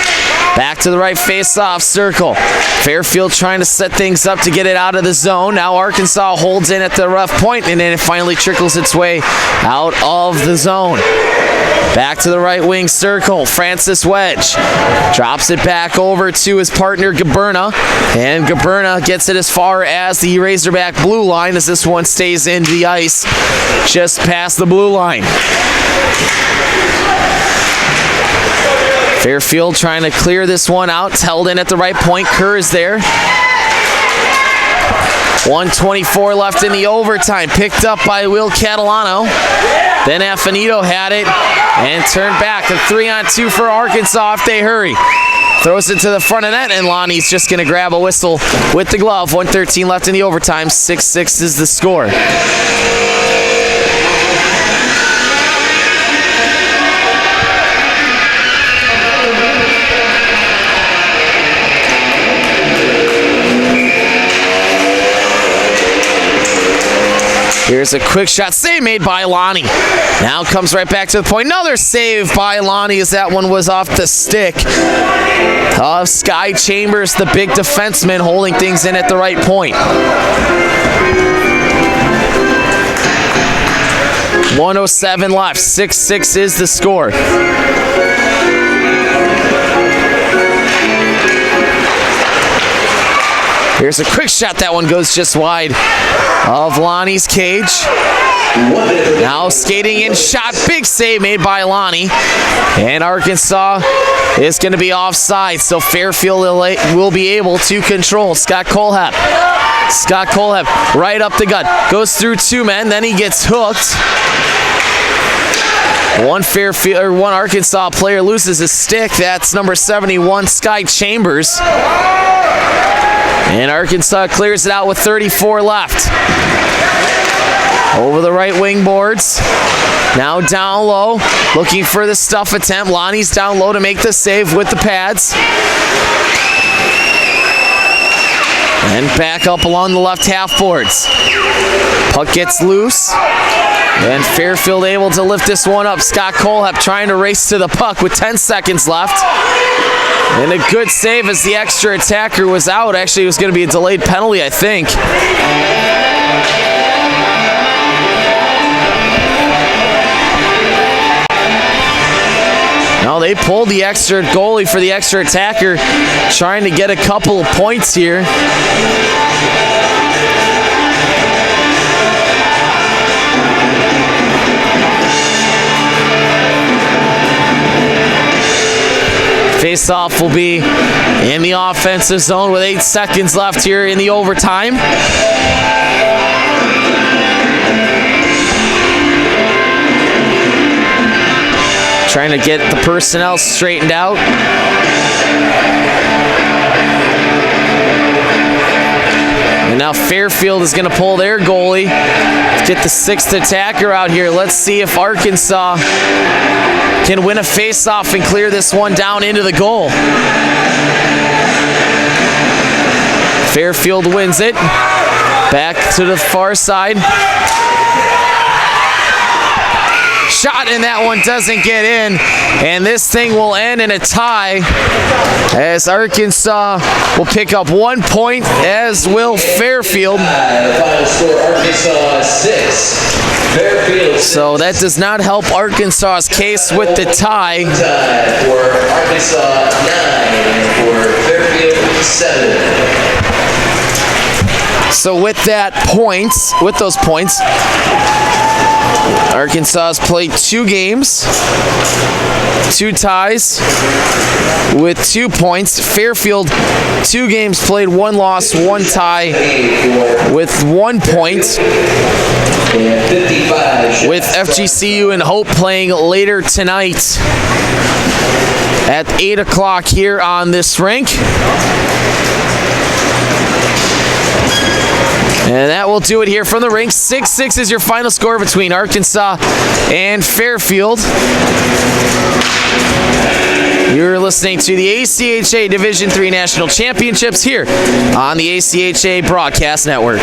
Back to the right face-off circle. Fairfield trying to set things up to get it out of the zone. Now Arkansas holds in at the rough point, and then it finally trickles its way out of the zone. Back to the right wing circle. Francis Wedge drops it back over to his partner Gaberna, and Gaberna gets it as far as the Razorback blue line as this one stays into the ice just past the blue line. Fairfield trying to clear this one out. It's held in at the right point. Kerr is there. 1:24 left in the overtime. Picked up by Will Catalano. Then Affinito had it and turned back. A 3-on-2 for Arkansas if they hurry. Throws it to the front of net, and Lonnie's just going to grab a whistle with the glove. 1:13 left in the overtime. 6-6 is the score. Here's a quick shot. Save made by Lonnie. Now comes right back to the point. Another save by Lonnie as that one was off the stick of Sky Chambers, the big defenseman, holding things in at the right point. 1:07 left. 6-6 is the score. Here's a quick shot. That one goes just wide of Lonnie's cage. Now skating in shot. Big save made by Lonnie. And Arkansas is going to be offside, so Fairfield will be able to control. Scott Colehep. Scott Colehep right up the gut. Goes through 2 men, then he gets hooked. One Arkansas player loses his stick. That's number 71, Sky Chambers. And Arkansas clears it out with 34 left. Over the right wing boards. Now down low, looking for the stuff attempt. Lonnie's down low to make the save with the pads. And back up along the left half boards. Puck gets loose. And Fairfield able to lift this one up. Scott Colehep trying to race to the puck with 10 seconds left. And a good save as the extra attacker was out. Actually, it was going to be a delayed penalty, I think. Now they pulled the extra goalie for the extra attacker, trying to get a couple of points here. Face-off will be in the offensive zone with 8 seconds left here in the overtime. Trying to get the personnel straightened out. And now Fairfield is going to pull their goalie. Get the 6th attacker out here. Let's see if Arkansas can win a face-off and clear this one down into the goal. Fairfield wins it. Back to the far side. Shot, and that one doesn't get in, and this thing will end in a tie as Arkansas will pick up 1 point, as will Fairfield. The final score, Arkansas 6, Fairfield 6. So that does not help Arkansas's case with the tie. Tie for Arkansas 9 and for Fairfield 7. So with those points, Arkansas has played 2 games, 2 ties with 2 points. Fairfield, 2 games played, 1 loss, 1 tie with 1 point. With FGCU and Hope playing later tonight at 8 o'clock here on this rink. And that will do it here from the rink. 6-6 is your final score between Arkansas and Fairfield. You're listening to the ACHA Division III National Championships here on the ACHA Broadcast Network.